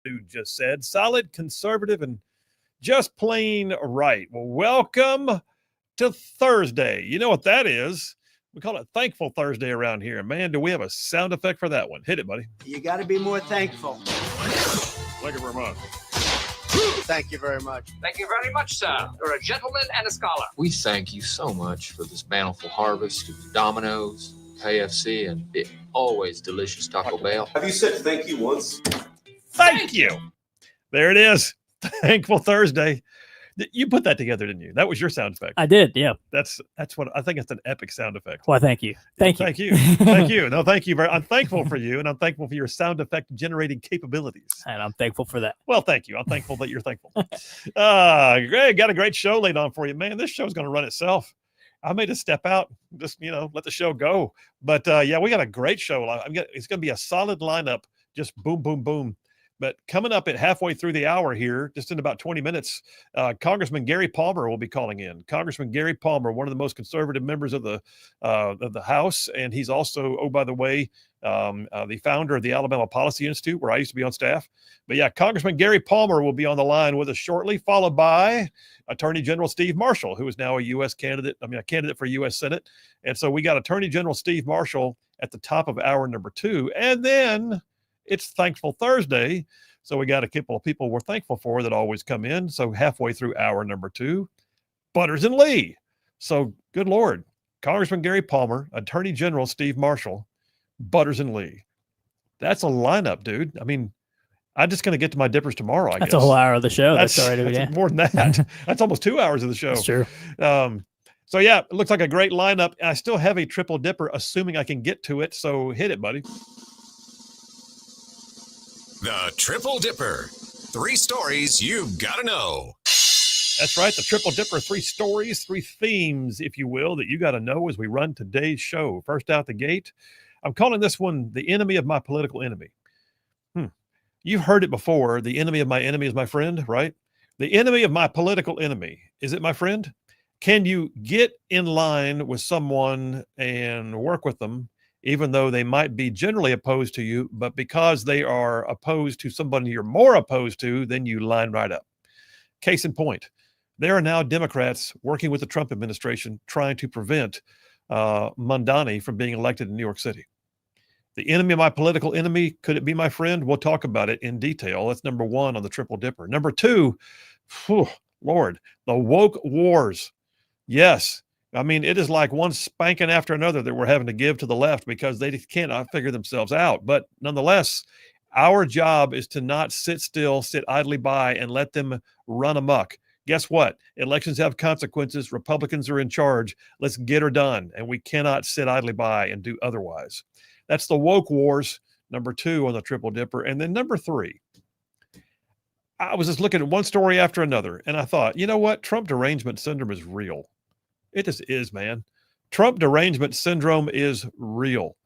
Dude just said solid, conservative, and just plain right. Well, welcome to Thursday. You know what that is? We call it Thankful Thursday around here. Man, do we have a sound effect for that one? Hit it, buddy. You got to be more thankful. Thank you very much. Thank you very much. Thank you very much, sir. You're a gentleman and a scholar. We thank you so much for this bountiful harvest of Domino's, KFC, and the always delicious Taco Bell. Have you said thank you once? Thank you. There it is. Thankful Thursday. You put that together, didn't you? That was your sound effect. I did, yeah. That's what I think. It's an epic sound effect. Well, thank you. Thank you. Thank you. Thank you. No, thank you. I'm thankful for you, and I'm thankful for your sound effect generating capabilities. And I'm thankful for that. Well, thank you. I'm thankful that you're thankful. Greg, got a great show laid on for you, man. This show's going to run itself. I made a step out, just let the show go. But yeah, we got a great show. It's going to be a solid lineup, just boom, boom, boom. But coming up at halfway through the hour here, just in about 20 minutes, Congressman Gary Palmer will be calling in. Congressman Gary Palmer, one of the most conservative members of the House, and he's also, oh, by the way, the founder of the Alabama Policy Institute, where I used to be on staff. But yeah, Congressman Gary Palmer will be on the line with us shortly, followed by Attorney General Steve Marshall, who is now a candidate for U.S. Senate. And so we got Attorney General Steve Marshall at the top of hour number 2, and then it's Thankful Thursday, so we got a couple of people we're thankful for that always come in. So halfway through hour number 2, Butters and Lee. So good Lord, Congressman Gary Palmer, Attorney General Steve Marshall, Butters and Lee. That's a lineup, dude. I mean, I'm just going to get to my dippers tomorrow, I guess. That's a whole hour of the show. That's already more than that. That's almost 2 hours of the show. That's true. So yeah, it looks like a great lineup. I still have a triple dipper, assuming I can get to it. So hit it, buddy. The Triple Dipper. 3 stories you've got to know. That's right. The Triple Dipper, 3 stories, 3 themes, if you will, that you got to know as we run today's show. First out the gate, I'm calling this one the enemy of my political enemy. You've heard it before. The enemy of my enemy is my friend, right? The enemy of my political enemy. Is it my friend? Can you get in line with someone and work with them, even though they might be generally opposed to you, but because they are opposed to somebody you're more opposed to, then you line right up. Case in point, there are now Democrats working with the Trump administration trying to prevent Mondani from being elected in New York City. The enemy of my political enemy, could it be my friend? We'll talk about it in detail. That's number 1 on the Triple Dipper. Number 2, Lord, the woke wars. Yes. I mean, it is like one spanking after another that we're having to give to the left because they cannot figure themselves out. But nonetheless, our job is to not sit still, sit idly by, and let them run amok. Guess what? Elections have consequences. Republicans are in charge. Let's get her done. And we cannot sit idly by and do otherwise. That's the woke wars, number 2 on the Triple Dipper. And then number 3, I was just looking at one story after another, and I thought, you know what? Trump derangement syndrome is real. It just is, man. Trump derangement syndrome is real.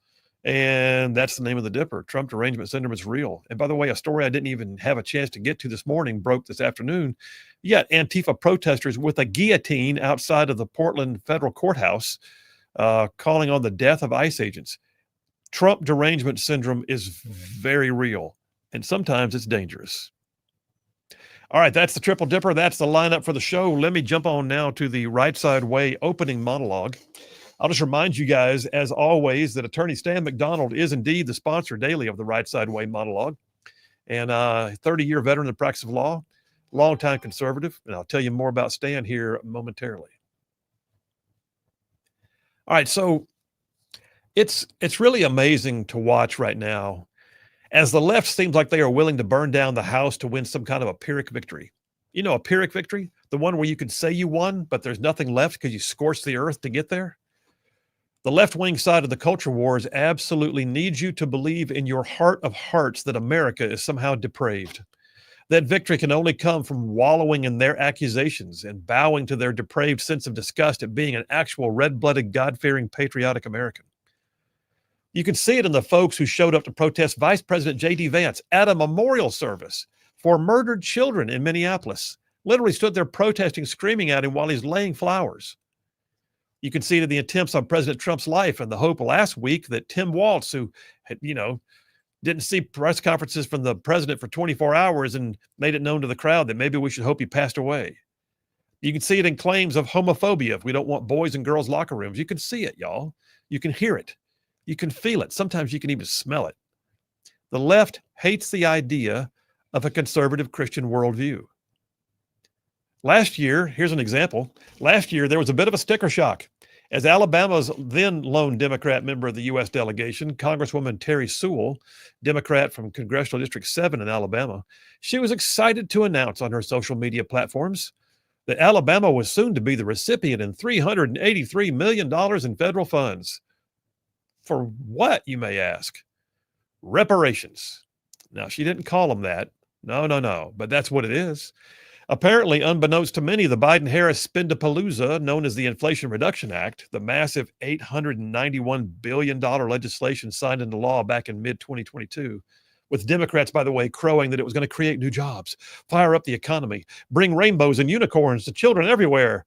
And that's the name of the dipper. Trump derangement syndrome is real. And by the way, a story I didn't even have a chance to get to this morning broke this afternoon. Yet Antifa protesters with a guillotine outside of the Portland federal courthouse calling on the death of ICE agents. Trump derangement syndrome is very real. And sometimes it's dangerous. All right, that's the Triple Dipper. That's the lineup for the show. Let me jump on now to the Rightside Way opening monologue. I'll just remind you guys, as always, that Attorney Stan McDonald is indeed the sponsor daily of the Rightside Way monologue. And 30-year veteran of the practice of law, longtime conservative. And I'll tell you more about Stan here momentarily. All right, so it's really amazing to watch right now as the left seems like they are willing to burn down the House to win some kind of a Pyrrhic victory. You know, a Pyrrhic victory, the one where you can say you won, but there's nothing left because you scorched the earth to get there. The left-wing side of the culture wars absolutely needs you to believe in your heart of hearts that America is somehow depraved. That victory can only come from wallowing in their accusations and bowing to their depraved sense of disgust at being an actual red-blooded, God-fearing, patriotic American. You can see it in the folks who showed up to protest Vice President J.D. Vance at a memorial service for murdered children in Minneapolis. Literally stood there protesting, screaming at him while he's laying flowers. You can see it in the attempts on President Trump's life and the hope last week that Tim Walz, who had, Didn't see press conferences from the president for 24 hours and made it known to the crowd that maybe we should hope he passed away. You can see it in claims of homophobia if we don't want boys and girls locker rooms. You can see it, y'all. You can hear it. You can feel it. Sometimes you can even smell it. The left hates the idea of a conservative Christian worldview. Last year, here's an example. Last year, there was a bit of a sticker shock. As Alabama's then lone Democrat member of the U.S. delegation, Congresswoman Terry Sewell, Democrat from Congressional District 7 in Alabama, she was excited to announce on her social media platforms that Alabama was soon to be the recipient in $383 million in federal funds. For what, you may ask? Reparations. Now, she didn't call them that. No, but that's what it is. Apparently, unbeknownst to many, the Biden-Harris spendapalooza, known as the Inflation Reduction Act, the massive $891 billion legislation signed into law back in mid-2022, with Democrats, by the way, crowing that it was going to create new jobs, fire up the economy, bring rainbows and unicorns to children everywhere.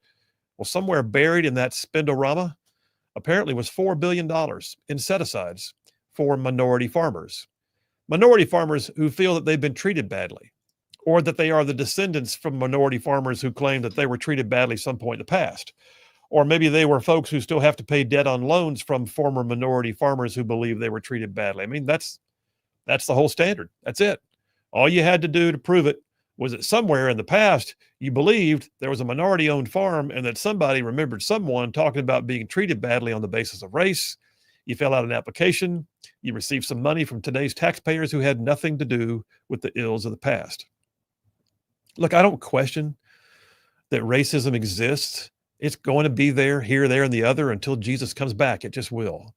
Well, somewhere buried in that spendorama apparently was $4 billion in set-asides for minority farmers. Minority farmers who feel that they've been treated badly, or that they are the descendants from minority farmers who claim that they were treated badly some point in the past. Or maybe they were folks who still have to pay debt on loans from former minority farmers who believe they were treated badly. I mean, that's the whole standard. That's it. All you had to do to prove it was that somewhere in the past, you believed there was a minority-owned farm and that somebody remembered someone talking about being treated badly on the basis of race. You fill out an application. You receive some money from today's taxpayers who had nothing to do with the ills of the past. Look, I don't question that racism exists. It's going to be there, here, there, and the other until Jesus comes back. It just will.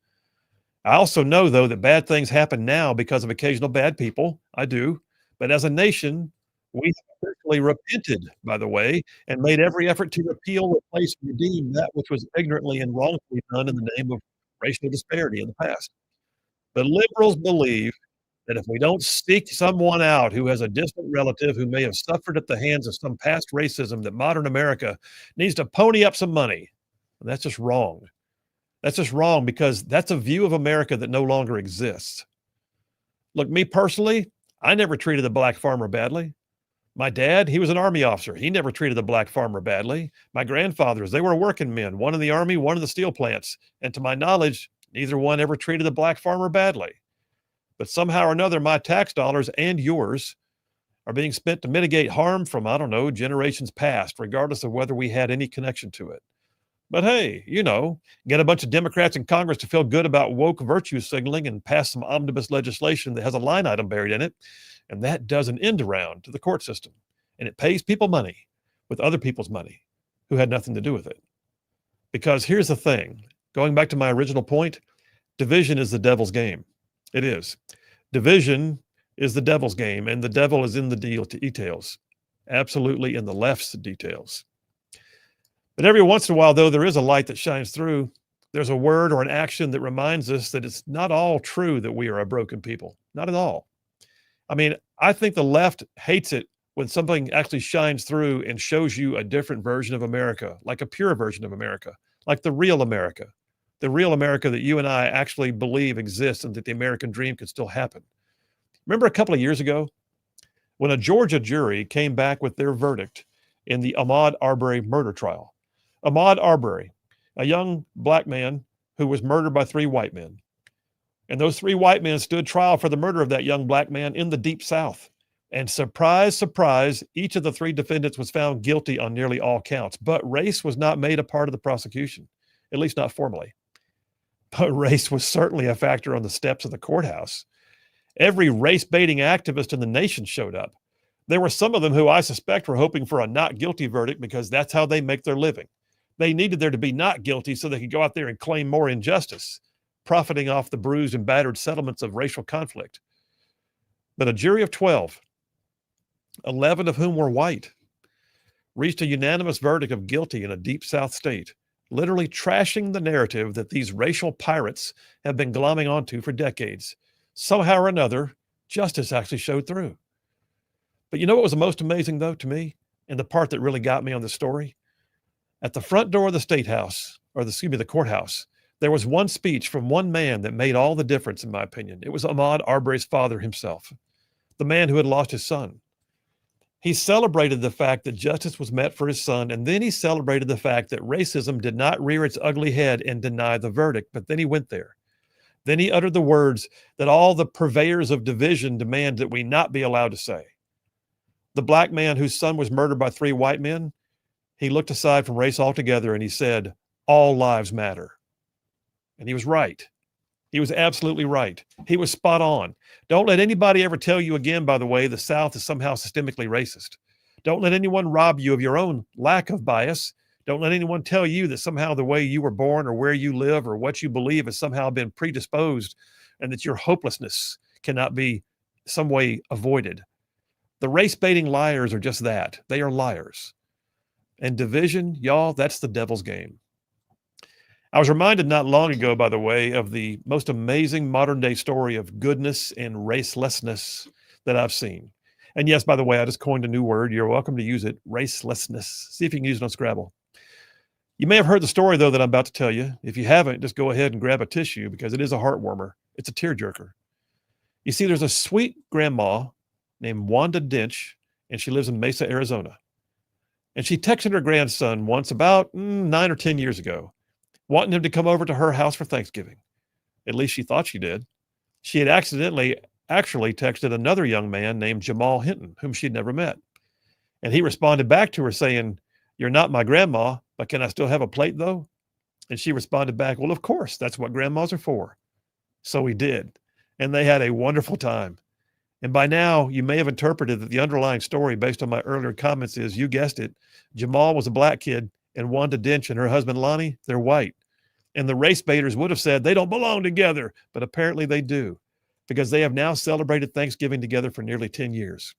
I also know, though, that bad things happen now because of occasional bad people. I do. But as a nation, we certainly repented, by the way, and made every effort to repeal, replace, and redeem that which was ignorantly and wrongfully done in the name of racial disparity in the past. But liberals believe that if we don't seek someone out who has a distant relative who may have suffered at the hands of some past racism, that modern America needs to pony up some money. And that's just wrong. That's just wrong because that's a view of America that no longer exists. Look, me personally, I never treated the black farmer badly. My dad, he was an Army officer. He never treated the black farmer badly. My grandfathers, they were working men, one in the Army, one in the steel plants. And to my knowledge, neither one ever treated the black farmer badly. But somehow or another, my tax dollars and yours are being spent to mitigate harm from, I don't know, generations past, regardless of whether we had any connection to it. But hey, get a bunch of Democrats in Congress to feel good about woke virtue signaling and pass some omnibus legislation that has a line item buried in it. And that does an end around to the court system. And it pays people money with other people's money who had nothing to do with it. Because here's the thing, going back to my original point, division is the devil's game. It is. Division is the devil's game, and the devil is in the details. Absolutely in the left's details. But every once in a while, though, there is a light that shines through. There's a word or an action that reminds us that it's not all true that we are a broken people. Not at all. I mean, I think the left hates it when something actually shines through and shows you a different version of America, like a pure version of America, like the real America that you and I actually believe exists and that the American dream could still happen. Remember a couple of years ago when a Georgia jury came back with their verdict in the Ahmaud Arbery murder trial? Ahmaud Arbery, a young black man who was murdered by 3 white men. And those 3 white men stood trial for the murder of that young black man in the Deep South. And surprise, surprise, each of the 3 defendants was found guilty on nearly all counts. But race was not made a part of the prosecution, at least not formally. But race was certainly a factor on the steps of the courthouse. Every race-baiting activist in the nation showed up. There were some of them who I suspect were hoping for a not guilty verdict because that's how they make their living. They needed there to be not guilty so they could go out there and claim more injustice, profiting off the bruised and battered settlements of racial conflict. But a jury of 12, 11 of whom were white, reached a unanimous verdict of guilty in a Deep South state, literally trashing the narrative that these racial pirates have been glomming onto for decades. Somehow or another, justice actually showed through. But you know what was the most amazing, though, to me, and the part that really got me on the story? At the front door of the state house, the courthouse, There was one speech from one man that made all the difference, in my opinion. It was Ahmaud Arbery's father himself, the man who had lost his son. He celebrated the fact that justice was met for his son, and then he celebrated the fact that racism did not rear its ugly head and deny the verdict. But then he went there. Then he uttered the words that all the purveyors of division demand that we not be allowed to say. The black man whose son was murdered by 3 white men, he looked aside from race altogether and he said, all lives matter. And he was right. He was absolutely right. He was spot on. Don't let anybody ever tell you again, by the way, the South is somehow systemically racist. Don't let anyone rob you of your own lack of bias. Don't let anyone tell you that somehow the way you were born or where you live or what you believe has somehow been predisposed and that your hopelessness cannot be some way avoided. The race-baiting liars are just that. They are liars. And division, y'all, that's the devil's game. I was reminded not long ago, by the way, of the most amazing modern-day story of goodness and racelessness that I've seen. And yes, by the way, I just coined a new word. You're welcome to use it, racelessness. See if you can use it on Scrabble. You may have heard the story, though, that I'm about to tell you. If you haven't, just go ahead and grab a tissue because it is a heartwarmer. It's a tearjerker. You see, there's a sweet grandma named Wanda Dench, and she lives in Mesa, Arizona. And she texted her grandson once about 9 or 10 years ago, wanting him to come over to her house for Thanksgiving. At least she thought she did. She had actually texted another young man named Jamal Hinton, whom she'd never met. And he responded back to her saying, you're not my grandma, but can I still have a plate though? And she responded back, well, of course, that's what grandmas are for. So he did. And they had a wonderful time. And by now, you may have interpreted that the underlying story based on my earlier comments is, you guessed it, Jamal was a black kid and Wanda Dench and her husband Lonnie, they're white. And the race baiters would have said they don't belong together, but apparently they do, because they have now celebrated Thanksgiving together for nearly 10 years.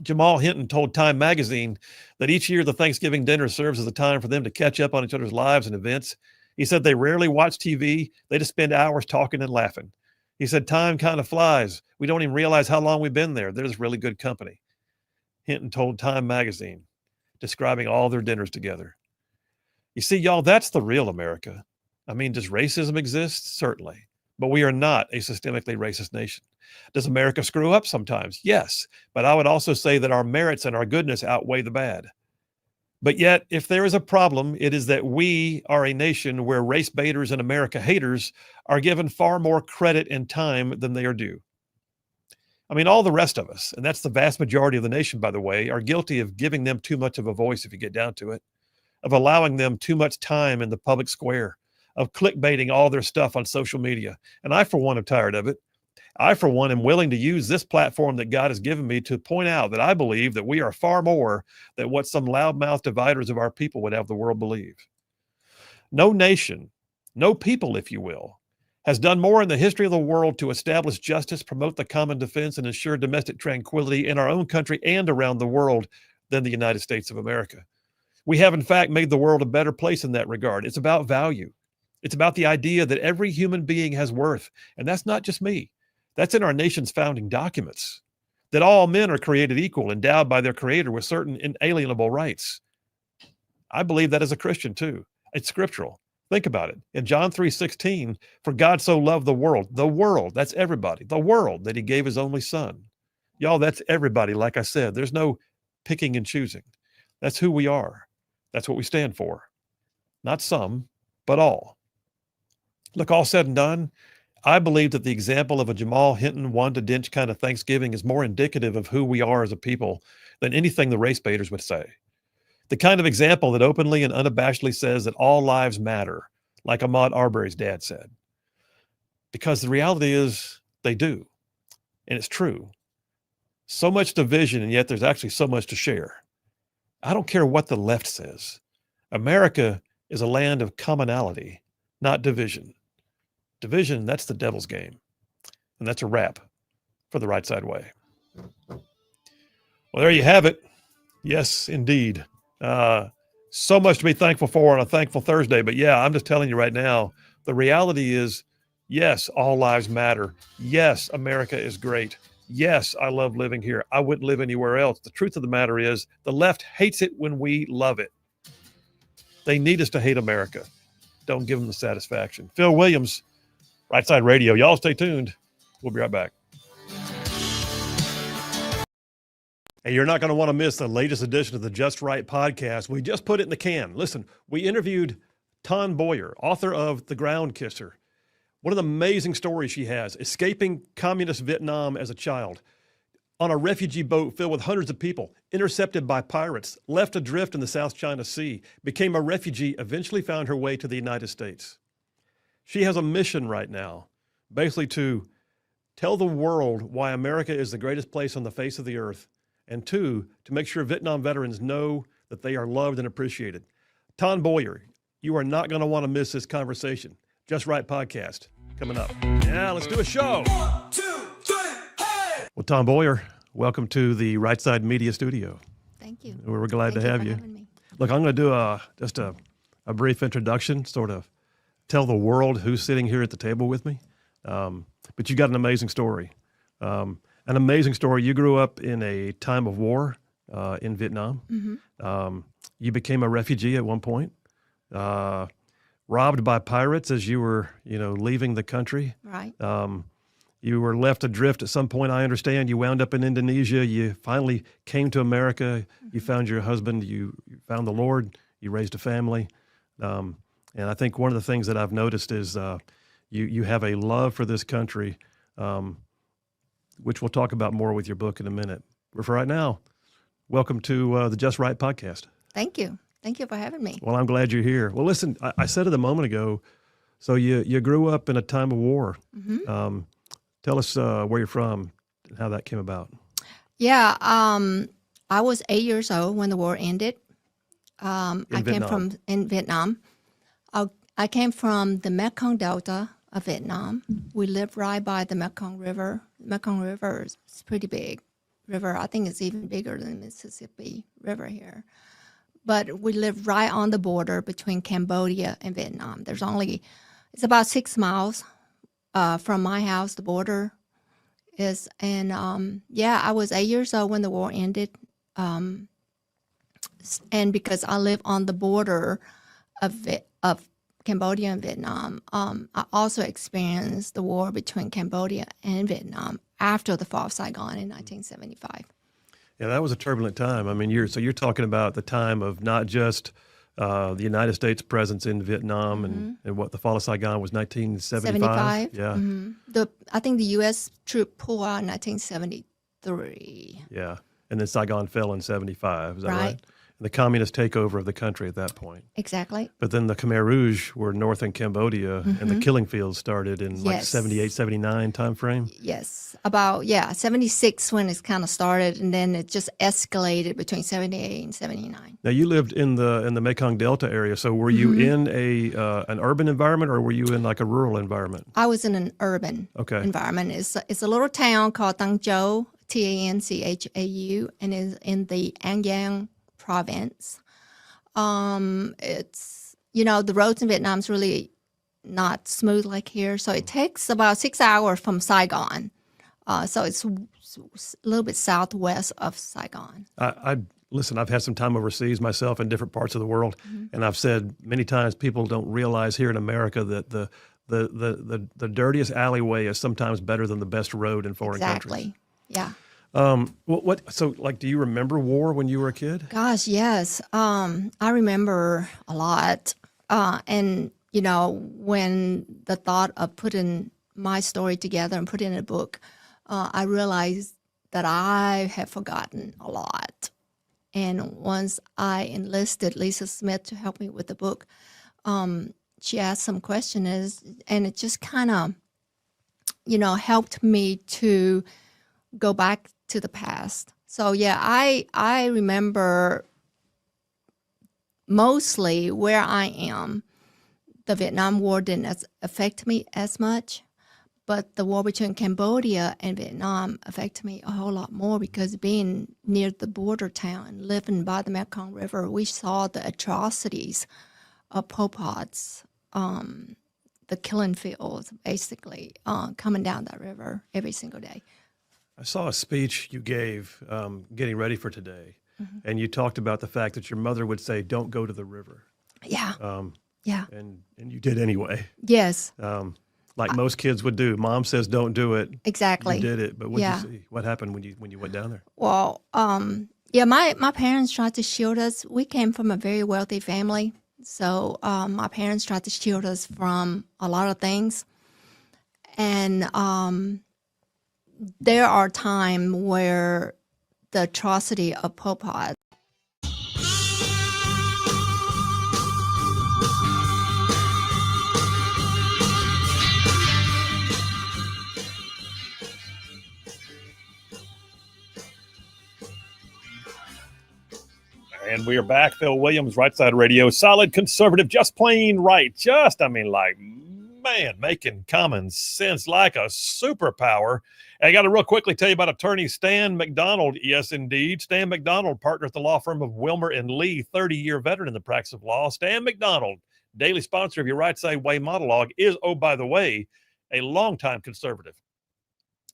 Jamal Hinton told Time magazine that each year the Thanksgiving dinner serves as a time for them to catch up on each other's lives and events. He said they rarely watch TV. They just spend hours talking and laughing. He said time kind of flies. We don't even realize how long we've been there. There's really good company. Hinton told Time magazine, describing all their dinners together. You see, y'all, that's the real America. I mean, does racism exist? Certainly. But we are not a systemically racist nation. Does America screw up sometimes? Yes. But I would also say that our merits and our goodness outweigh the bad. But yet, if there is a problem, it is that we are a nation where race baiters and America haters are given far more credit and time than they are due. I mean, all the rest of us, and that's the vast majority of the nation, by the way, are guilty of giving them too much of a voice if you get down to it, of allowing them too much time in the public square, of clickbaiting all their stuff on social media. And I, for one, am tired of it. I, for one, am willing to use this platform that God has given me to point out that I believe that we are far more than what some loudmouth dividers of our people would have the world believe. No nation, no people, if you will, has done more in the history of the world to establish justice, promote the common defense, and ensure domestic tranquility in our own country and around the world than the United States of America. We have, in fact, made the world a better place in that regard. It's about value. It's about the idea that every human being has worth. And that's not just me. That's in our nation's founding documents, that all men are created equal, endowed by their creator with certain inalienable rights. I believe that as a Christian too. It's scriptural. Think about it. In John 3:16, for God so loved the world, that's everybody, the world, that he gave his only son. Y'all, that's everybody. Like I said, there's no picking and choosing. That's who we are. That's what we stand for. Not some, but all. Look, all said and done, I believe that the example of a Jamal Hinton, Wanda Dench kind of Thanksgiving is more indicative of who we are as a people than anything the race baiters would say. The kind of example that openly and unabashedly says that all lives matter, like Ahmaud Arbery's dad said. Because the reality is they do, and it's true. So much division, and yet there's actually so much to share. I don't care what the left says. America is a land of commonality, not division. Division, that's the devil's game. And that's a wrap for the Right Side Way. Well, there you have it. Yes, indeed. So much to be thankful for on a thankful Thursday. But yeah, I'm just telling you right now, the reality is, yes, all lives matter. Yes, America is great. Yes, I love living here. I wouldn't live anywhere else. The truth of the matter is the left hates it when we love it. They need us to hate America. don't give them the satisfaction. Phil Williams, Rightside Radio. Y'all stay tuned. We'll be right back. Hey, you're not going to want to miss the latest edition of the Just Right podcast. We just put it in the can. Listen, we interviewed Ton Boyer, author of The Ground Kisser. What an amazing story she has, escaping communist Vietnam as a child, on a refugee boat filled with hundreds of people, intercepted by pirates, left adrift in the South China Sea, became a refugee, eventually found her way to the United States. She has a mission right now, basically to tell the world why America is the greatest place on the face of the earth, and two, to make sure Vietnam veterans know that they are loved and appreciated. Ton Boyer, you are not going to want to miss this conversation. Just Right podcast coming up. Yeah, let's do a show. 1, 2, 3, hey! Well, Ton Boyer, welcome to the Rightside Media Studio. Thank you. We're glad Thank to have for you. having me. Look, I'm going to do just a brief introduction, sort of tell the world who's sitting here at the table with me. But you got an amazing story. An amazing story. You grew up in a time of war in Vietnam. Mm-hmm. You became a refugee at one point, robbed by pirates as you were, leaving the country. Right. You were left adrift at some point, I understand. You wound up in Indonesia. You finally came to America. You found your husband. You found the Lord. You raised a family. And I think one of the things that I've noticed is you have a love for this country, which we'll talk about more with your book in a minute. But for right now, welcome to the Just Right podcast. Thank you. Thank you for having me. Well, I'm glad you're here. Well, listen, I said it a moment ago. So you grew up in a time of war. Mm-hmm. Tell us where you're from and how that came about. Yeah. I was 8 years old when the war ended. Came from in Vietnam. I came from the Mekong Delta of Vietnam. We lived right by the Mekong River. Mekong River is a pretty big river. I think it's even bigger than the Mississippi River here. But we live right on the border between Cambodia and Vietnam. It's about 6 miles from my house. The border is, and I was 8 years old when the war ended. And because I live on the border of Cambodia and Vietnam, I also experienced the war between Cambodia and Vietnam after the fall of Saigon in 1975. Yeah, that was a turbulent time. I mean, you're talking about the time of not just the United States presence in Vietnam and what the fall of Saigon was 1975. Yeah. Mm-hmm. I think the U.S. troop pulled out in 1973. Yeah, and then Saigon fell in 75. Is that right? Right. The communist takeover of the country at that point. Exactly. But then the Khmer Rouge were north in Cambodia, and the killing fields started in like 78, 79 time frame. Yes, about 76 when it kind of started, and then it just escalated between 78 and 79. Now you lived in the Mekong Delta area, so were you in an urban environment or were you in like a rural environment? I was in an urban environment. It's a little town called Tăng Châu, Tanchau, and is in the An Giang province. It's, the roads in Vietnam is really not smooth like here. So it takes about 6 hours from Saigon. So it's a little bit southwest of Saigon. Listen, I've had some time overseas myself in different parts of the world. And I've said many times people don't realize here in America that the dirtiest alleyway is sometimes better than the best road in foreign countries. Exactly. Yeah. Do you remember war when you were a kid? Gosh, yes. I remember a lot. And, when the thought of putting my story together and putting it in a book, I realized that I had forgotten a lot. And once I enlisted Lisa Smith to help me with the book, she asked some questions, and it just kind of, helped me to go back to the past. So I remember mostly where I am. The Vietnam War didn't affect me as much, but the war between Cambodia and Vietnam affected me a whole lot more because being near the border town and living by the Mekong River, we saw the atrocities of Pol Pot's, the killing fields, basically, coming down that river every single day. I saw a speech you gave getting ready for today, and you talked about the fact that your mother would say, "Don't go to the river." Yeah. Yeah. and you did anyway. Yes. Like most kids would do. Mom says don't do it. Exactly. You did it, but what did Yeah. you see? What happened when you went down there? Well, yeah, my parents tried to shield us. We came from a very wealthy family. So my parents tried to shield us from a lot of things. And there are times where the atrocity of Pol Pot. And we are back. Phil Williams, Rightside Radio. Solid conservative, just plain right. Man, making common sense like a superpower. And I got to real quickly tell you about attorney Stan McDonald. Yes, indeed. Stan McDonald, partner at the law firm of Wilmer and Lee, 30-year veteran in the practice of law. Stan McDonald, daily sponsor of your Right Side Way monologue, is, oh, by the way, a longtime conservative.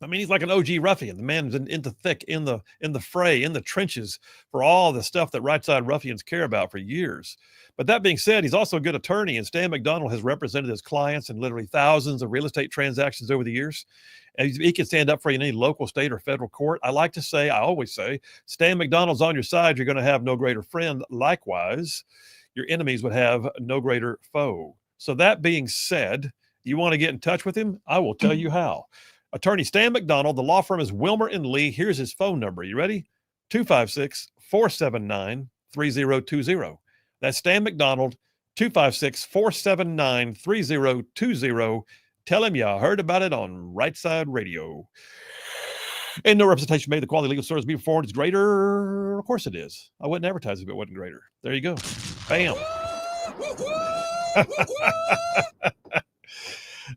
I mean, he's like an OG ruffian. The man's in the thick, in the fray, in the trenches for all the stuff that right side ruffians care about for years. But that being said, he's also a good attorney, and Stan McDonald has represented his clients in literally thousands of real estate transactions over the years. And he can stand up for you in any local, state, or federal court. I always say, Stan McDonald's on your side. You're going to have no greater friend. Likewise, your enemies would have no greater foe. So that being said, you want to get in touch with him? I will tell you how. Attorney Stan McDonald, the law firm is Wilmer and Lee. Here's his phone number. You ready? 256-479-3020. That's Stan McDonald, 256-479-3020. Tell him you heard about it on Rightside Radio. And no representation made. The quality of legal service being performed is greater. Of course it is. I wouldn't advertise if it wasn't greater. There you go. Bam.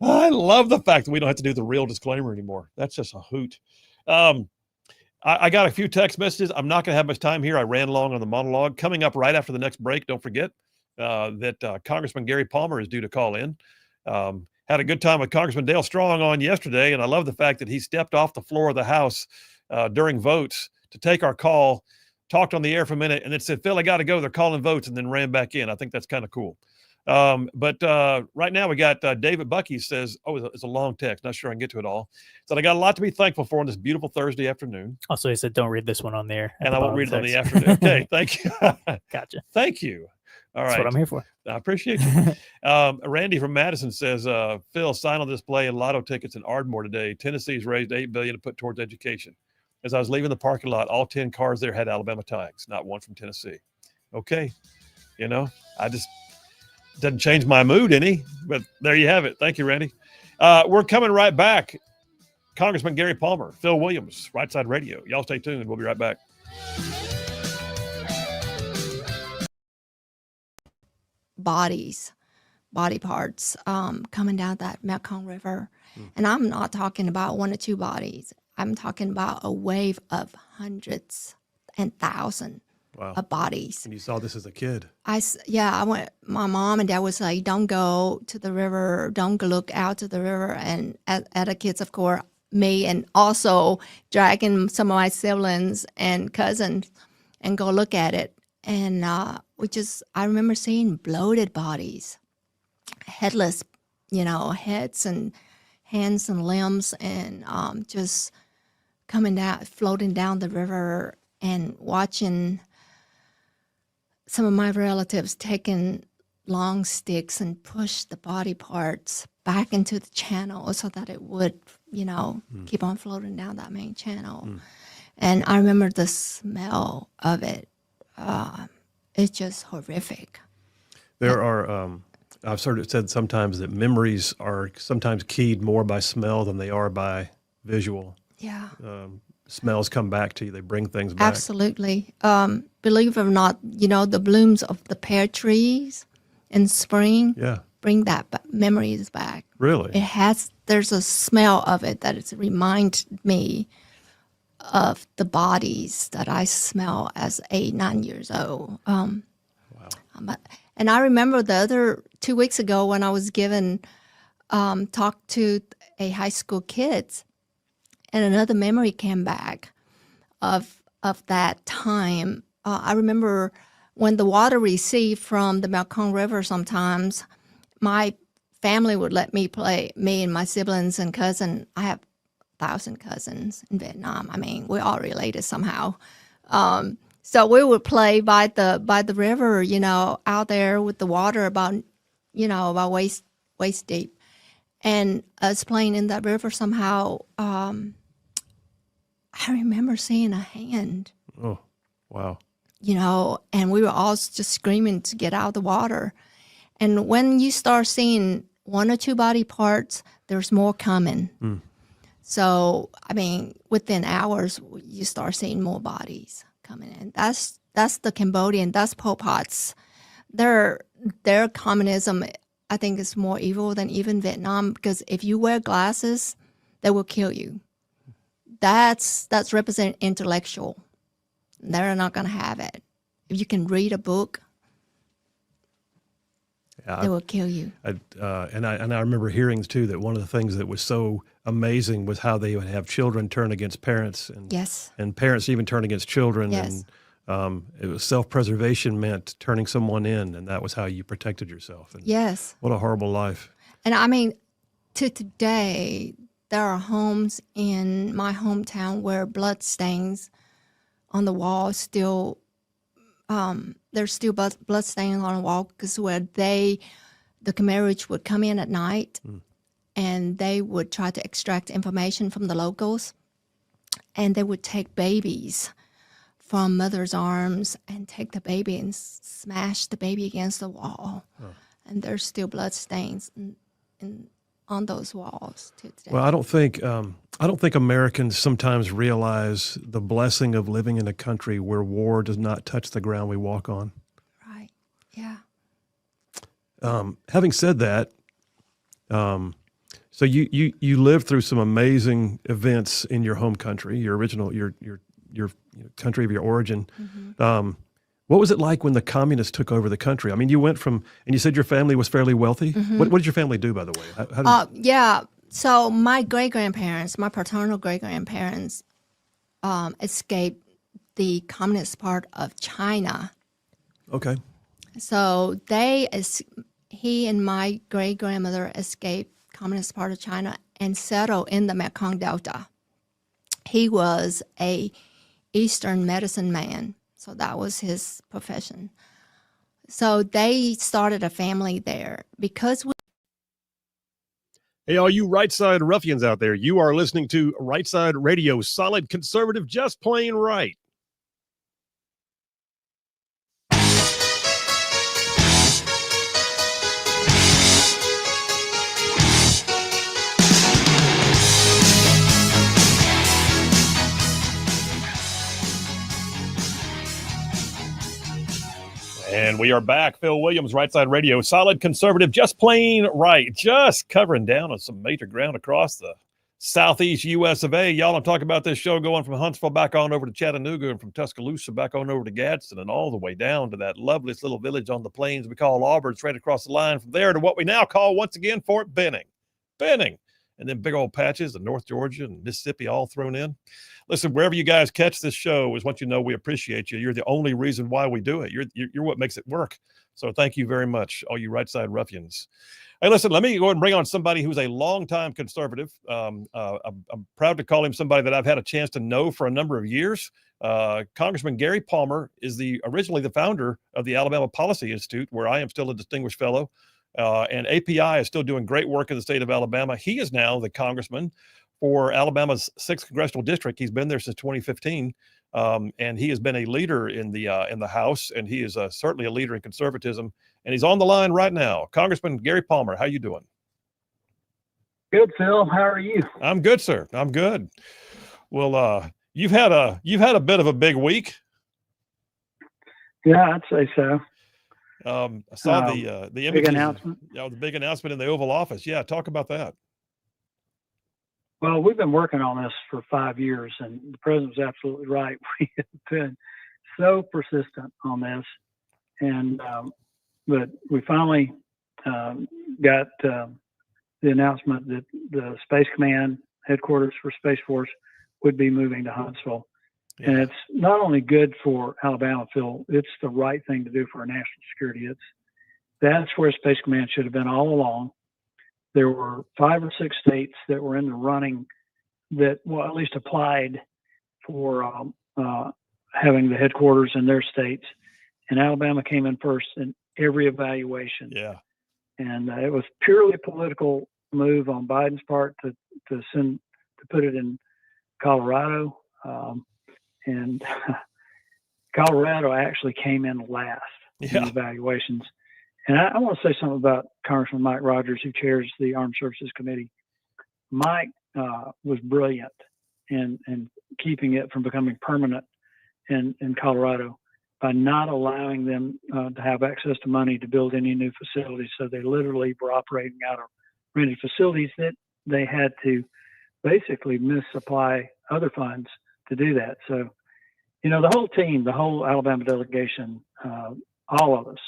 I love the fact that we don't have to do the real disclaimer anymore. That's just a hoot. I got a few text messages. I'm not going to have much time here. I ran long on the monologue. Coming up right after the next break, don't forget that Congressman Gary Palmer is due to call in. Had a good time with Congressman Dale Strong on yesterday, and I love the fact that he stepped off the floor of the House during votes to take our call, talked on the air for a minute, and then said, Phil, I got to go. They're calling votes, and then ran back in. I think that's kind of cool. But right now we got David Bucky says, it's a long text. Not sure I can get to it all. So I got a lot to be thankful for on this beautiful Thursday afternoon. Also, he said, don't read this one on there. And I won't read it on the afternoon. Okay. Thank you. Gotcha. Thank you. All right. That's what I'm here for. I appreciate you. Randy from Madison says, Phil, sign on display and lotto tickets in Ardmore today. Tennessee's raised $8 billion to put towards education. As I was leaving the parking lot, all 10 cars there had Alabama tags, not one from Tennessee. Okay. Doesn't change my mood any, but there you have it. Thank you, Randy. We're coming right back. Congressman Gary Palmer, Phil Williams, Right Side Radio. Y'all stay tuned. We'll be right back. Body parts coming down that Mekong River. And I'm not talking about one or two bodies. I'm talking about a wave of hundreds and thousands of bodies. And you saw this as a kid. I went, my mom and dad was like, don't go to the river, don't look out to the river. And other kids, of course, me, and also dragging some of my siblings and cousins and go look at it. And I remember seeing bloated bodies, headless, heads and hands and limbs, and just coming down, floating down the river, and watching some of my relatives taking long sticks and push the body parts back into the channel so that it would, keep on floating down that main channel. And I remember the smell of it. It's just horrific. There are, I've heard it said sometimes that memories are sometimes keyed more by smell than they are by visual. Yeah. Smells come back to you. They bring things back. Absolutely. Believe it or not, the blooms of the pear trees in spring bring that memories back. Really? There's a smell of it that it's remind me of the bodies that I smell as 8-9 years old. Wow. And I remember the other 2 weeks ago when I was given talk to a high school kids, and another memory came back of that time. I remember when the water received from the Mekong River, sometimes my family would let me play, me and my siblings and cousin. I have 1,000 cousins in Vietnam. I mean, we're all related somehow. So we would play by the river, out there with the water about waist deep, and us playing in that river somehow. I remember seeing a hand. Oh, wow. And we were all just screaming to get out of the water. And when you start seeing one or two body parts, there's more coming. Mm. So, I mean, within hours, you start seeing more bodies coming in. That's the Cambodian, that's Pol Pot's. Their communism, I think, is more evil than even Vietnam, because if you wear glasses, they will kill you. That's represent intellectual. They're not going to have it. If you can read a book, they will kill you. And I remember hearing too that one of the things that was so amazing was how they would have children turn against parents, and Yes. and parents even turn against children. Yes. And it was self-preservation meant turning someone in, and that was how you protected yourself. And Yes. what a horrible life. And I mean, to today, there are homes in my hometown where blood stains on the wall still. There's still blood stains on the wall, because where the Khmer Rouge would come in at night, and they would try to extract information from the locals, and they would take babies from mother's arms and take the baby and smash the baby against the wall. And there's still blood stains on those walls to today. Well, I don't think Americans sometimes realize the blessing of living in a country where war does not touch the ground we walk on. Right. Yeah. Having said that, so you lived through some amazing events in your home country, your original, your country of your origin. Mm-hmm. What was it like when the communists took over the country? I mean, you went from, and you said your family was fairly wealthy. Mm-hmm. What did your family do, by the way? How did, Yeah. So my great-grandparents, my paternal great-grandparents, escaped the communist part of China. okay. So he and my great-grandmother escaped communist part of China and settled in the Mekong Delta. He was a Eastern medicine man, so that was his profession. So they started a family there because Hey, all you Rightside ruffians out there, you are listening to Rightside Radio, solid conservative, just plain right. And we are back. Phil Williams, Rightside Radio, solid conservative, just plain right. Just covering down on some major ground across the southeast U.S. of A. Y'all, I'm talking about this show going from Huntsville back on over to Chattanooga, and from Tuscaloosa back on over to Gadsden, and all the way down to that loveliest little village on the plains we call Auburn, straight across the line from there to what we now call, once again, Fort Benning. And then big old patches of North Georgia and Mississippi all thrown in. Listen, wherever you guys catch this show, is what you know, we appreciate you. You're the only reason why we do it. You're what makes it work. So thank you very much, all you Rightside ruffians. Hey, listen, let me go ahead and bring on somebody who's a longtime conservative. I'm proud to call him somebody that I've had a chance to know for a number of years. Congressman Gary Palmer is originally the founder of the Alabama Policy Institute, where I am still a distinguished fellow. And API is still doing great work in the state of Alabama. He is now the congressman for Alabama's 6th congressional district. He's been there since 2015, and he has been a leader in the House, and he is certainly a leader in conservatism. And he's on the line right now. Congressman Gary Palmer, how you doing? Good, Phil. How are you? I'm good, sir. I'm good. Well, you've had a bit of a big week. Yeah, I'd say so. I saw the images, big announcement. Yeah, the big announcement in the Oval Office. Yeah, talk about that. Well, we've been working on this for 5 years, and the president's absolutely right. We have been so persistent on this, and but we finally got the announcement that the Space Command headquarters for Space Force would be moving to Huntsville, And it's not only good for Alabama, Phil, it's the right thing to do for our national security. That's where Space Command should have been all along. There were 5 or 6 states that were in the running that, well, at least applied for having the headquarters in their states. And Alabama came in first in every evaluation. Yeah. And it was purely a political move on Biden's part to put it in Colorado. And Colorado actually came in last in the evaluations. And I want to say something about Congressman Mike Rogers, who chairs the Armed Services Committee. Mike was brilliant in keeping it from becoming permanent in Colorado by not allowing them to have access to money to build any new facilities. So they literally were operating out of rented facilities that they had to basically misapply other funds to do that. So, the whole team, the whole Alabama delegation, all of us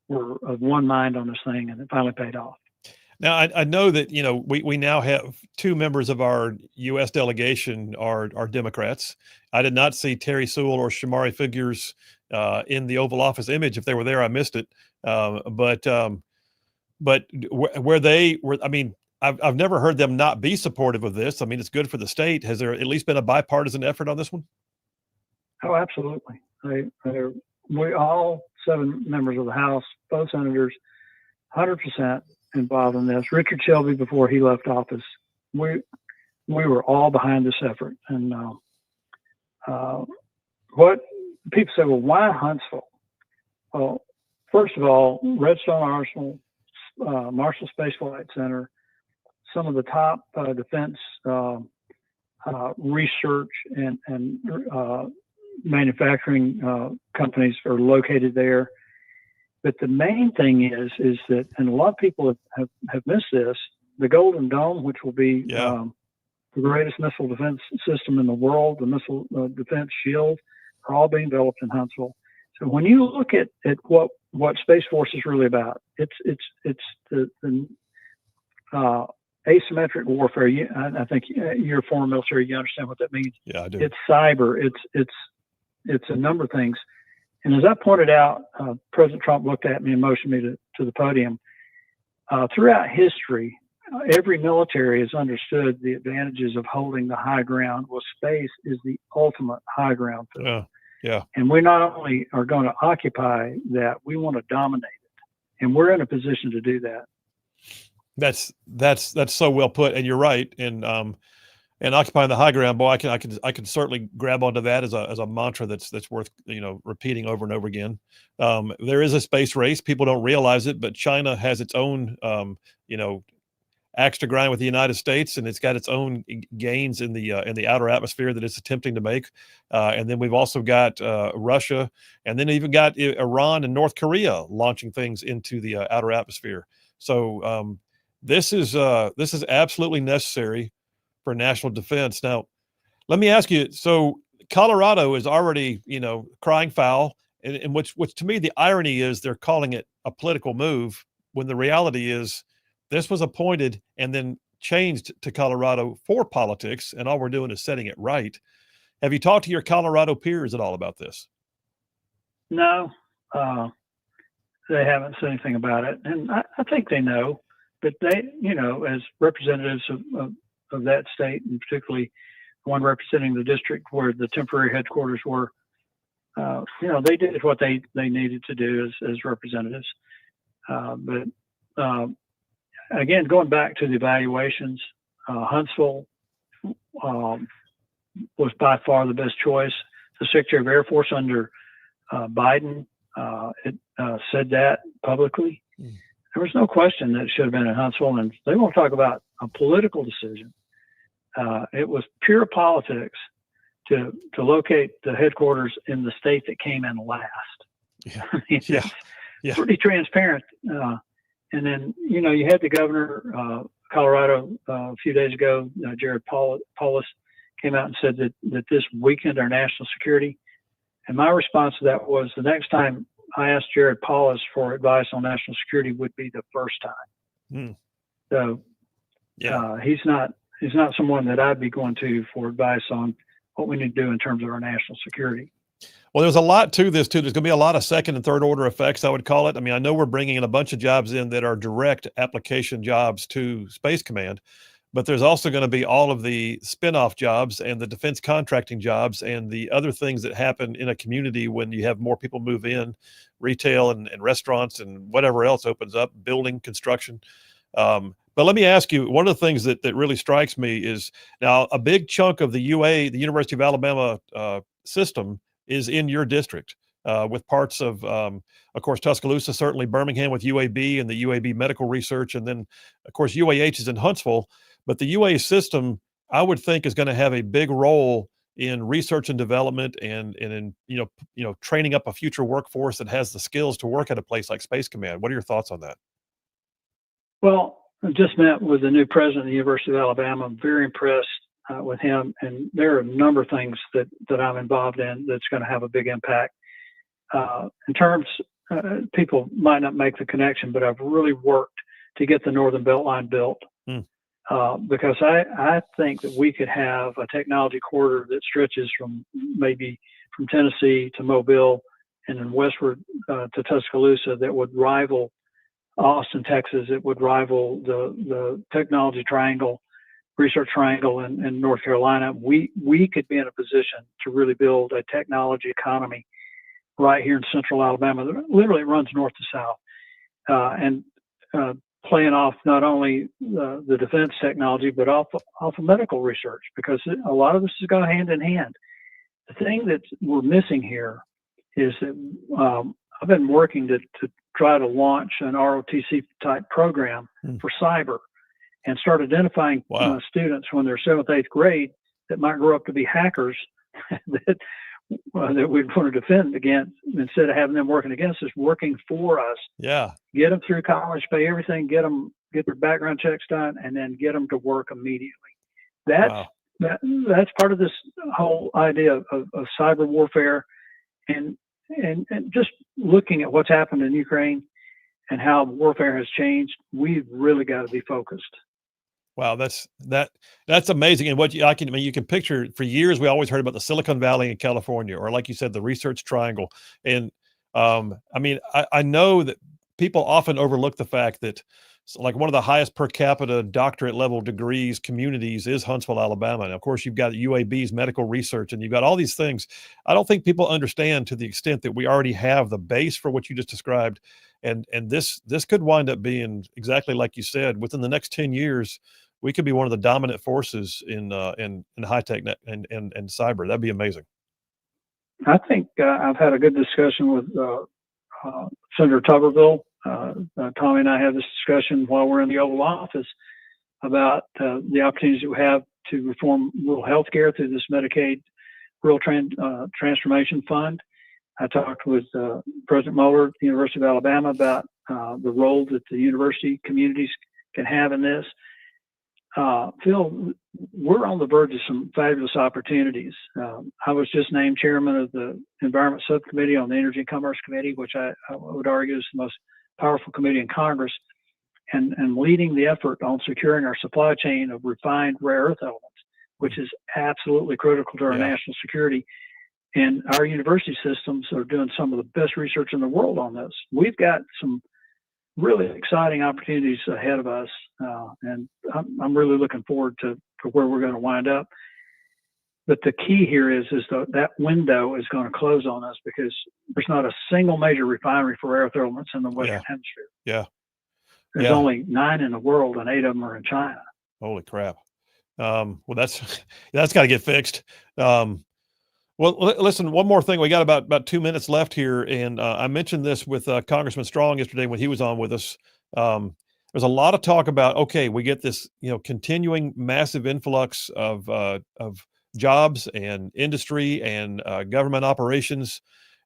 were of one mind on this thing, and it finally paid off. Now, I know that, we now have 2 members of our U.S. delegation are Democrats. I did not see Terry Sewell or Shamari Figures in the Oval Office image. If they were there, I missed it. But where they were, I've never heard them not be supportive of this. It's good for the state. Has there at least been a bipartisan effort on this one? Oh, absolutely. We all 7 members of the House, both senators, 100% involved in this. Richard Shelby, before he left office, we were all behind this effort. And what people say, well, why Huntsville? Well, first of all, Redstone Arsenal, Marshall Space Flight Center, some of the top defense research and manufacturing companies are located there. But the main thing is that, and a lot of people have missed this, the Golden Dome, which will be the greatest missile defense system in the world, the missile defense shield, are all being developed in Huntsville. So when you look at what Space Force is really about, it's the asymmetric warfare. I think you're a former military, you understand what that means. Yeah, I do. It's cyber. It's a number of things. And as I pointed out, President Trump looked at me and motioned me to the podium. Throughout history, every military has understood the advantages of holding the high ground. Well, space is the ultimate high ground. Yeah. And we not only are going to occupy that, we want to dominate it. And we're in a position to do that. That's so well put, and you're right. And occupying the high ground, boy, I can certainly grab onto that as a mantra that's worth repeating over and over again. There is a space race. People don't realize it, but China has its own axe to grind with the United States, and it's got its own gains in the outer atmosphere that it's attempting to make. And then we've also got Russia, and then even got Iran and North Korea launching things into the outer atmosphere. So this is absolutely necessary for national defense. Now, let me ask you, so Colorado is already, crying foul, and which to me, the irony is they're calling it a political move when the reality is this was appointed and then changed to Colorado for politics, and all we're doing is setting it right. Have you talked to your Colorado peers at all about this? No, they haven't said anything about it. And I think they know, but they, as representatives of that state, and particularly one representing the district where the temporary headquarters were, they did what they needed to do as representatives. But again, going back to the evaluations, Huntsville was by far the best choice. The Secretary of Air Force under Biden said that publicly. There was no question that it should have been in Huntsville, and they want to talk about a political decision. It was pure politics to locate the headquarters in the state that came in last. Yeah. Pretty transparent. And then, you had the governor, Colorado, a few days ago, Jared Polis, came out and said that this weakened our national security. And my response to that was, the next time I asked Jared Polis for advice on national security would be the first time. So he's not someone that I'd be going to for advice on what we need to do in terms of our national security. Well, there's a lot to this too. There's going to be a lot of second and third order effects, I would call it. I mean, I know we're bringing in a bunch of jobs in that are direct application jobs to Space Command, but there's also going to be all of the spin-off jobs and the defense contracting jobs and the other things that happen in a community when you have more people move in, retail and restaurants and whatever else opens up, building, construction. But let me ask you, one of the things that really strikes me is now a big chunk of the UA, the University of Alabama system, is in your district, with parts of course, Tuscaloosa, certainly Birmingham with UAB and the UAB Medical Research, and then, of course, UAH is in Huntsville. But the UA system, I would think, is going to have a big role in research and development and in training up a future workforce that has the skills to work at a place like Space Command. What are your thoughts on that? Well, I just met with the new president of the University of Alabama. I'm very impressed with him, and there are a number of things that I'm involved in that's going to have a big impact. In terms, people might not make the connection, but I've really worked to get the Northern Beltline built. Because I think that we could have a technology corridor that stretches from Tennessee to Mobile and then westward to Tuscaloosa that would rival Austin, Texas. It would rival the technology triangle, research triangle in North Carolina. We could be in a position to really build a technology economy right here in central Alabama that literally runs north to south, and playing off not only the defense technology, but off of medical research, because a lot of this is going hand in hand. The thing that we're missing here is that I've been working to try to launch an ROTC type program for cyber and start identifying students when they're 7th, 8th grade that might grow up to be hackers that we'd want to defend against, instead of having them working against us, working for us. Yeah. Get them through college, pay everything, get their background checks done, and then get them to work immediately. That's part of this whole idea of cyber warfare, and just looking at what's happened in Ukraine and how warfare has changed. We've really got to be focused. Wow, that's amazing. And you can picture, for years we always heard about the Silicon Valley in California, or like you said, the Research Triangle. And I know that people often overlook the fact that, like, one of the highest per capita doctorate level degrees communities is Huntsville, Alabama. And of course, you've got UAB's medical research, and you've got all these things. I don't think people understand to the extent that we already have the base for what you just described. And this could wind up being exactly like you said. Within the next 10 years, we could be one of the dominant forces in high tech and cyber. That'd be amazing. I think I've had a good discussion with Senator Tuberville. Tommy and I had this discussion while we're in the Oval Office about the opportunities that we have to reform rural health care through this Medicaid Rural Transformation Fund. I talked with President Mueller at the University of Alabama about the role that the university communities can have in this. Phil, we're on the verge of some fabulous opportunities. I was just named chairman of the Environment Subcommittee on the Energy and Commerce Committee, which I would argue is the most powerful committee in Congress, and leading the effort on securing our supply chain of refined rare earth elements, which is absolutely critical to our national security. And our university systems are doing some of the best research in the world on this. We've got some really exciting opportunities ahead of us, and I'm really looking forward to where we're going to wind up. But the key here is that window is going to close on us, because there's not a single major refinery for rare earth elements in the Western Hemisphere. Yeah. There's only 9 in the world, and 8 of them are in China. Holy crap. Well, that's got to get fixed. Well, listen, one more thing. We got about 2 minutes left here. And I mentioned this with Congressman Strong yesterday when he was on with us. There's a lot of talk about, okay, we get this, continuing massive influx of jobs and industry and government operations.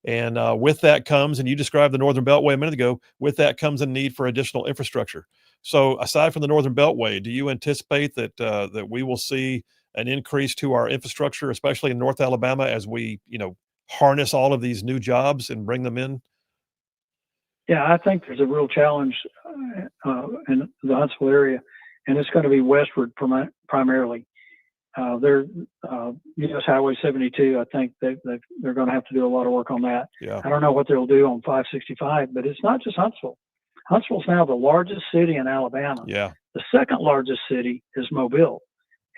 And with that comes, and you described the Northern Beltway a minute ago, with that comes a need for additional infrastructure. So aside from the Northern Beltway, do you anticipate that we will see an increase to our infrastructure, especially in North Alabama, as we, harness all of these new jobs and bring them in? Yeah, I think there's a real challenge in the Huntsville area, and it's going to be westward primarily. they're U.S. Highway 72. I think they're going to have to do a lot of work on that. Yeah. I don't know what they'll do on 565, but it's not just Huntsville. Huntsville's now the largest city in Alabama. Yeah. The second largest city is Mobile.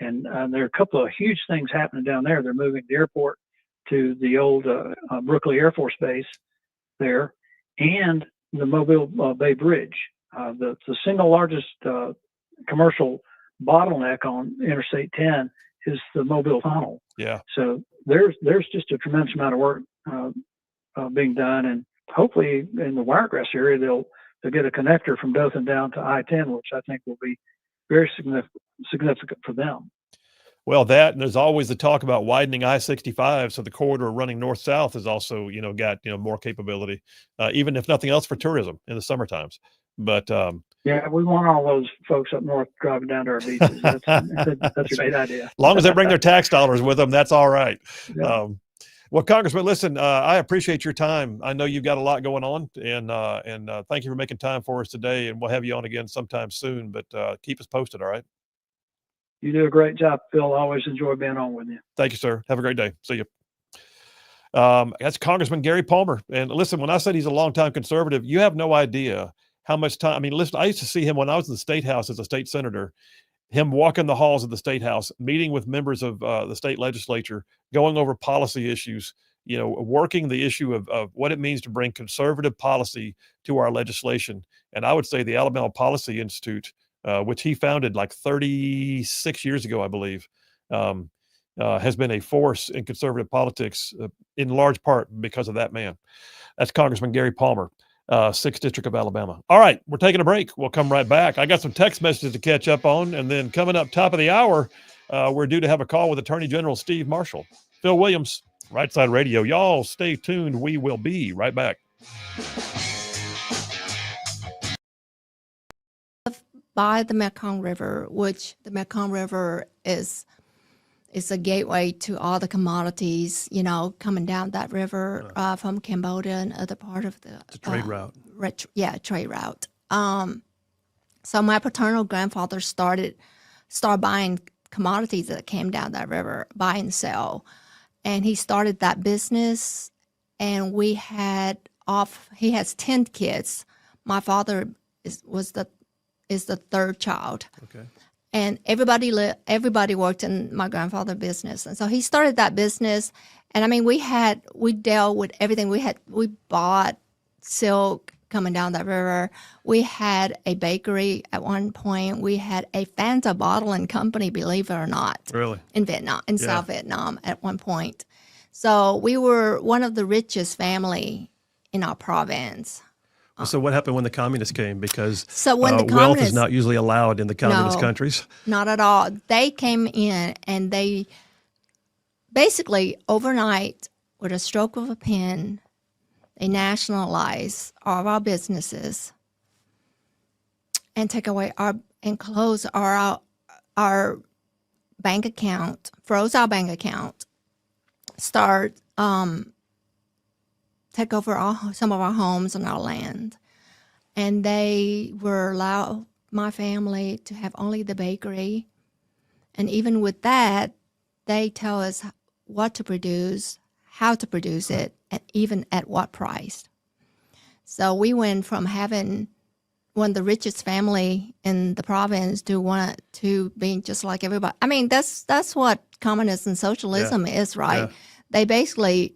And there are a couple of huge things happening down there. They're moving the airport to the old Brooklyn Air Force Base there, and the Mobile Bay Bridge. The single largest commercial bottleneck on Interstate 10 is the Mobile Tunnel. Yeah. So there's just a tremendous amount of work being done, and hopefully in the Wiregrass area they'll get a connector from Dothan down to I-10, which I think will be very significant for them. Well, that, and there's always the talk about widening I-65, so the corridor running north-south has also, got more capability, even if nothing else for tourism in the summer times. But yeah, we want all those folks up north driving down to our beaches. That's a great idea. As long as they bring their tax dollars with them, that's all right. Yeah. Well, Congressman, listen, I appreciate your time. I know you've got a lot going on, and thank you for making time for us today. And we'll have you on again sometime soon. But keep us posted, all right? You do a great job, Phil. I always enjoy being on with you. Thank you, sir. Have a great day. See you. That's Congressman Gary Palmer. And listen, when I said he's a longtime conservative, you have no idea how much time. I mean, listen, I used to see him when I was in the state house as a state senator, him walking the halls of the state house, meeting with members of the state legislature, going over policy issues, working the issue of what it means to bring conservative policy to our legislation. And I would say the Alabama Policy Institute, which he founded like 36 years ago, I believe, has been a force in conservative politics in large part because of that man. That's Congressman Gary Palmer, 6th District of Alabama. All right, we're taking a break. We'll come right back. I got some text messages to catch up on, and then coming up top of the hour, we're due to have a call with Attorney General Steve Marshall. Phil Williams, Rightside Radio. Y'all stay tuned. We will be right back. By the Mekong River, which the Mekong River is a gateway to all the commodities, coming down that river from Cambodia and other part of the trade route. Trade route. So my paternal grandfather started buying commodities that came down that river, buy and sell, and he started that business. And he has 10 kids. My father is the third child. Okay. And everybody worked in my grandfather's business. And so he started that business. And I mean, we dealt with everything. We bought silk coming down that river. We had a bakery at one point. We had a Fanta bottling company, believe it or not. Really? In Vietnam, South Vietnam at one point. So we were one of the richest family in our province. So what happened when the communists came? Because wealth is not usually allowed in the communist countries. Not at all. They came in and they basically overnight, with a stroke of a pen, they nationalize all of our businesses and take away and close our bank account, froze our bank account, start take over some of our homes and our land. And they were allow my family to have only the bakery. And even with that, they tell us what to produce, how to produce it, and even at what price. So we went from having one of the richest family in the province to being just like everybody. I mean, that's what communism and socialism is, right? Yeah. They basically,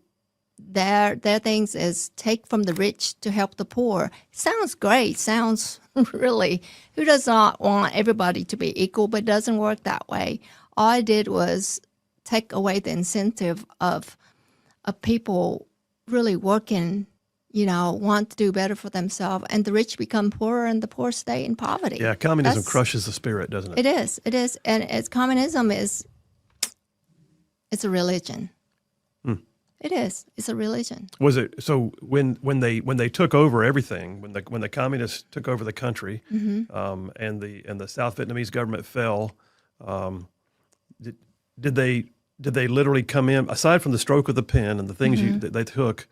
their things is take from the rich to help the poor. Sounds great. Sounds really, who does not want everybody to be equal, but it doesn't work that way. All I did was take away the incentive of people really working, want to do better for themselves, and the rich become poorer and the poor stay in poverty. Yeah, communism crushes the spirit, doesn't it? It is. And communism is a religion. It is. It's a religion. Was it so when they took over everything, when the communists took over the country, and the South Vietnamese government fell, did they literally come in, aside from the stroke of the pen and the things that they took,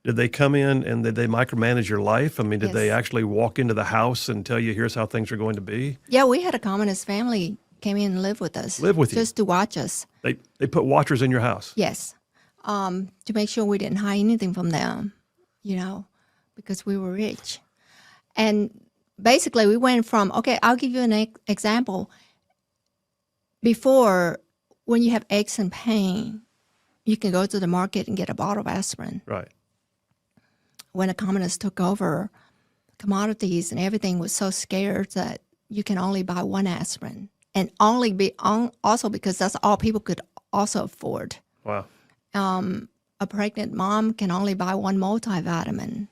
did they come in and did they micromanage your life? I mean, did they actually walk into the house and tell you, here's how things are going to be? Yeah, we had a communist family came in and lived with us. Live with you? Just to watch us. They put watchers in your house? Yes. To make sure we didn't hide anything from them, because we were rich. And basically we went from, okay, I'll give you an example. Before, when you have aches and pain, you can go to the market and get a bottle of aspirin. Right. When the communists took over, commodities and everything was so scarce that you can only buy one aspirin, and also because that's all people could also afford. Wow. A pregnant mom can only buy one multivitamin.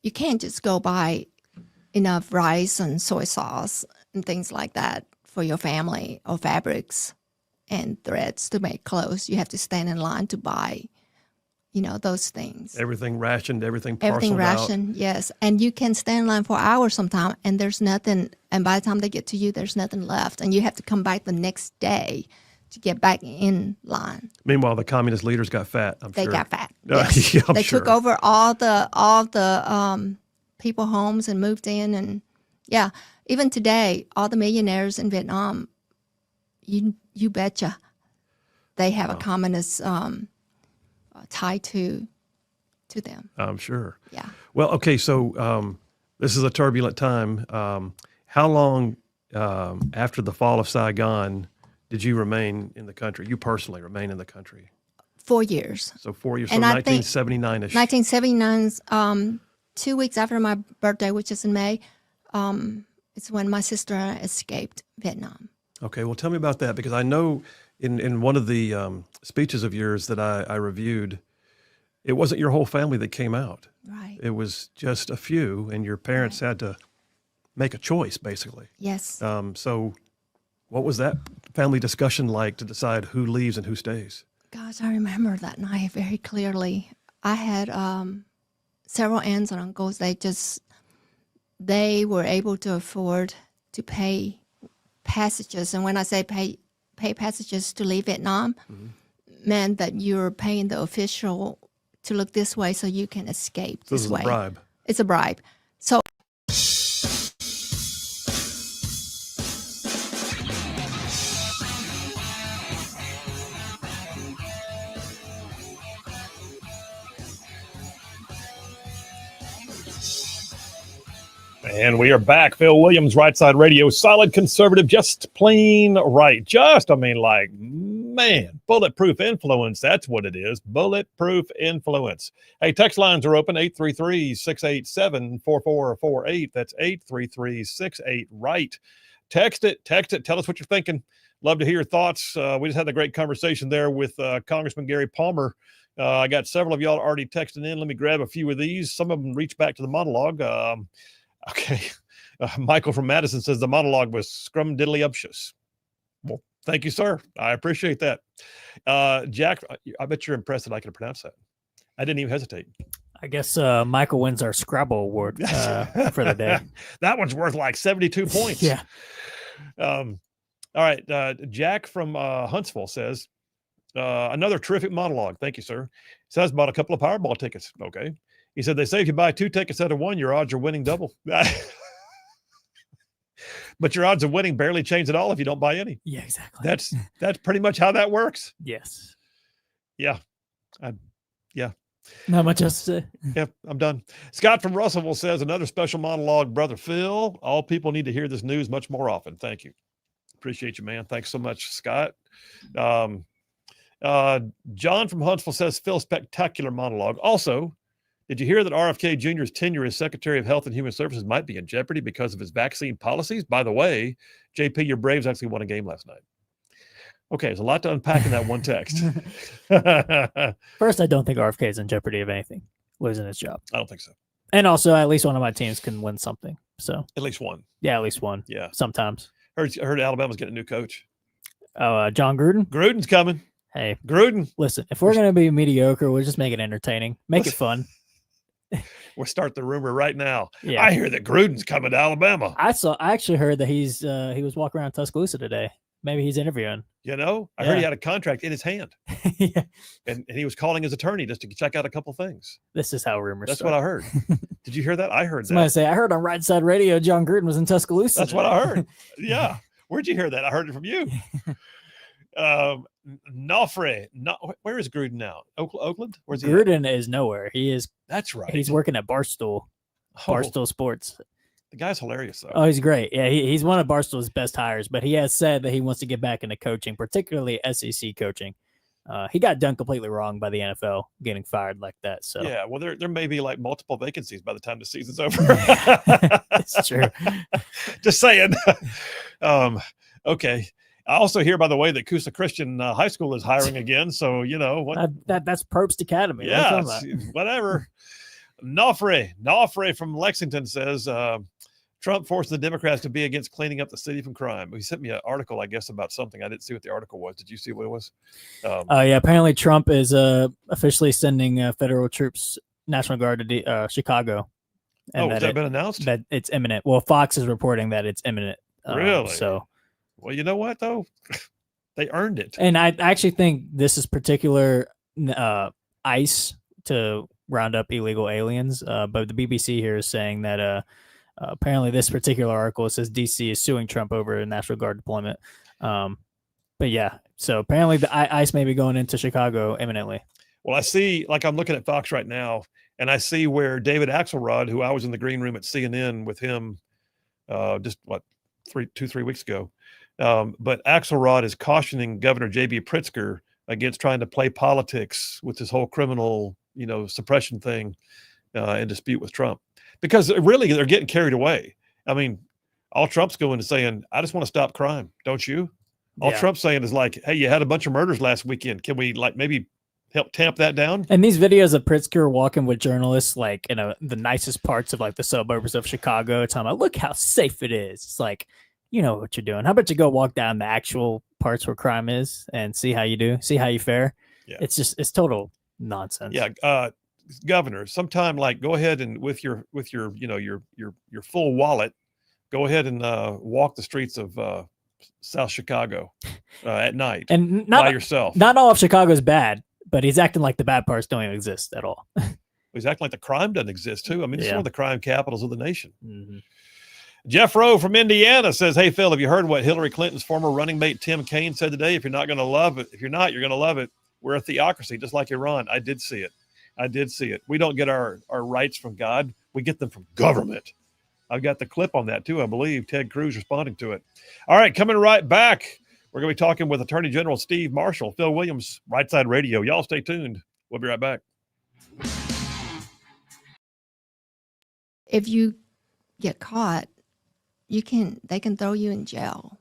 You can't just go buy enough rice and soy sauce and things like that for your family, or fabrics and threads to make clothes. You have to stand in line to buy, those things. Everything rationed, everything parceled Everything rationed, yes. And you can stand in line for hours sometime, and there's nothing. And by the time they get to you, there's nothing left, and you have to come back the next day to get back in line. Meanwhile, the communist leaders got fat. They sure. got fat. Yes. Yes. I'm They sure. took over all the people homes and moved in, and yeah, even today, all the millionaires in Vietnam, you betcha, they have a communist tie to them. I'm sure. Yeah. Well, okay, so this is a turbulent time. How long after the fall of Saigon did you remain in the country? You personally remain in the country? 4 years. So 4 years, so And I think 1979-ish. 1979, 2 weeks after my birthday, which is in May, it's when my sister and I escaped Vietnam. Okay, well, tell me about that, because I know in one of the speeches of yours that I reviewed, it wasn't your whole family that came out. Right. It was just a few, and your parents had to make a choice, basically. Yes. So what was that family discussion like to decide who leaves and who stays? Gosh, I remember that night very clearly. I had several aunts and uncles. They were able to afford to pay passages. And when I say pay passages to leave Vietnam, meant that you're paying the official to look this way so you can escape So this this is way. a bribe. It's a bribe. So And we are back. Phil Williams, Rightside Radio, solid conservative, just plain right. Bulletproof influence. That's what it is. Bulletproof influence. Hey, text lines are open, 833-687-4448. That's 833-68-RIGHT. Text it. Tell us what you're thinking. Love to hear your thoughts. We just had a great conversation there with Congressman Gary Palmer. I got several of y'all already texting in. Let me grab a few of these. Some of them reach back to the monologue. Okay. Michael from Madison says the monologue was scrumdiddlyumptious. Well, thank you, sir. I appreciate that. Jack, I bet you're impressed that I can pronounce that. I didn't even hesitate. I guess Michael wins our Scrabble award for the day. That one's worth like 72 points. Yeah. All right. Jack from Huntsville says, another terrific monologue. Thank you, sir. Says bought a couple of Powerball tickets. Okay. He said, they say if you buy 2 tickets out of 1, your odds are winning double. But your odds of winning barely change at all if you don't buy any. Yeah, exactly. That's pretty much how that works. Yes. Yeah. Not much else to say. Yep, I'm done. Scott from Russellville says, another special monologue, Brother Phil. All people need to hear this news much more often. Thank you. Appreciate you, man. Thanks so much, Scott. John from Huntsville says, Phil, spectacular monologue. Also, did you hear that RFK Jr.'s tenure as Secretary of Health and Human Services might be in jeopardy because of his vaccine policies? By the way, JP, your Braves actually won a game last night. Okay, there's a lot to unpack in that one text. First, I don't think RFK is in jeopardy of anything, losing his job. I don't think so. And also, at least one of my teams can win something. So At least one. yeah, at least one. Yeah. Sometimes. I heard Alabama's getting a new coach. Oh, John Gruden. Gruden's coming. Hey, Gruden. listen, if we're gonna be mediocre, we'll just make it entertaining, make it fun. We'll start the rumor right now. Yeah. I hear that Gruden's coming to Alabama. I actually heard that he was walking around Tuscaloosa today. Maybe he's interviewing. You know, I heard he Yeah. had a contract in his hand, Yeah. and he was calling his attorney just to check out a couple things. This is how rumors That's start. what I heard. Did you hear that? I heard Somebody that. say, I heard on Rightside Radio, John Gruden was in Tuscaloosa. That's what I heard. Yeah. Where'd you hear that? I heard it from you. Nofre. Where is Gruden now? Oakland? Where's he at? Gruden is nowhere. He is. That's right. He's working at Barstool. Barstool Sports. The guy's hilarious, though. Oh, he's great. Yeah, he's one of Barstool's best hires, but he has said that he wants to get back into coaching, particularly SEC coaching. He got done completely wrong by the NFL getting fired like that. So yeah, well, there may be like multiple vacancies by the time the season's over. It's true. Just saying. Okay. I also hear, by the way, that Coosa Christian High School is hiring again. So, you know what? That's Probst Academy. Yeah, whatever. Nofre from Lexington says Trump forced the Democrats to be against cleaning up the city from crime. He sent me an article, I guess, about something. I didn't see what the article was. Did you see what it was? Yeah, apparently Trump is officially sending federal troops, National Guard to Chicago. And has that been announced? That it's imminent. Well, Fox is reporting that it's imminent. Really? So, well, you know what, though? They earned it. And I actually think this is particular ICE to round up illegal aliens. But the BBC here is saying that apparently this particular article says DC is suing Trump over a National Guard deployment. But yeah, so apparently the ICE may be going into Chicago imminently. Well, I see, like I'm looking at Fox right now, and I see where David Axelrod, who I was in the green room at CNN with him just, 3 weeks ago. But Axelrod is cautioning Governor J.B. Pritzker against trying to play politics with this whole criminal, suppression thing in dispute with Trump. Because really, they're getting carried away. I mean, all Trump's going is saying, I just want to stop crime. Don't you? All Trump's saying is like, hey, you had a bunch of murders last weekend. Can we maybe help tamp that down? And these videos of Pritzker walking with journalists, the nicest parts of the suburbs of Chicago, talking about, look how safe it is. It's like, you know what you're doing. How about you go walk down the actual parts where crime is and see how you do, see how you fare. Yeah. It's total nonsense. Yeah. Governor, sometime go ahead and with your full wallet, go ahead and walk the streets of South Chicago at night and by yourself. Not all of Chicago is bad, but he's acting like the bad parts don't even exist at all. He's acting like the crime doesn't exist too. I mean, it's one of the crime capitals of the nation. Mm-hmm. Jeff Rowe from Indiana says, hey, Phil, have you heard what Hillary Clinton's former running mate Tim Kaine said today? If you're not going to love it, you're going to love it. We're a theocracy, just like Iran. I did see it. We don't get our rights from God. We get them from government. I've got the clip on that too, I believe. Ted Cruz responding to it. All right, coming right back. We're going to be talking with Attorney General Steve Marshall, Phil Williams, Rightside Radio. Y'all stay tuned. We'll be right back. If you get caught, they can throw you in jail.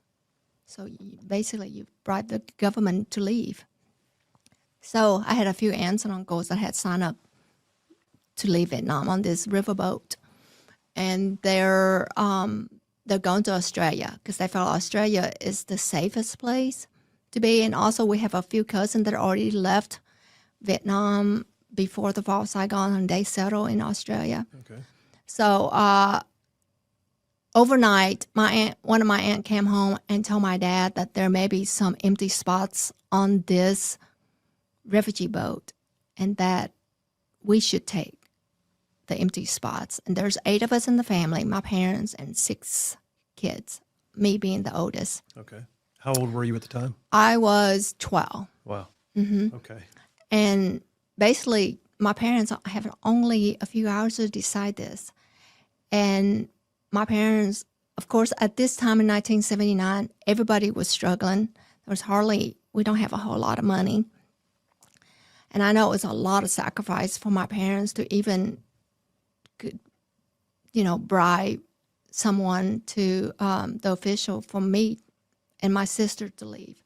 So you bribe the government to leave. So I had a few aunts and uncles that had signed up to leave Vietnam on this riverboat, and they're going to Australia because they felt Australia is the safest place to be. And also we have a few cousins that already left Vietnam before the fall of Saigon, and they settled in Australia. Okay. So overnight, one of my aunt came home and told my dad that there may be some empty spots on this refugee boat and that we should take the empty spots. And there's 8 of us in the family, my parents and 6 kids, me being the oldest. Okay. How old were you at the time? I was 12. Wow. Mm-hmm. Okay. And basically, my parents have only a few hours to decide this. And my parents, of course, at this time in 1979, everybody was struggling. We don't have a whole lot of money. And I know it was a lot of sacrifice for my parents to even, bribe someone to the official for me and my sister to leave.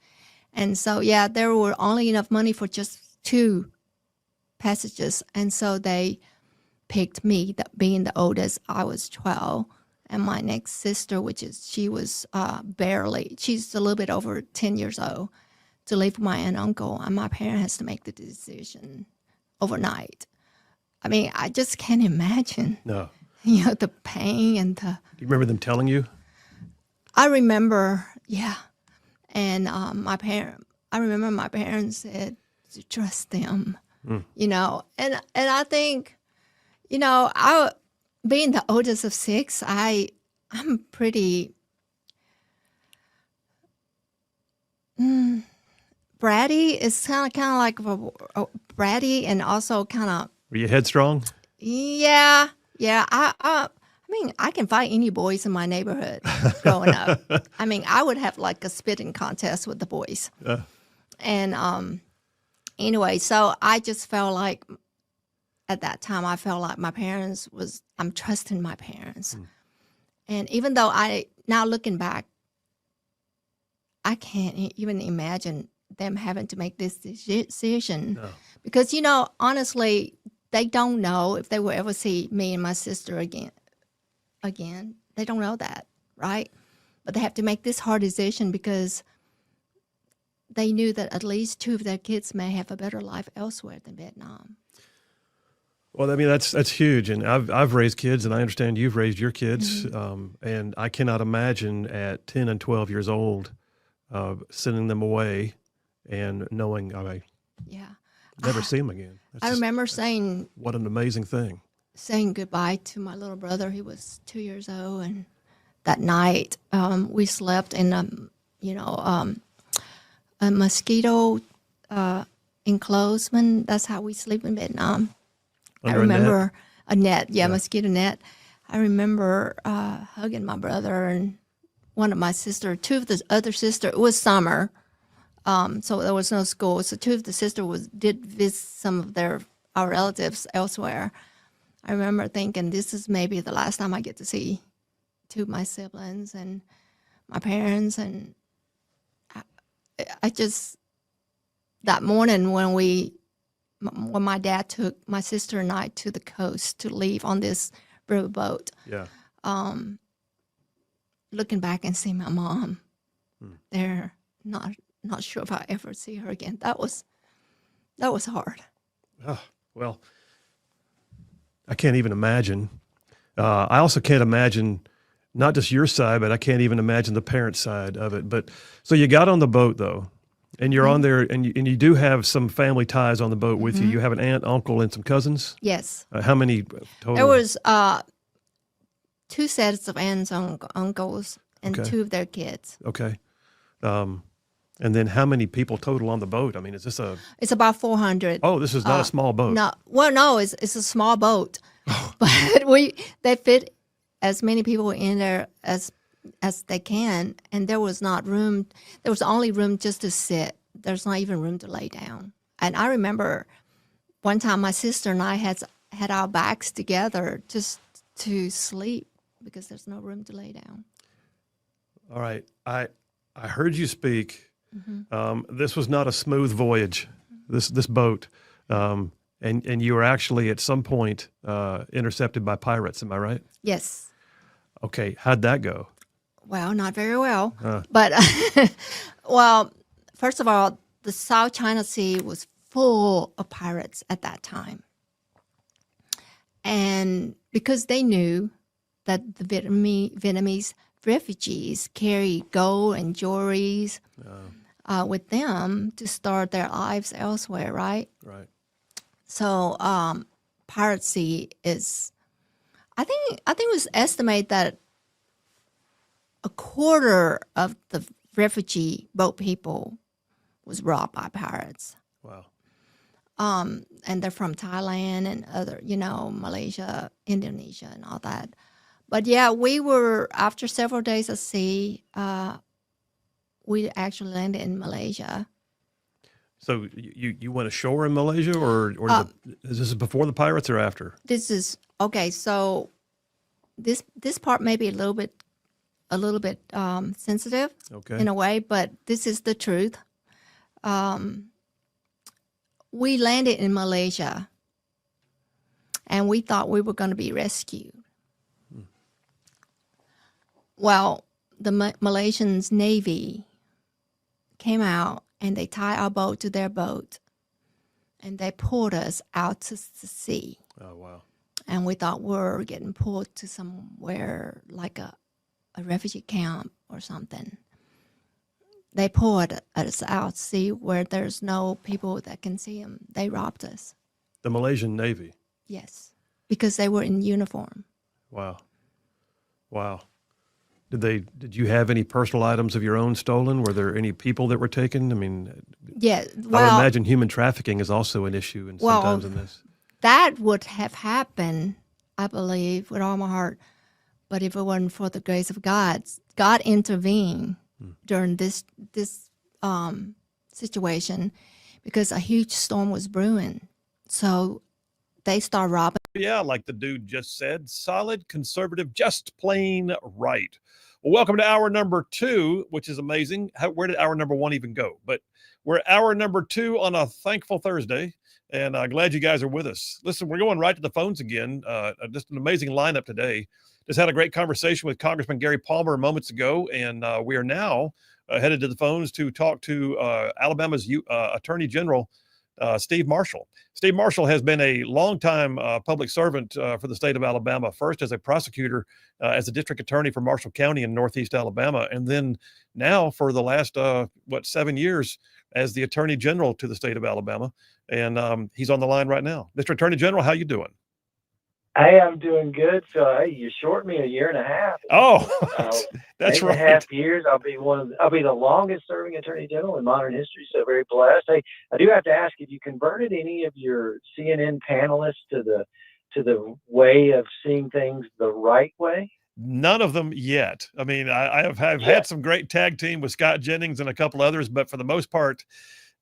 And so, there were only enough money for just 2 passages. And so they picked me, being the oldest. I was 12. And my next sister, she was she's a little bit over 10 years old, to leave with my aunt and uncle. And my parent has to make the decision overnight. I mean, I just can't imagine. No. The pain and the... Do you remember them telling you? I remember, yeah. And I remember my parents said to trust them, and I think, being the oldest of 6, I'm pretty Bratty is kind of like bratty, and also kind of Were you headstrong? yeah. I mean, I can fight any boys in my neighborhood growing up. I mean, I would have like a spitting contest with the boys. And anyway, so I just felt like at that time I felt like I'm trusting my parents. And even though now looking back, I can't even imagine them having to make this decision. No. Because, honestly, they don't know if they will ever see me and my sister again. They don't know that, right? But they have to make this hard decision because they knew that at least 2 of their kids may have a better life elsewhere than Vietnam. Well, I mean, that's huge. And I've raised kids, and I understand you've raised your kids. And I cannot imagine at 10 and 12 years old sending them away and knowing I Yeah. never see them again. I remember saying, what an amazing thing. Saying goodbye to my little brother. He was 2 years old, and that night we slept in a mosquito enclosement. That's how we sleep in Vietnam. Under I remember a net? Mosquito net. I remember hugging my brother and one of my sister, 2 of the other sister. It was summer, so there was no school. So 2 of the sisters did visit some of our relatives elsewhere. I remember thinking, this is maybe the last time I get to see 2 of my siblings and my parents. And I just, that morning when my dad took my sister and I to the coast to leave on this riverboat, looking back and seeing my mom there, not sure if I ever see her again. That was hard. Oh, well, I can't even imagine. I also can't imagine not just your side, but I can't even imagine the parent side of it. But so you got on the boat though, and you're on there, and you do have some family ties on the boat with you. You have an aunt, uncle, and some cousins. Yes. How many total? There was 2 sets of aunts and uncles and 2 of their kids. Okay. And then how many people total on the boat? I mean, is this It's about 400. Oh, this is not a small boat. No, well, no, it's a small boat, but they fit as many people in there as they can, and there was not room. There was only room just to sit. There's not even room to lay down. And I remember one time my sister and I had our backs together just to sleep because there's no room to lay down. All right, I heard you speak. This was not a smooth voyage, this boat, and you were actually at some point intercepted by pirates. Am I right? Yes. Okay, how'd that go? Well, not very well. But, well, first of all, the South China Sea was full of pirates at that time. And because they knew that the Vietnamese refugees carry gold and jewelries with them to start their lives elsewhere, right? Right. So piracy is, I think it was estimated that a quarter of the refugee boat people was robbed by pirates. Wow. And they're from Thailand and other, Malaysia, Indonesia, and all that. But yeah, we were, after several days at sea, we actually landed in Malaysia. So you went ashore in Malaysia, or is this before the pirates or after? This is okay. So this part may be a little bit sensitive, in a way, but this is the truth. We landed in Malaysia, and we thought we were going to be rescued. Well, the Malaysian Navy came out, and they tied our boat to their boat, and they pulled us out to the sea. Oh, wow. And we thought we were getting pulled to somewhere like a refugee camp or something. They pulled us out to sea where there's no people that can see them. They robbed us. The Malaysian Navy? Yes, because they were in uniform. Wow. Wow. Did you have any personal items of your own stolen? Were there any people that were taken? I mean, Yeah, I would well, imagine human trafficking is also an issue and sometimes in this. that would have happened, I believe, with all my heart. But if it wasn't for the grace of God, God intervened during this situation because a huge storm was brewing. So they start robbing. Yeah, like the dude just said, solid, conservative, just plain right. Well, welcome to hour number 2, which is amazing. Where did hour number 1 even go? But we're at hour number 2 on a thankful Thursday, and glad you guys are with us. Listen, we're going right to the phones again. Just an amazing lineup today. Just had a great conversation with Congressman Gary Palmer moments ago, and we are now headed to the phones to talk to Alabama's Attorney General, Steve Marshall. Steve Marshall has been a longtime public servant for the state of Alabama, first as a prosecutor, as a district attorney for Marshall County in Northeast Alabama, and then now for the last, 7 years as the Attorney General to the state of Alabama. And he's on the line right now. Mr. Attorney General, how you doing? Hey, I'm doing good. So, hey, you shorted me a year and a half. Oh, that's 8 right. and a half years. I'll be the longest serving Attorney General in modern history. So very blessed. Hey, I do have to ask, have you converted any of your CNN panelists to the way of seeing things the right way? None of them yet. I mean, I have had some great tag team with Scott Jennings and a couple others, but for the most part,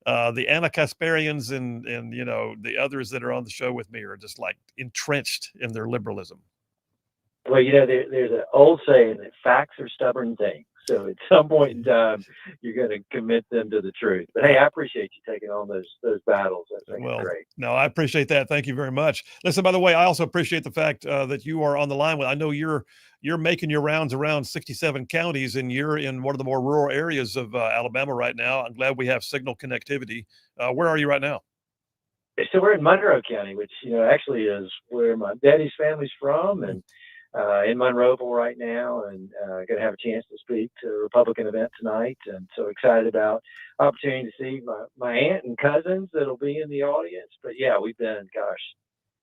the Anna Kasparians and the others that are on the show with me are just like entrenched in their liberalism. Well, there's an old saying that facts are stubborn things. So at some point in time, you're going to commit them to the truth. But hey, I appreciate you taking on those battles. I think it's great. No, I appreciate that. Thank you very much. Listen, by the way, I also appreciate the fact that you are on the line with. I know you're making your rounds around 67 counties, and you're in one of the more rural areas of Alabama right now. I'm glad we have signal connectivity. Where are you right now? So we're in Monroe County, which actually is where my daddy's family's from, and in Monroeville right now, and going to have a chance to speak to a Republican event tonight, and so excited about opportunity to see my aunt and cousins that'll be in the audience. But yeah, we've been,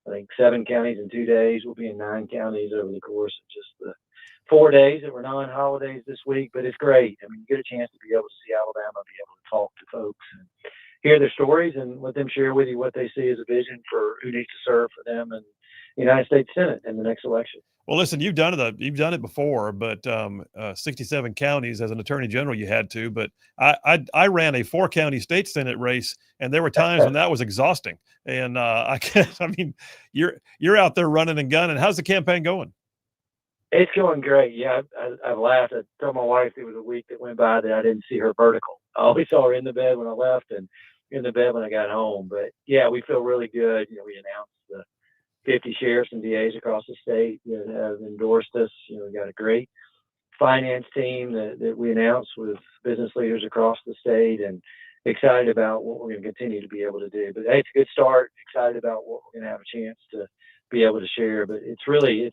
I think 7 counties in 2 days. We'll be in 9 counties over the course of just the 4 days that were non-holidays this week. But it's great. I mean, you get a chance to be able to see Alabama, be able to talk to folks and hear their stories, and let them share with you what they see as a vision for who needs to serve for them in the United States Senate in the next election. Well, listen, you've done it before, but 67 counties as an attorney general, you had to. But I ran a 4-county state senate race, and there were times when that was exhausting. And I mean, you're out there running and gunning. How's the campaign going? It's going great. Yeah, I laughed. I told my wife it was a week that went by that I didn't see her vertical. I always saw her in the bed when I left and in the bed when I got home. But yeah, we feel really good. We announced the 50 sheriffs and DAs across the state that have endorsed us. We got a great finance team that we announced with business leaders across the state, and excited about what we're going to continue to be able to do. But hey, it's a good start. Excited about what we're going to have a chance to be able to share. But it's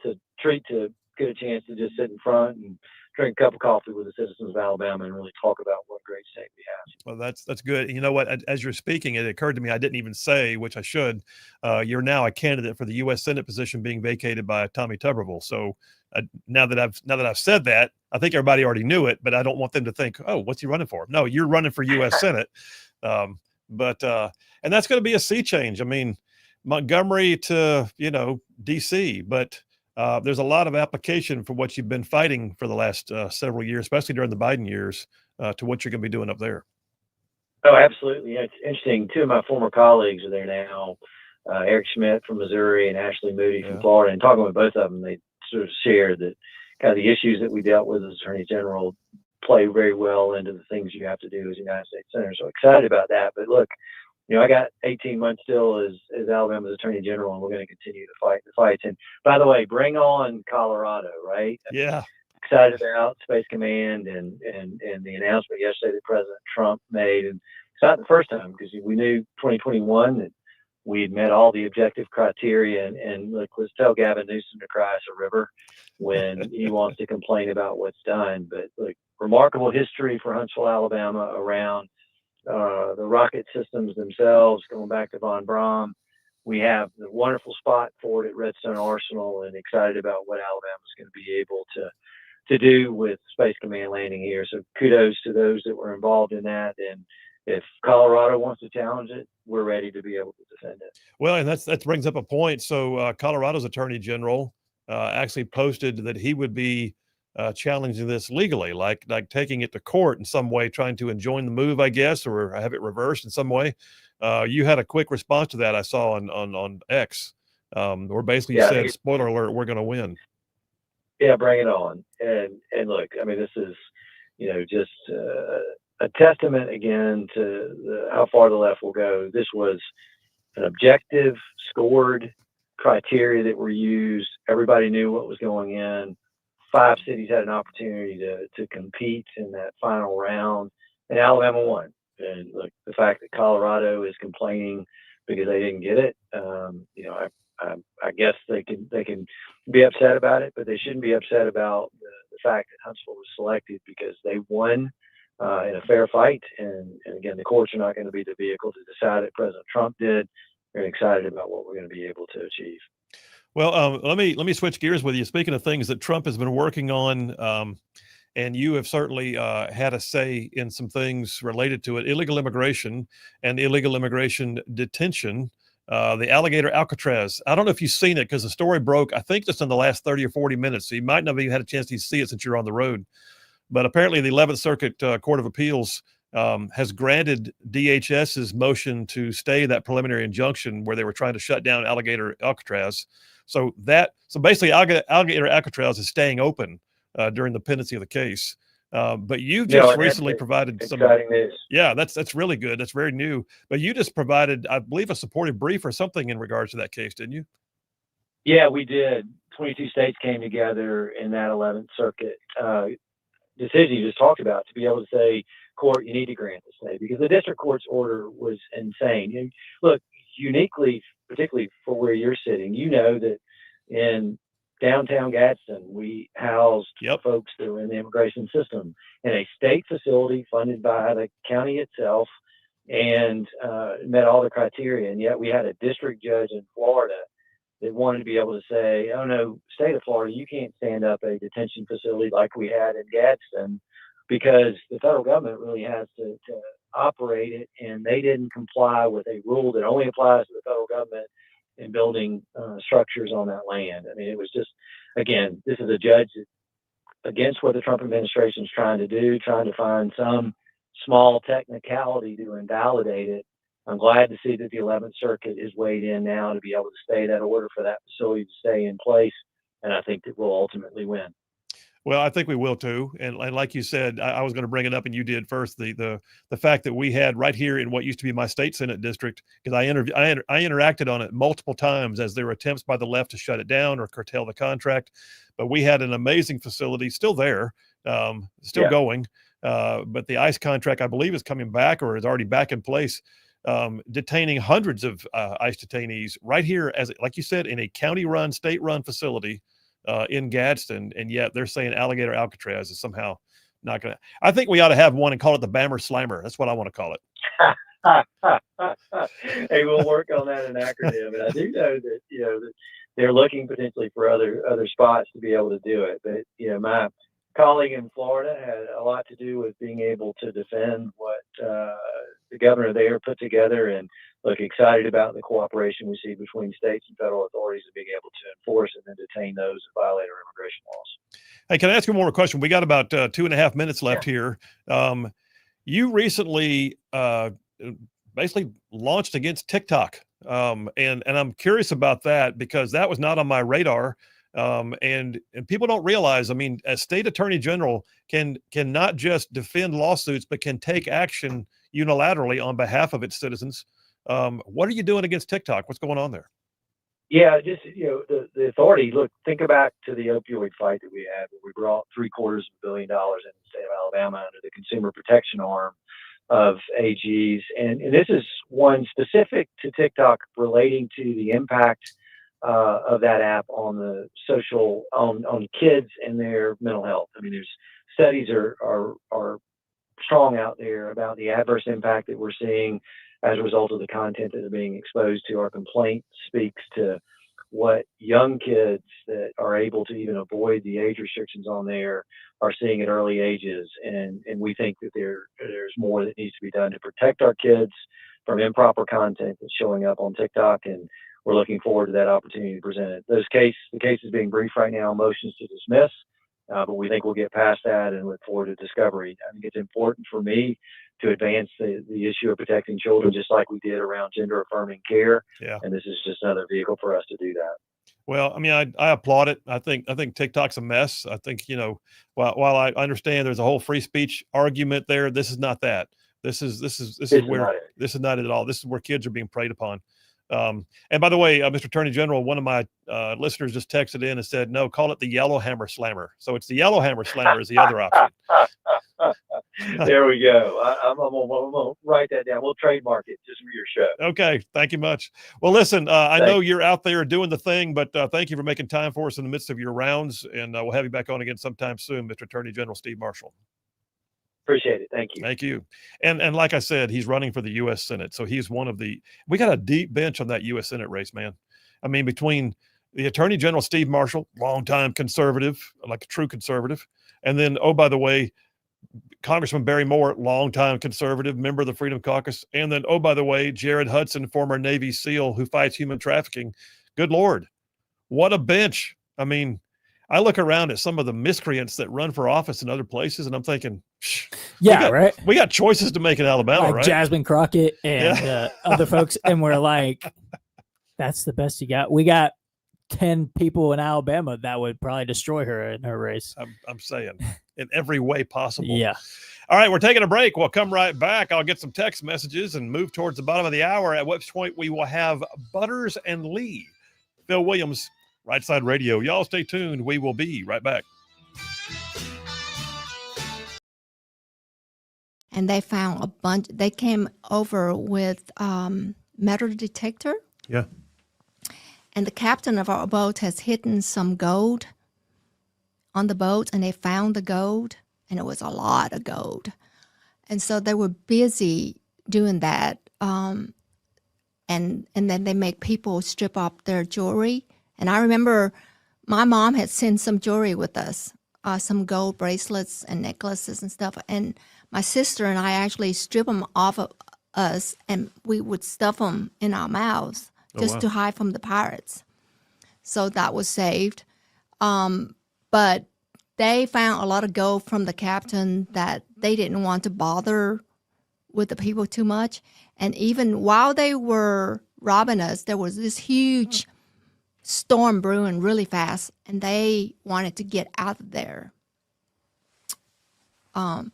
a treat to get a chance to just sit in front and drink a cup of coffee with the citizens of Alabama and really talk about what a great state we have. Well, that's good. You know what? As you're speaking, it occurred to me I didn't even say, which I should. You're now a candidate for the U.S. Senate position being vacated by Tommy Tuberville. So now that I've said that, I think everybody already knew it, but I don't want them to think, oh, what's he running for? No, you're running for U.S. Senate. And that's going to be a sea change. I mean, Montgomery to D.C., but there's a lot of application for what you've been fighting for the last several years, especially during the Biden years, to what you're going to be doing up there. Oh, absolutely. Yeah, it's interesting. 2 of my former colleagues are there now, Eric Schmidt from Missouri and Ashley Moody from Florida. And talking with both of them, they sort of shared that kind of the issues that we dealt with as Attorney General play very well into the things you have to do as a United States Senator. So excited about that. But look, I got 18 months still as Alabama's Attorney General, and we're going to continue to fight the fights. And by the way, bring on Colorado, right? Yeah. Excited about Space Command and the announcement yesterday that President Trump made. And it's not the first time, because we knew 2021 that we had met all the objective criteria. And look, let's tell Gavin Newsom to cry us a river when he wants to complain about what's done. But look, remarkable history for Huntsville, Alabama around the rocket systems themselves, going back to Von Braun. We have the wonderful spot for it at Redstone Arsenal, and excited about what Alabama's going to be able to to do with Space Command landing here. So kudos to those that were involved in that. And if Colorado wants to challenge it, we're ready to be able to defend it. Well, and that brings up a point. So Colorado's Attorney General actually posted that he would be challenging this legally, like taking it to court in some way, trying to enjoin the move, I guess, or have it reversed in some way. You had a quick response to that, I saw on X, where basically you said, "Spoiler alert, we're going to win." Yeah, bring it on. And look, I mean, this is, just a testament again to how far the left will go. This was an objective, scored criteria that were used. Everybody knew what was going in. 5 cities had an opportunity to compete in that final round, and Alabama won. And look, the fact that Colorado is complaining because they didn't get it, I guess they can be upset about it, but they shouldn't be upset about the fact that Huntsville was selected, because they won in a fair fight. And again, the courts are not going to be the vehicle to decide it. President Trump did. We're excited about what we're going to be able to achieve. Well, let me switch gears with you. Speaking of things that Trump has been working on, and you have certainly had a say in some things related to it: illegal immigration and illegal immigration detention. The alligator Alcatraz. I don't know if you've seen it, because the story broke, I think, just in the last 30 or 40 minutes. So you might not have even had a chance to see it since you're on the road. But apparently the 11th Circuit Court of Appeals has granted DHS's motion to stay that preliminary injunction where they were trying to shut down alligator Alcatraz. So basically alligator Alcatraz is staying open during the pendency of the case. But you just recently provided some exciting news. Yeah, that's really good. That's very new. But you just provided, I believe, a supportive brief or something in regards to that case, didn't you? Yeah, we did. 22 states came together in that 11th Circuit decision you just talked about to be able to say, court, you need to grant the stay, because the district court's order was insane. And look, uniquely, particularly for where you're sitting, that in downtown Gadsden, we housed folks that were in the immigration system in a state facility funded by the county itself, and met all the criteria. And yet we had a district judge in Florida that wanted to be able to say, oh no, state of Florida, you can't stand up a detention facility like we had in Gadsden, because the federal government really has to operate it, and they didn't comply with a rule that only applies to the federal government in building structures on that land. I mean, it was just, again, this is a judge against what the Trump administration is trying to do, trying to find some small technicality to invalidate it. I'm glad to see that the 11th Circuit is weighed in now to be able to stay that order for that facility to stay in place, and I think that we'll ultimately win. Well, I think we will too. And like you said, I was going to bring it up, and you did first, the fact that we had right here in what used to be my state Senate district, because I interacted on it multiple times as there were attempts by the left to shut it down or curtail the contract. But we had an amazing facility still there, still going. But the ICE contract, I believe, is coming back or is already back in place, detaining hundreds of ICE detainees right here, as like you said, in a county-run, state-run facility in Gadsden, and yet they're saying alligator Alcatraz is somehow not going to. I think we ought to have one and call it the Bammer Slimer. That's what I want to call it. Hey, we'll work on that in acronym. And I do know that that they're looking potentially for other spots to be able to do it. But my colleague in Florida had a lot to do with being able to defend what the governor there put together, and look, excited about the cooperation we see between states and federal authorities and being able to enforce and then detain those that violate our immigration laws. Hey, can I ask you one more question? We got about 2.5 minutes left here. You recently basically launched against TikTok, and I'm curious about that, because that was not on my radar. And people don't realize, I mean, a state attorney general can not just defend lawsuits, but can take action unilaterally on behalf of its citizens. What are you doing against TikTok? What's going on there? Yeah, just, the authority, look, think back to the opioid fight that we had, where we brought $750 million in the state of Alabama under the consumer protection arm of AGs. And this is one specific to TikTok relating to the impact of that app on the social, on kids and their mental health. I mean, there's studies are strong out there about the adverse impact that we're seeing as a result of the content that is being exposed to. Our complaint speaks to what young kids that are able to even avoid the age restrictions on there are seeing at early ages. And we think that there's more that needs to be done to protect our kids from improper content that's showing up on TikTok. And we're looking forward to that opportunity to present it. The case is being briefed right now, motions to dismiss, but we think we'll get past that and look forward to discovery. I think it's important for me to advance the issue of protecting children, just like we did around gender affirming care. Yeah. And this is just another vehicle for us to do that. Well, I mean, I applaud it. I think TikTok's a mess. I think, while I understand there's a whole free speech argument there, this is not that. This is where this is not it at all. This is where kids are being preyed upon. And by the way, Mr. Attorney General, one of my listeners just texted in and said, no, call it the Yellow Hammer Slammer. So it's the Yellow Hammer Slammer is the other option. There we go. I'm gonna write that down. We'll trademark it just for your show. Okay. Thank you much. Well, listen, I know you're out there doing the thing, but thank you for making time for us in the midst of your rounds. And we'll have you back on again sometime soon, Mr. Attorney General Steve Marshall. Appreciate it. Thank you. Thank you. And like I said, he's running for the U.S. Senate. So he's we got a deep bench on that U.S. Senate race, man. I mean, between the Attorney General Steve Marshall, longtime conservative, like a true conservative. And then, oh, by the way, Congressman Barry Moore, longtime conservative, member of the Freedom Caucus. And then, oh, by the way, Jared Hudson, former Navy SEAL who fights human trafficking. Good Lord. What a bench. I mean, I look around at some of the miscreants that run for office in other places, and I'm thinking, right. We got choices to make in Alabama, like right? Jasmine Crockett and other folks. And we're like, that's the best you got. We got 10 people in Alabama that would probably destroy her in her race. I'm saying in every way possible. Yeah. All right, we're taking a break. We'll come right back. I'll get some text messages and move towards the bottom of the hour, at which point we will have Butters and Lee. Phil Williams, Rightside Radio. Y'all stay tuned. We will be right back. And they found a bunch. They came over with metal detector. Yeah. And the captain of our boat has hidden some gold on the boat, and they found the gold, and it was a lot of gold. And so they were busy doing that. And then they make people strip off their jewelry. And I remember my mom had sent some jewelry with us, some gold bracelets and necklaces and stuff. And my sister and I actually strip them off of us, and we would stuff them in our mouths just to hide from the pirates. So that was saved. But they found a lot of gold from the captain that they didn't want to bother with the people too much. And even while they were robbing us, there was this huge storm brewing really fast, and they wanted to get out of there. So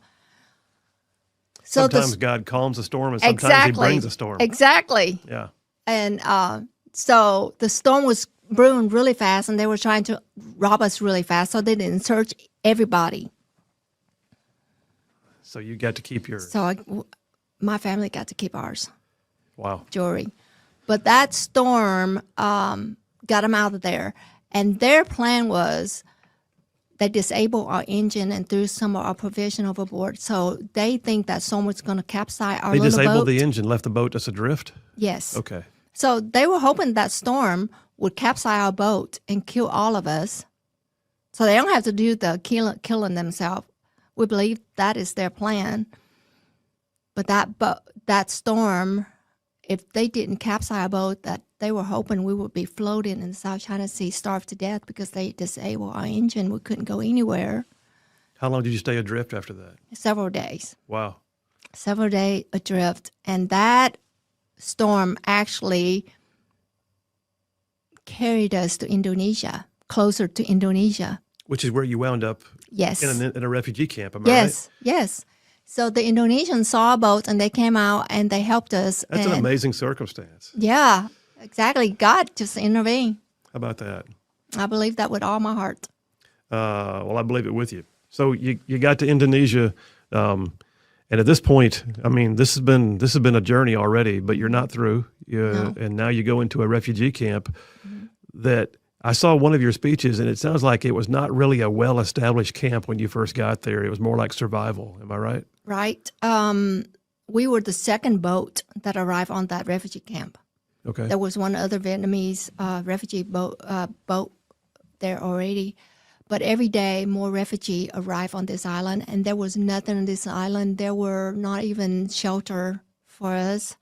sometimes God calms a storm, and sometimes he brings a storm. Exactly. Yeah. And so the storm was brewing really fast, and they were trying to rob us really fast, so they didn't search everybody. So you got to keep yours. So my family got to keep ours. Wow. Jewelry. But that storm got them out of there. And their plan was they disabled our engine and threw some of our provision overboard. So they think that someone's going to capsize our little boat. They disabled the engine, left the boat just adrift? Yes. Okay. So they were hoping that storm would capsize our boat and kill all of us. So they don't have to do the killing themselves. We believe that is their plan. But that storm, if they didn't capsize our boat, that they were hoping we would be floating in the South China Sea, starved to death because they disabled our engine. We couldn't go anywhere. How long did you stay adrift after that? Several days. Wow. Several days adrift. And that storm actually carried us to Indonesia, closer to Indonesia. Which is where you wound up. Yes. In a refugee camp, am I right? Yes. So the Indonesians saw a boat, and they came out, and they helped us. That's an amazing circumstance. Yeah, exactly. God just intervened. How about that? I believe that with all my heart. Well, I believe it with you. So you got to Indonesia, and at this point, I mean, this has been a journey already, but you're not through. No. And now you go into a refugee camp that I saw one of your speeches, and it sounds like it was not really a well-established camp when you first got there. It was more like survival. Am I right? Right. We were the second boat that arrived on that refugee camp. Okay. There was one other Vietnamese refugee boat there already. But every day, more refugee arrive on this island, and there was nothing on this island. There were not even shelter for us.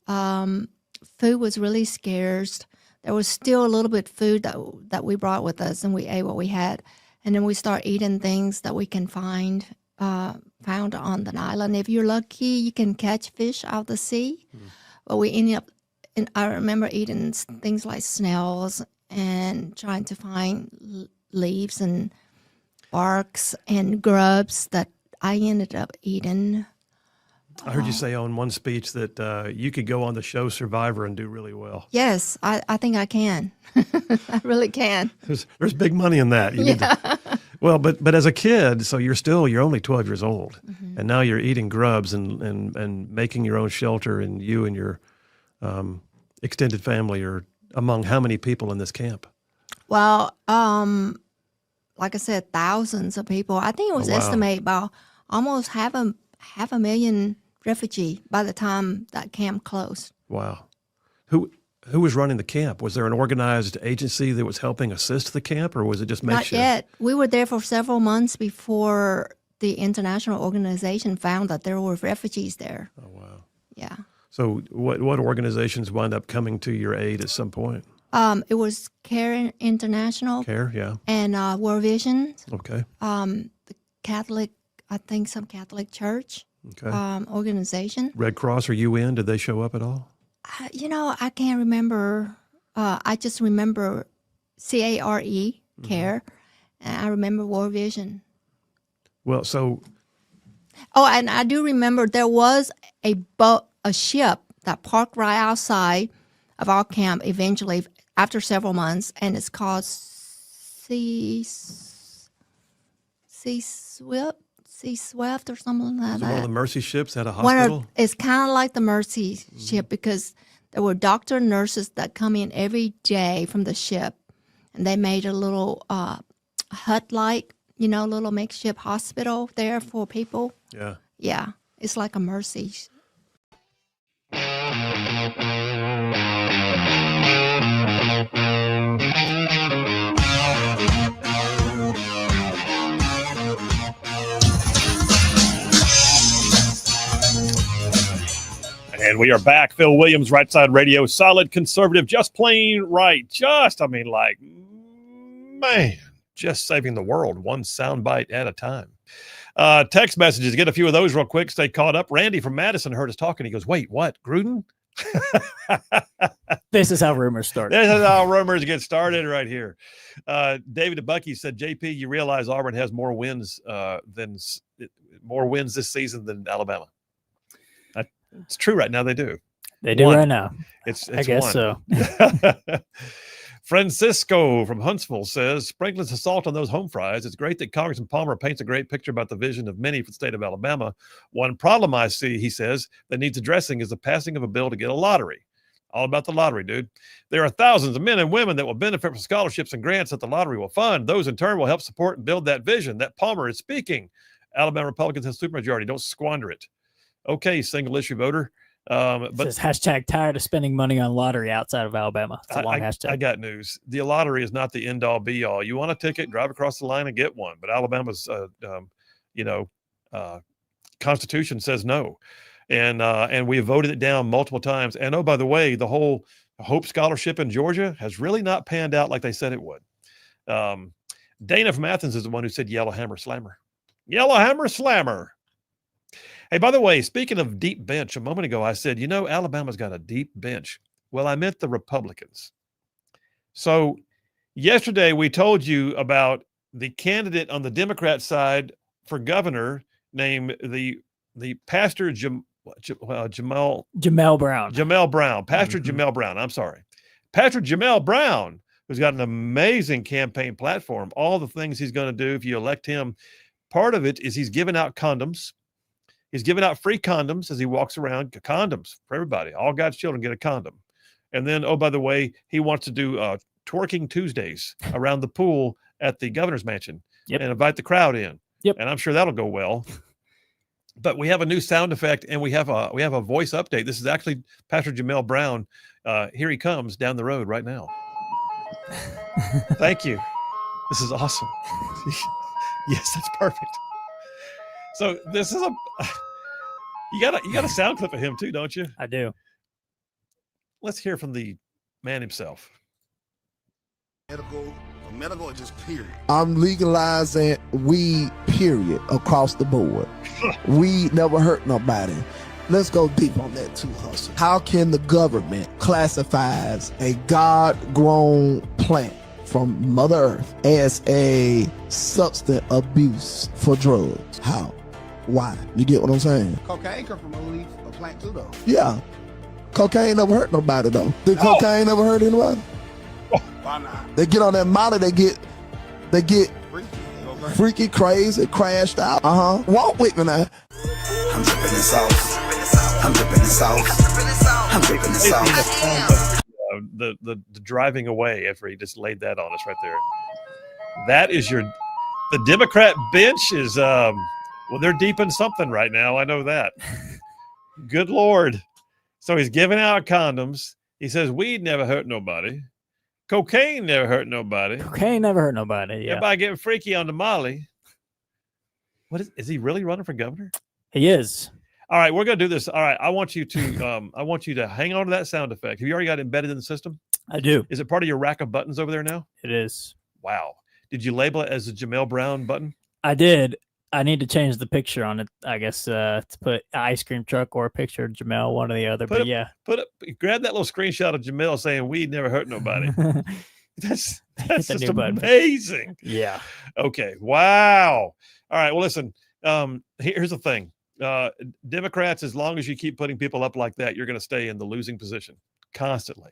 Food was really scarce. There was still a little bit food that we brought with us, and we ate what we had. And then we start eating things that we can found on the island. If you're lucky, you can catch fish out of the sea. But we ended up, and I remember eating things like snails and trying to find leaves and barks and grubs that I ended up eating. I heard you say on one speech that you could go on the show Survivor and do really well. Yes, I think I can. I really can. There's big money in that. You need to, well, but as a kid, so you're only 12 years old, and now you're eating grubs and making your own shelter, and you and your extended family are among how many people in this camp? Well, like I said, thousands of people. I think it was estimated about almost half a million refugee by the time that camp closed. Wow. Who was running the camp? Was there an organized agency that was helping assist the camp, or was it just makeshift? Not yet. We were there for several months before the international organization found that there were refugees there. Oh, wow. Yeah. So what organizations wound up coming to your aid at some point? It was CARE International. CARE, yeah. And World Vision. Okay. The Catholic, I think some Catholic church organization. Red Cross or UN, did they show up at all? I can't remember. I just remember CARE, CARE, and I remember World Vision. Well, so. Oh, and I do remember there was a ship that parked right outside of our camp eventually after several months, and it's called Sea Swift or something like that. One of the Mercy ships at a hospital? It's kind of like the Mercy ship because there were doctor and nurses that come in every day from the ship, and they made a little hut-like, little makeshift hospital there for people. Yeah. Yeah, it's like a Mercy. And we are back. Phil Williams, Rightside Radio, solid conservative, just plain right. Just saving the world one soundbite at a time. Text messages, get a few of those real quick. Stay caught up. Randy from Madison heard us talking. He goes, wait, what? Gruden? This is how rumors start. This is how rumors get started right here. David Bucky said, JP, you realize Auburn has more wins this season than Alabama. It's true right now. They do. They do right now. I guess so. Francisco from Huntsville says, sprinkling some salt on those home fries. It's great that Congressman Palmer paints a great picture about the vision of many for the state of Alabama. One problem I see, he says, that needs addressing is the passing of a bill to get a lottery. All about the lottery, dude. There are thousands of men and women that will benefit from scholarships and grants that the lottery will fund. Those in turn will help support and build that vision that Palmer is speaking. Alabama Republicans have supermajority. Don't squander it. Okay, single issue voter. But it says hashtag tired of spending money on lottery outside of Alabama. It's a long hashtag. I got news. The lottery is not the end all be all. You want a ticket, drive across the line and get one. But Alabama's, Constitution says no, and we have voted it down multiple times. And oh, by the way, the whole Hope Scholarship in Georgia has really not panned out like they said it would. Dana from Athens is the one who said Yellowhammer Slammer. Yellowhammer Slammer. Hey, by the way, speaking of deep bench, a moment ago I said, Alabama's got a deep bench. Well, I meant the Republicans. So yesterday we told you about the candidate on the Democrat side for governor named the Pastor Jamel Brown. Jamel Brown. Pastor Jamel Brown. I'm sorry. Pastor Jamel Brown, who's got an amazing campaign platform. All the things he's going to do if you elect him. Part of it is he's giving out condoms. He's giving out free condoms as he walks around. Condoms for everybody. All God's children get a condom. And then, oh, by the way, he wants to do twerking Tuesdays around the pool at the governor's mansion and invite the crowd in. Yep. And I'm sure that'll go well. But we have a new sound effect, and we have a voice update. This is actually Pastor Jamel Brown. Here he comes down the road right now. Thank you. This is awesome. Yes, that's perfect. So this is you got a sound clip of him too, don't you? I do. Let's hear from the man himself. Medical or just period? I'm legalizing weed, period, across the board. Weed never hurt nobody. Let's go deep on that too, Hustle. How can the government classifies a God-grown plant from Mother Earth as a substance abuse for drugs? How? Why? You get what I'm saying? Cocaine come from a leaf, a plant too, though. Yeah. Cocaine never hurt nobody, though. Did cocaine never hurt anybody? Why not? They get on that molly, they get freaky, crazy, crashed out. Walk with me now. I'm dripping in sauce. I'm dripping in sauce. I'm dripping in sauce. The driving away after he just laid that on us right there. That is the Democrat bench is well, they're deep in something right now. I know that. Good Lord. So he's giving out condoms. He says weed never hurt nobody. Cocaine never hurt nobody. Cocaine never hurt nobody. Yeah. Everybody getting freaky on the molly. What is he really running for governor? He is. All right, we're gonna do this. All right, I want you to hang on to that sound effect. Have you already got it embedded in the system? I do. Is it part of your rack of buttons over there now? It is. Wow. Did you label it as a Jamel Brown button? I did. I need to change the picture on it, I guess, to put ice cream truck or a picture of Jamel, one or the other. Grab that little screenshot of Jamel saying weed never hurt nobody. That's just amazing. Yeah. Okay. Wow. All right. Well, listen, here's the thing. Democrats, as long as you keep putting people up like that, you're going to stay in the losing position constantly.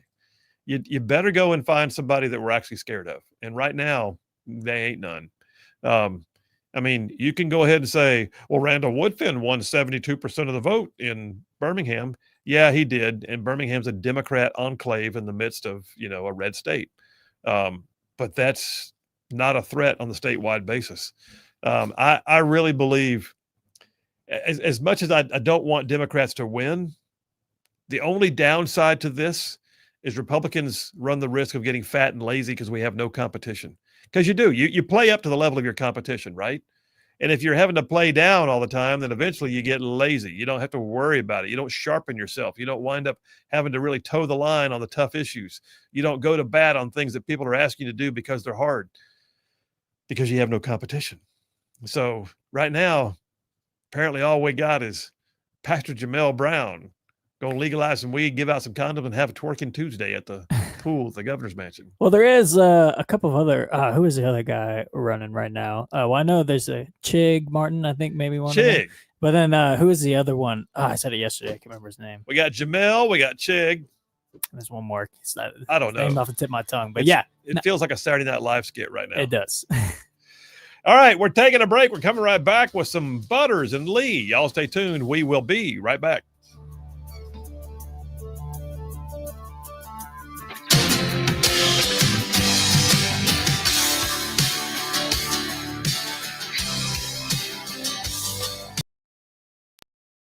You better go and find somebody that we're actually scared of. And right now, they ain't none. I mean, you can go ahead and say, well, Randall Woodfin won 72% of the vote in Birmingham. Yeah, he did. And Birmingham's a Democrat enclave in the midst of, a red state. But that's not a threat on the statewide basis. I really believe, as much as I don't want Democrats to win, the only downside to this is Republicans run the risk of getting fat and lazy because we have no competition. Because you play up to the level of your competition, right? And if you're having to play down all the time, then eventually you get lazy. You don't have to worry about it. You don't sharpen yourself. You don't wind up having to really toe the line on the tough issues. You don't go to bat on things that people are asking you to do because they're hard, because you have no competition. So right now, apparently all we got is Pastor Jamel Brown going to legalize some weed, give out some condoms, and have a twerking Tuesday at the pool at the governor's mansion. Well, there is a couple of other. Who is the other guy running right now? Well, I know there's a Chig Martin. I think maybe one. Chig. But then who is the other one? I said it yesterday. I can't remember his name. We got Jamel. We got Chig. There's one more. I don't know. Named off the tip of my tongue. But it feels like a Saturday Night Live skit right now. It does. All right, we're taking a break. We're coming right back with some Butters and Lee. Y'all stay tuned. We will be right back.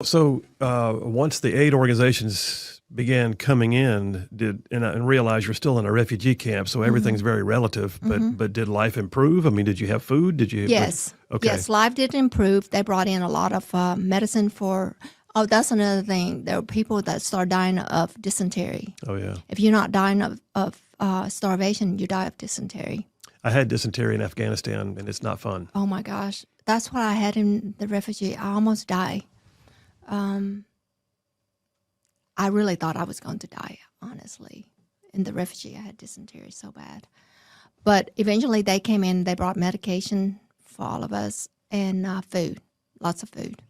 So once the aid organizations began coming in, and realize you're still in a refugee camp, so everything's very relative. But did life improve? I mean, did you have food? Did you? Yes. Okay. Yes, life did improve. They brought in a lot of medicine for. Oh, that's another thing. There were people that start dying of dysentery. Oh yeah. If you're not dying of starvation, you die of dysentery. I had dysentery in Afghanistan, and it's not fun. Oh my gosh, that's what I had in the refugee. I almost died. I really thought I was going to die, honestly. In the refugee, I had dysentery so bad. But eventually they came in, they brought medication for all of us and food, lots of food.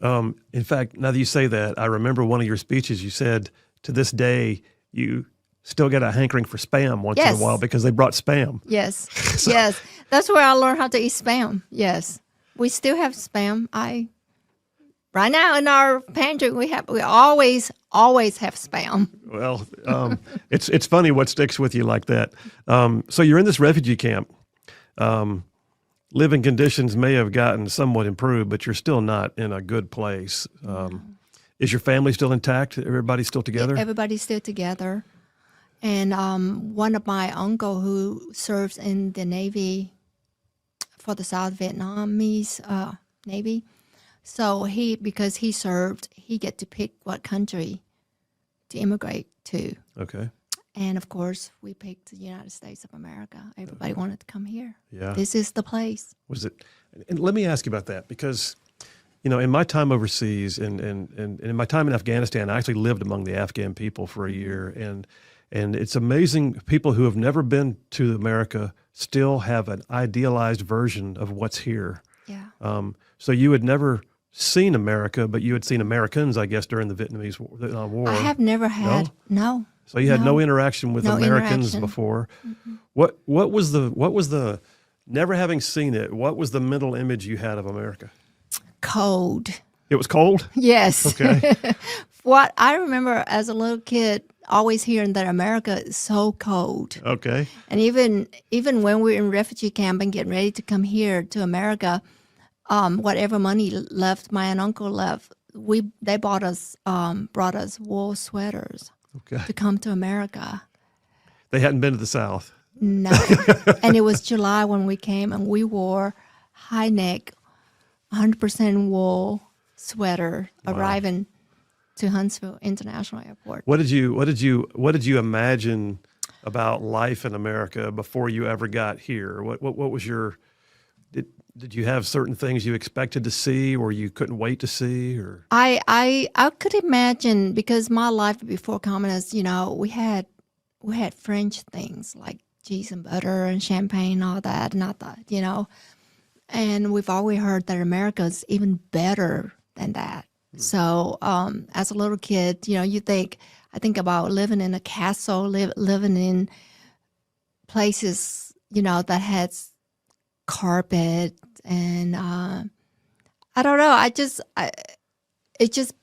In fact, now that you say that, I remember one of your speeches, you said to this day, you still get a hankering for Spam once in a while because they brought Spam. Yes, yes. That's where I learned how to eat Spam, yes. We still have Spam. Right now in our pantry, we always have Spam. Well, it's funny what sticks with you like that. So you're in this refugee camp, living conditions may have gotten somewhat improved, but you're still not in a good place. Is your family still intact? Everybody's still together? Everybody's still together. And one of my uncle who serves in the Navy for the South Vietnamese Navy, so because he served, he get to pick what country to immigrate to. Okay. And of course, we picked the United States of America. Everybody wanted to come here. Yeah. This is the place. Was it? And let me ask you about that, because, you know, in my time overseas and in my time in Afghanistan, I actually lived among the Afghan people for a year. And it's amazing, people who have never been to America still have an idealized version of what's here. Yeah. So you had never seen America, but you had seen Americans, I guess, during the Vietnamese War. I have never had, no. So you had no interaction with Americans interaction. before. What was the never having seen it, what was the mental image you had of America? Cold. It was cold? Yes. Okay. What I remember as a little kid, always hearing that America is so cold. Okay. And even when we were in refugee camp and getting ready to come here to America, whatever money left, my aunt and uncle left, they brought us wool sweaters to come to America. They hadn't been to the South. No. And it was July when we came, and we wore high neck, 100% wool sweater arriving to Huntsville International Airport. What did you imagine about life in America before you ever got here? What was your did you have certain things you expected to see or you couldn't wait to see? Or I could imagine, because my life before communists, you know, we had French things like cheese and butter and champagne, all that, not that, you know. And we've always heard that America's even better than that. So as a little kid, you know, I think about living in a castle, living in places, you know, that has carpet and I don't know. It's just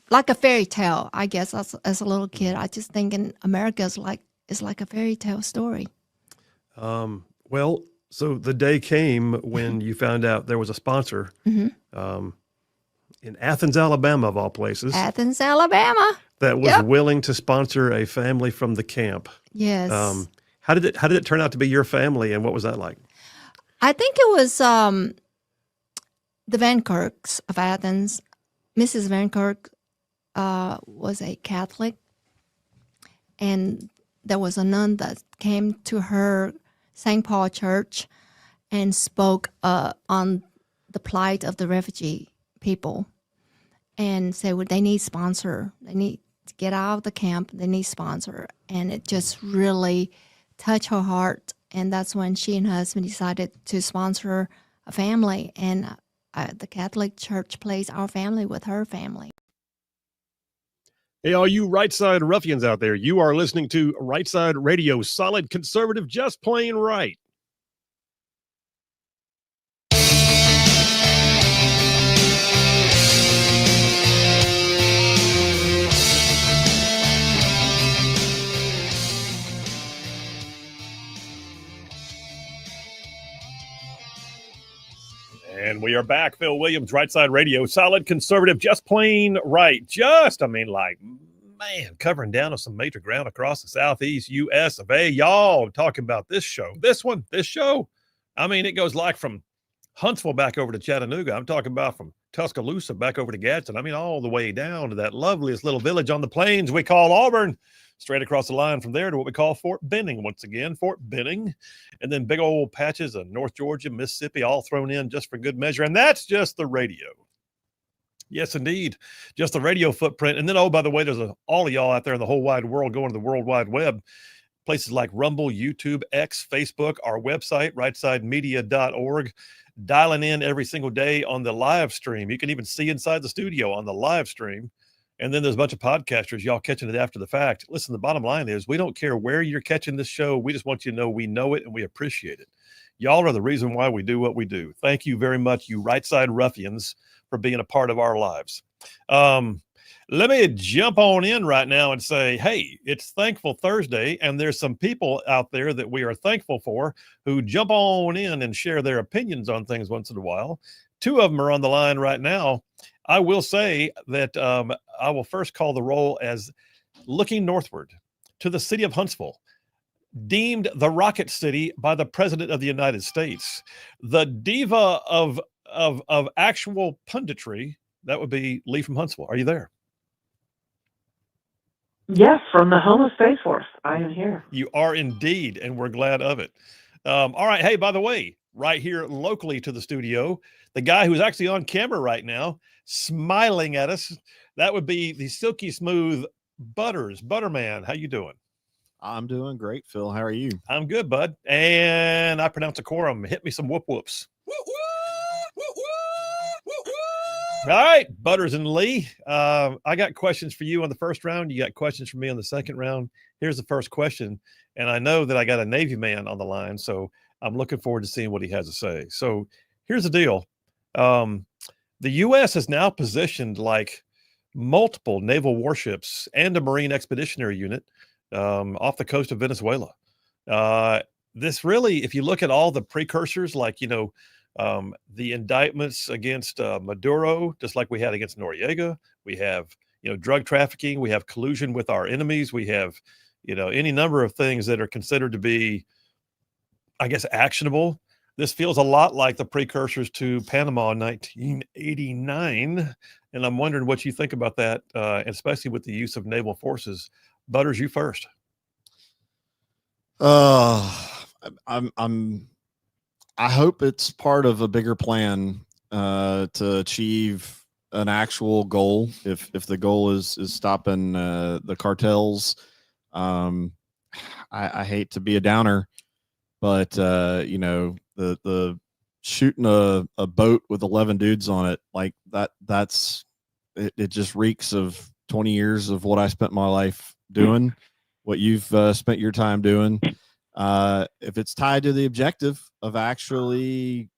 like a fairy tale, I guess. As a little kid, I just thinking America is like a fairy tale story. Well, so the day came when you found out there was a sponsor in Athens, Alabama, of all places. Athens, Alabama. That was willing to sponsor a family from the camp. Yes. How did it turn out to be your family, and what was that like? I think it was the Van Kirks of Athens. Mrs. Van Kirk was a Catholic, and there was a nun that came to her St. Paul Church and spoke on the plight of the refugee people and said, well, they need sponsor. They need to get out of the camp. They need sponsor. And it just really touched her heart. And that's when she and her husband decided to sponsor a family. And the Catholic Church placed our family with her family. Hey, all you Rightside ruffians out there, you are listening to Rightside Radio, solid conservative, just plain right. And we are back. Phil Williams, Rightside Radio, solid conservative, just plain right. Covering down on some major ground across the southeast U.S. of A. Y'all talking about this show. This show. I mean, it goes like from Huntsville back over to Chattanooga. I'm talking about from Tuscaloosa back over to Gadsden. I mean, all the way down to that loveliest little village on the plains we call Auburn. Straight across the line from there to what we call Fort Benning once again, Fort Benning. And then big old patches of North Georgia, Mississippi, all thrown in just for good measure. And that's just the radio. Yes, indeed. Just the radio footprint. And then, oh, by the way, there's all of y'all out there in the whole wide world going to the World Wide Web. Places like Rumble, YouTube, X, Facebook, our website, rightsidemedia.org. Dialing in every single day on the live stream. You can even see inside the studio on the live stream. And then there's a bunch of podcasters, y'all catching it after the fact. Listen, the bottom line is we don't care where you're catching this show. We just want you to know we know it and we appreciate it. Y'all are the reason why we do what we do. Thank you very much, you Rightside ruffians, for being a part of our lives. Let me jump on in right now and say, hey, it's Thankful Thursday, and there's some people out there that we are thankful for who jump on in and share their opinions on things once in a while. Two of them are on the line right now. I will say that I will first call the roll as looking northward to the city of Huntsville, deemed the Rocket City by the President of the United States, the diva of actual punditry. That would be Lee from Huntsville. Are you there? Yes, from the home of Space Force. I am here. You are indeed, and we're glad of it. All right. Hey, by the way, right here locally to the studio, the guy who's actually on camera right now, smiling at us, that would be the silky smooth Butters. Butterman, how you doing? I'm doing great, Phil. How are you? I'm good, bud. And I pronounce a quorum. Hit me some whoop whoops. All right, Butters and Lee. I got questions for you on the first round. You got questions for me on the second round. Here's the first question. And I know that I got a Navy man on the line, so I'm looking forward to seeing what he has to say. So here's the deal. The U.S. is now positioned like multiple naval warships and a Marine Expeditionary Unit off the coast of Venezuela. This really, if you look at all the precursors, like, the indictments against Maduro, just like we had against Noriega, we have, drug trafficking, we have collusion with our enemies, we have, any number of things that are considered to be, I guess, actionable. This feels a lot like the precursors to Panama in 1989. And I'm wondering what you think about that, especially with the use of naval forces. Butters, you first. I hope it's part of a bigger plan to achieve an actual goal. If the goal is stopping the cartels, I hate to be a downer, but the shooting a boat with 11 dudes on it, like that's it just reeks of 20 years of what I spent my life doing, what you've spent your time doing. If it's tied to the objective of actually,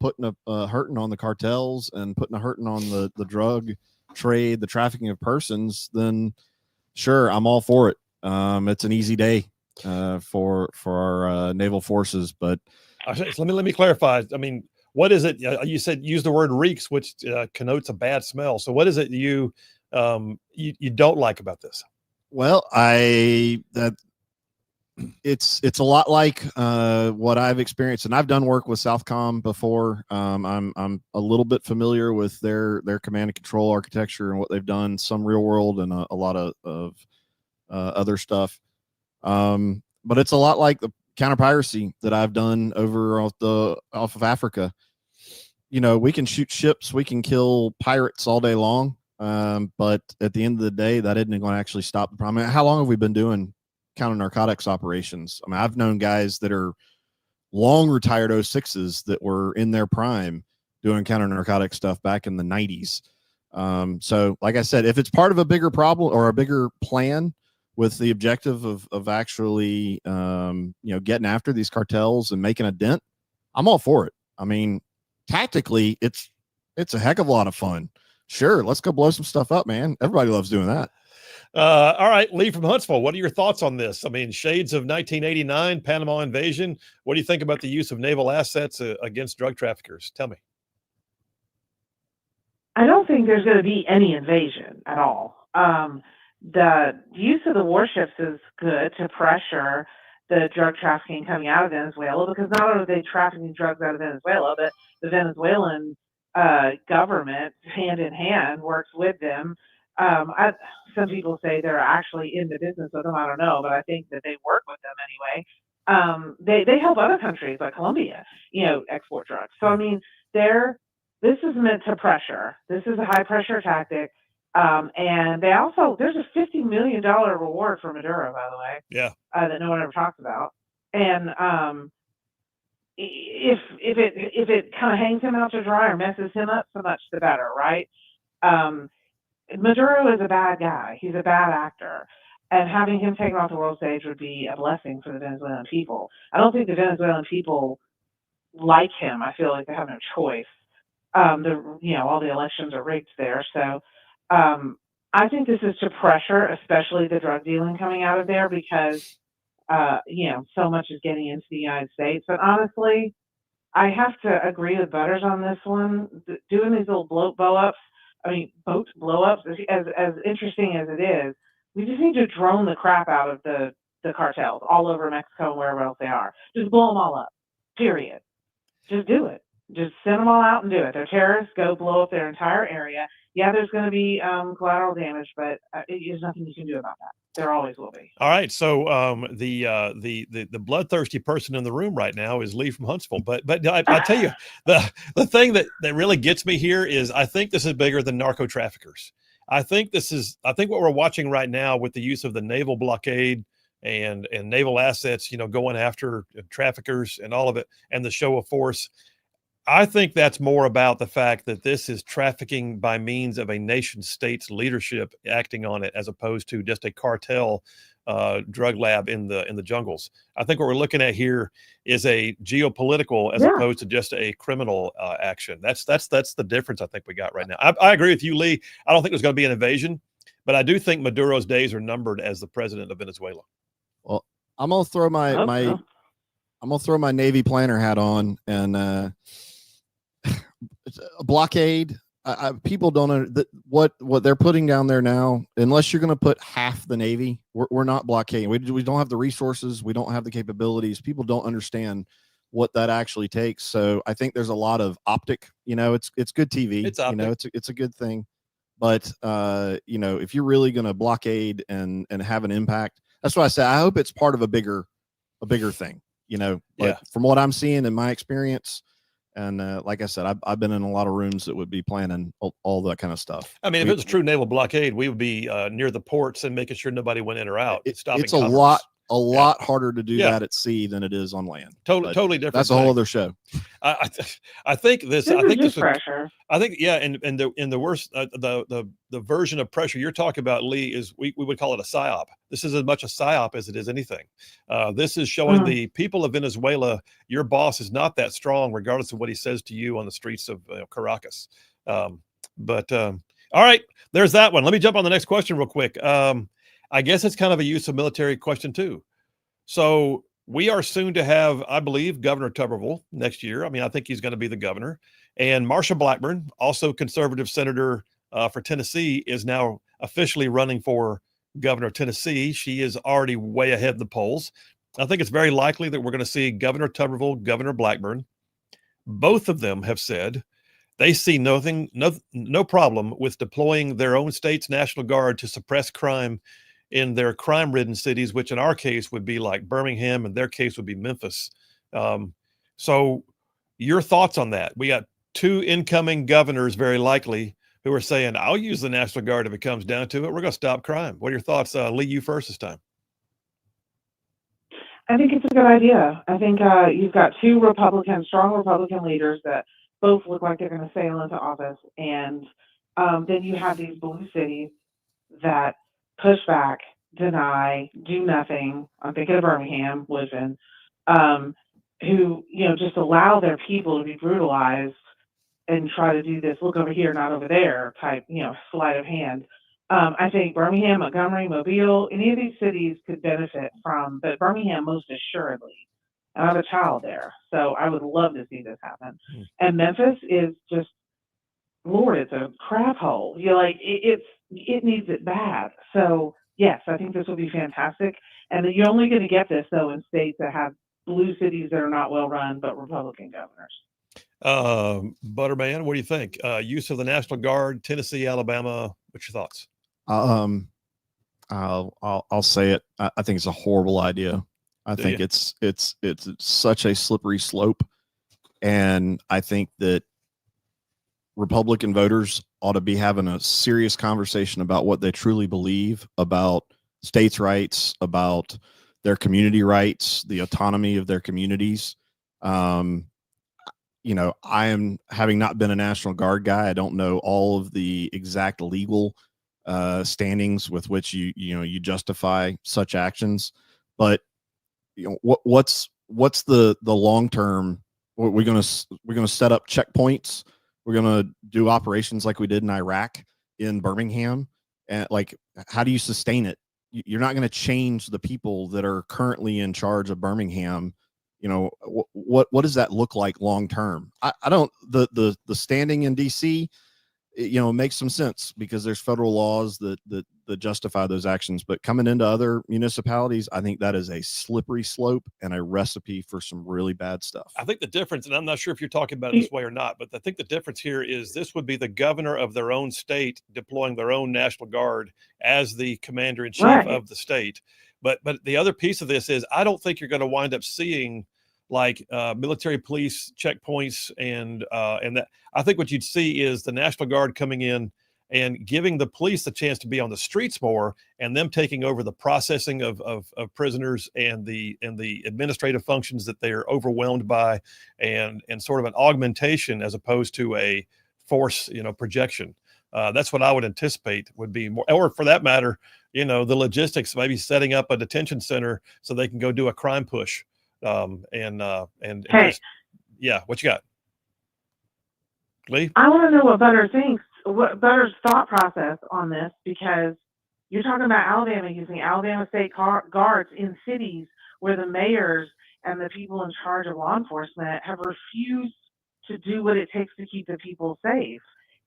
putting a hurting on the cartels and putting a hurting on the drug trade, the trafficking of persons, then sure, I'm all for it. It's an easy day for our naval forces, but let me clarify. I mean, what is it? You said use the word reeks, which connotes a bad smell. So what is it you don't like about this? Well, it's a lot like what I've experienced, and I've done work with Southcom before. I'm a little bit familiar with their command and control architecture and what they've done, some real world and a lot of other stuff. But it's a lot like the counter piracy that I've done over off of Africa. We can shoot ships, we can kill pirates all day long, but at the end of the day, that isn't going to actually stop the problem. I mean, how long have we been doing counter narcotics operations? I mean, I've known guys that are long retired 06s that were in their prime doing counter narcotic stuff back in the 90s. So like I said, if it's part of a bigger problem or a bigger plan with the objective of actually, getting after these cartels and making a dent, I'm all for it. I mean, tactically, it's a heck of a lot of fun. Sure, let's go blow some stuff up, man. Everybody loves doing that. All right, Lee from Huntsville, what are your thoughts on this? I mean, shades of 1989, Panama invasion. What do you think about the use of naval assets against drug traffickers? Tell me. I don't think there's going to be any invasion at all. The use of the warships is good to pressure the drug trafficking coming out of Venezuela, because not only are they trafficking drugs out of Venezuela, but the Venezuelan government, hand in hand, works with them. Some people say they're actually in the business with them. I don't know, but I think that they work with them anyway. They help other countries like Colombia, export drugs. So I mean, this is meant to pressure. This is a high pressure tactic. And there's a $50 million reward for Maduro, by the way. Yeah. That no one ever talks about. And if it kind of hangs him out to dry or messes him up, so much the better, right? Maduro is a bad guy. He's a bad actor. And having him taken off the world stage would be a blessing for the Venezuelan people. I don't think the Venezuelan people like him. I feel like they have no choice. All the elections are rigged there. So I think this is to pressure, especially the drug dealing coming out of there, because so much is getting into the United States. But honestly, I have to agree with Butters on this one. Doing these little boat blow ups, as interesting as it is, we just need to drone the crap out of the cartels all over Mexico and wherever else they are. Just blow them all up. Period. Just do it. Just send them all out and do it. They're terrorists. Go blow up their entire area. Yeah, there's going to be collateral damage, but there's nothing you can do about that. There always will be. All right. So the bloodthirsty person in the room right now is Lee from Huntsville. But I tell you, the thing that really gets me here is I think this is bigger than narco traffickers. I think what we're watching right now with the use of the naval blockade and naval assets, going after traffickers and all of it, and the show of force. I think that's more about the fact that this is trafficking by means of a nation state's leadership acting on it, as opposed to just a cartel drug lab in the jungles. I think what we're looking at here is a geopolitical as opposed to just a criminal action. That's the difference I think we got right now. I agree with you, Lee. I don't think there's going to be an invasion, but I do think Maduro's days are numbered as the president of Venezuela. Well, I'm gonna throw my Navy planner hat on, and a blockade. People don't know what they're putting down there now. Unless you're going to put half the Navy, we're not blockading. We don't have the resources. We don't have the capabilities. People don't understand what that actually takes. So I think there's a lot of optic. It's good TV. It's optic. It's a good thing. But if you're really going to blockade and have an impact, that's what I say. I hope it's part of a bigger thing. But from what I'm seeing in my experience. And like I said, I've been in a lot of rooms that would be planning all that kind of stuff. I mean, if it was a true naval blockade, we would be near the ports and making sure nobody went in or out. It's a lot harder to do that at sea than it is on land. Totally different. That's a whole other show. I think this. I think this pressure. I think and the worst the version of pressure you're talking about, Lee, is we would call it a psyop. This is as much a psyop as it is anything. This is showing the people of Venezuela your boss is not that strong, regardless of what he says to you on the streets of Caracas. All right, there's that one. Let me jump on the next question real quick. I guess it's kind of a use of military question too. So we are soon to have, I believe, Governor Tuberville next year. I mean, I think he's going to be the governor. And Marsha Blackburn, also conservative senator for Tennessee, is now officially running for governor of Tennessee. She is already way ahead in the polls. I think it's very likely that we're going to see Governor Tuberville, Governor Blackburn. Both of them have said they see no problem with deploying their own state's National Guard to suppress crime in their crime-ridden cities, which in our case would be like Birmingham, and their case would be Memphis. So your thoughts on that? We got two incoming governors, very likely, who are saying, I'll use the National Guard if it comes down to it. We're going to stop crime. What are your thoughts? Lee, you first this time. I think it's a good idea. I think you've got two strong Republican leaders that both look like they're going to sail into office. And then you have these blue cities that push back, deny, do nothing. I'm thinking of Birmingham, Lisbon, who, just allow their people to be brutalized and try to do this look over here, not over there type, sleight of hand. I think Birmingham, Montgomery, Mobile, any of these cities could benefit from, but Birmingham most assuredly. I have a child there, so I would love to see this happen. And Memphis is just, Lord, it's a crap hole. It needs it bad. So yes, I think this will be fantastic. And you're only going to get this though in states that have blue cities that are not well run, but Republican governors. Butterman, what do you think? Use of the National Guard, Tennessee, Alabama. What's your thoughts? I'll say it. I think it's a horrible idea. I think it's such a slippery slope, and I think that Republican voters ought to be having a serious conversation about what they truly believe about states' rights, about their community rights, the autonomy of their communities. I am, having not been a National Guard guy, I don't know all of the exact legal standings with which you justify such actions, but what's the long term? We're going to set up checkpoints. We're going to do operations like we did in Iraq, in Birmingham, And like, how do you sustain it? You're not going to change the people that are currently in charge of Birmingham. You know, what does that look like long term? I don't, the standing in DC, you know, makes some sense because there's federal laws that justify those actions. But coming into other municipalities, I think that is a slippery slope and a recipe for some really bad stuff. I think the difference, and I'm not sure if you're talking about it this way or not, but I think the difference here is this would be the governor of their own state deploying their own National Guard as the commander in chief of the state. But the other piece of this is I don't think you're going to wind up seeing like military police checkpoints and that. I think what you'd see is the National Guard coming in and giving the police the chance to be on the streets more, and them taking over the processing of prisoners and the administrative functions that they're overwhelmed by, and sort of an augmentation as opposed to a force, you know, projection. That's what I would anticipate would be more, or for that matter, you know, the logistics, maybe setting up a detention center so they can go do a crime push. Just, yeah, what you got, Lee? I want to know what Butter thinks, what Butter's thought process on this, because you're talking about Alabama using Alabama state guards in cities where the mayors and the people in charge of law enforcement have refused to do what it takes to keep the people safe.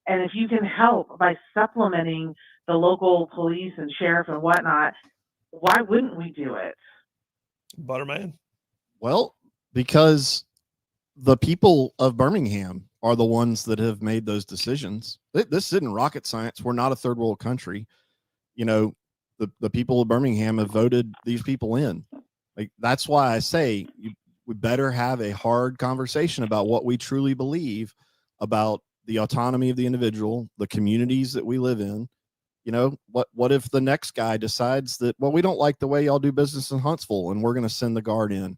And if you can help by supplementing the local police and sheriff and whatnot, why wouldn't we do it? Butterman? Well, because the people of Birmingham are the ones that have made those decisions. This isn't rocket science. We're not a third world country. You know, the people of Birmingham have voted these people in. Like, that's why I say we better have a hard conversation about what we truly believe about the autonomy of the individual, the communities that we live in. You know, what if the next guy decides that, well, we don't like the way y'all do business in Huntsville and we're going to send the guard in?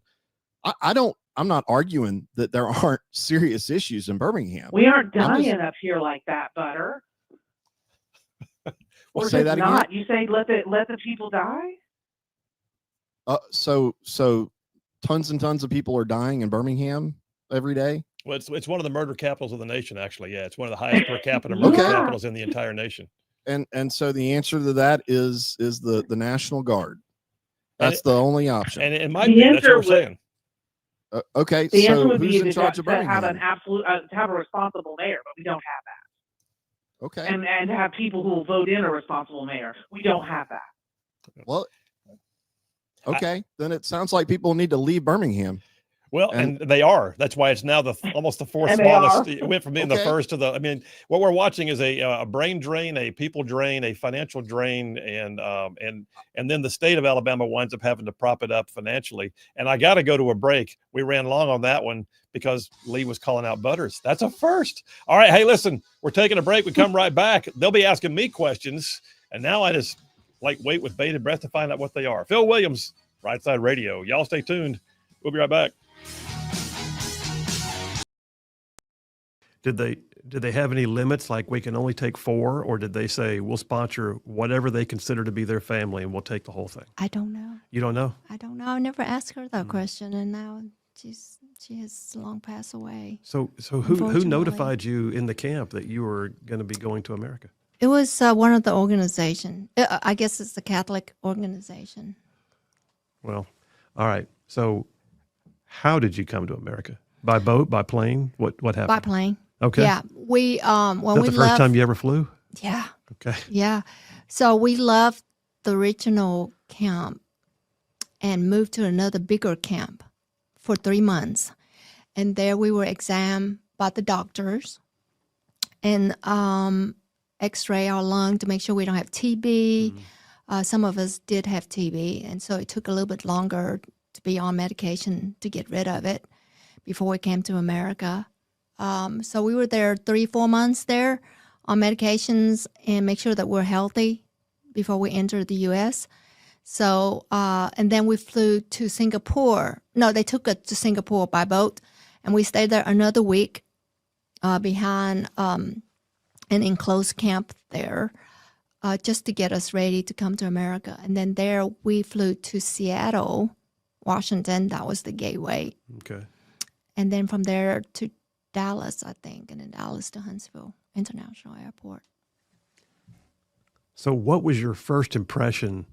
I'm not arguing that there aren't serious issues in Birmingham. We aren't dying up here like that, Butter. Or say that not. again? You say let the people die? So tons and tons of people are dying in Birmingham every day. Well, it's one of the murder capitals of the nation, actually. Yeah, it's one of the highest per capita murder capitals in the entire nation. And so the answer to that is the National Guard. That's the only option. And it might be. That's what we're saying. Okay, the so answer would who's be in charge of to Birmingham? have an absolute to have a responsible mayor, but we don't have that. Okay. And to have people who will vote in a responsible mayor. We don't have that. Well, okay, then it sounds like people need to leave Birmingham. Well, and they are. That's why it's now almost the fourth And smallest. It went from being the Okay. first to the. I mean, what we're watching is a brain drain, a people drain, a financial drain, and then the state of Alabama winds up having to prop it up financially. And I got to go to a break. We ran long on that one because Lee was calling out Butters. That's a first. All right, hey, listen, we're taking a break. We come right back. They'll be asking me questions, and now I just wait with bated breath to find out what they are. Phil Williams, Rightside Radio. Y'all stay tuned. We'll be right back. Did they have any limits, like we can only take 4, or did they say we'll sponsor whatever they consider to be their family and we'll take the whole thing? I don't know. You don't know? I don't know. I never asked her that question, and now she has long passed away. So who notified you in the camp that you were going to be going to America? It was one of the organization. I guess it's the Catholic organization. Well, all right. So how did you come to America? By boat? By plane? What happened? By plane. Okay. Yeah, we when Is that we the first left, time you ever flew? Yeah. Okay. Yeah, so we left the original camp and moved to another bigger camp for 3 months, and there we were examined by the doctors and X-ray our lung to make sure we don't have TB. Some of us did have TB, and so it took a little bit longer to be on medication to get rid of it before we came to America. So we were there 3-4 months there on medications and make sure that we're healthy before we enter the U.S. So, and then we flew to Singapore. No, they took us to Singapore by boat, and we stayed there another week behind an enclosed camp there just to get us ready to come to America. And then there we flew to Seattle, Washington. That was the gateway. Okay. And then from there to Dallas, I think, and then Dallas to Huntsville International Airport. So, what was your first impression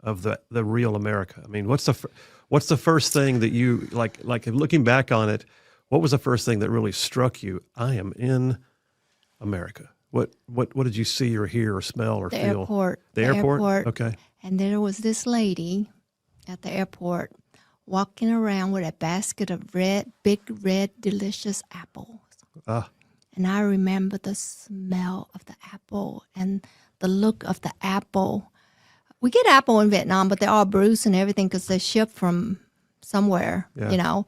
of the real America? I mean, what's the first thing that you like looking back on it? What was the first thing that really struck you? I am in America. What did you see or hear or smell or feel? Airport. The airport. Okay. And there was this lady at the airport walking around with a basket of big red, delicious apples. And I remember the smell of the apple and the look of the apple. We get apple in Vietnam, but they're all bruised and everything because they ship from somewhere, you know.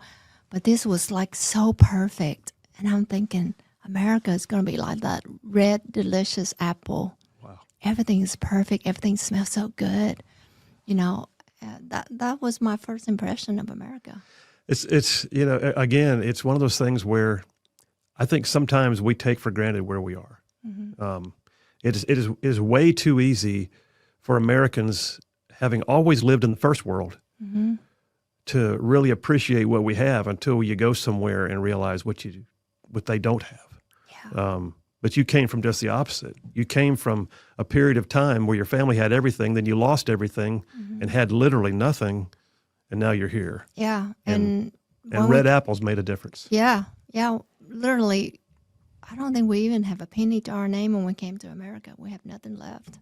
But this was like so perfect. And I'm thinking, America is going to be like that red, delicious apple. Wow. Everything is perfect. Everything smells so good. You know, that was my first impression of America. It's you know, again, it's one of those things where I think sometimes we take for granted where we are. Mm-hmm. It is way too easy for Americans, having always lived in the first world, Mm-hmm. to really appreciate what we have until you go somewhere and realize what they don't have. Yeah. But you came from just the opposite. You came from a period of time where your family had everything, then you lost everything and had literally nothing, and now you're here. Yeah. And red apples made a difference. Yeah. Yeah. Literally, I don't think we even have a penny to our name when we came to America. We have nothing left.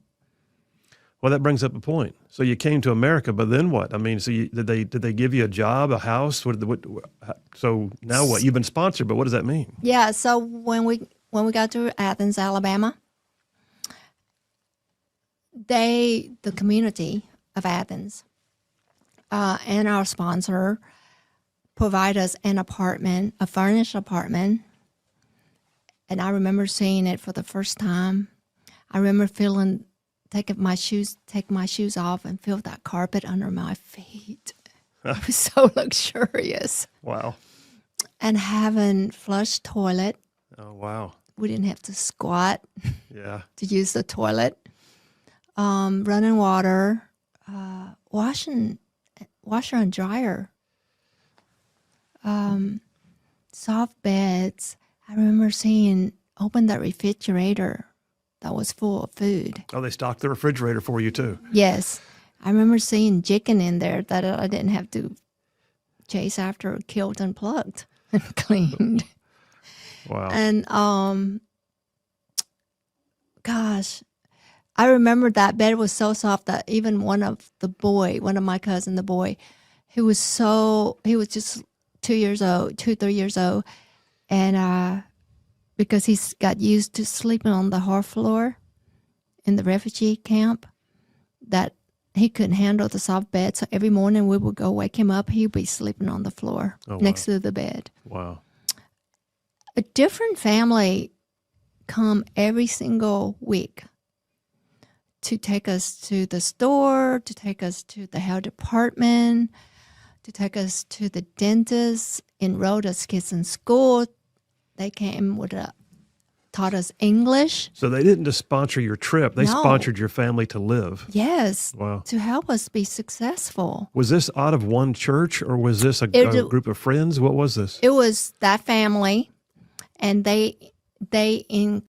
Well, that brings up a point. So you came to America, but then what? I mean, so did they give you a job, a house? So now what? You've been sponsored, but what does that mean? Yeah. So when we got to Athens, Alabama, the community of Athens and our sponsor provide us an apartment, a furnished apartment. And I remember seeing it for the first time. I remember take my shoes off and feel that carpet under my feet. It was so luxurious. Wow. And having flush toilet. Oh, wow. We didn't have to squat to use the toilet. Running water, washer and dryer, soft beds. I remember open that refrigerator that was full of food. Oh, they stocked the refrigerator for you too. Yes. I remember seeing chicken in there that I didn't have to chase after, killed and plugged and cleaned. Wow. And gosh, I remember that bed was so soft that even one of my cousin, the boy, he was just 3 years old. And because he's got used to sleeping on the hard floor in the refugee camp, that he couldn't handle the soft bed. So every morning we would go wake him up. He'd be sleeping on the floor next to the bed. Wow. A different family come every single week to take us to the store, to take us to the health department, to take us to the dentist, enrolled us kids in school. They came taught us English. So they didn't just sponsor your trip; they sponsored your family to live. Yes. Wow. To help us be successful. Was this out of one church, or was this a group of friends? What was this? It was that family, and they in.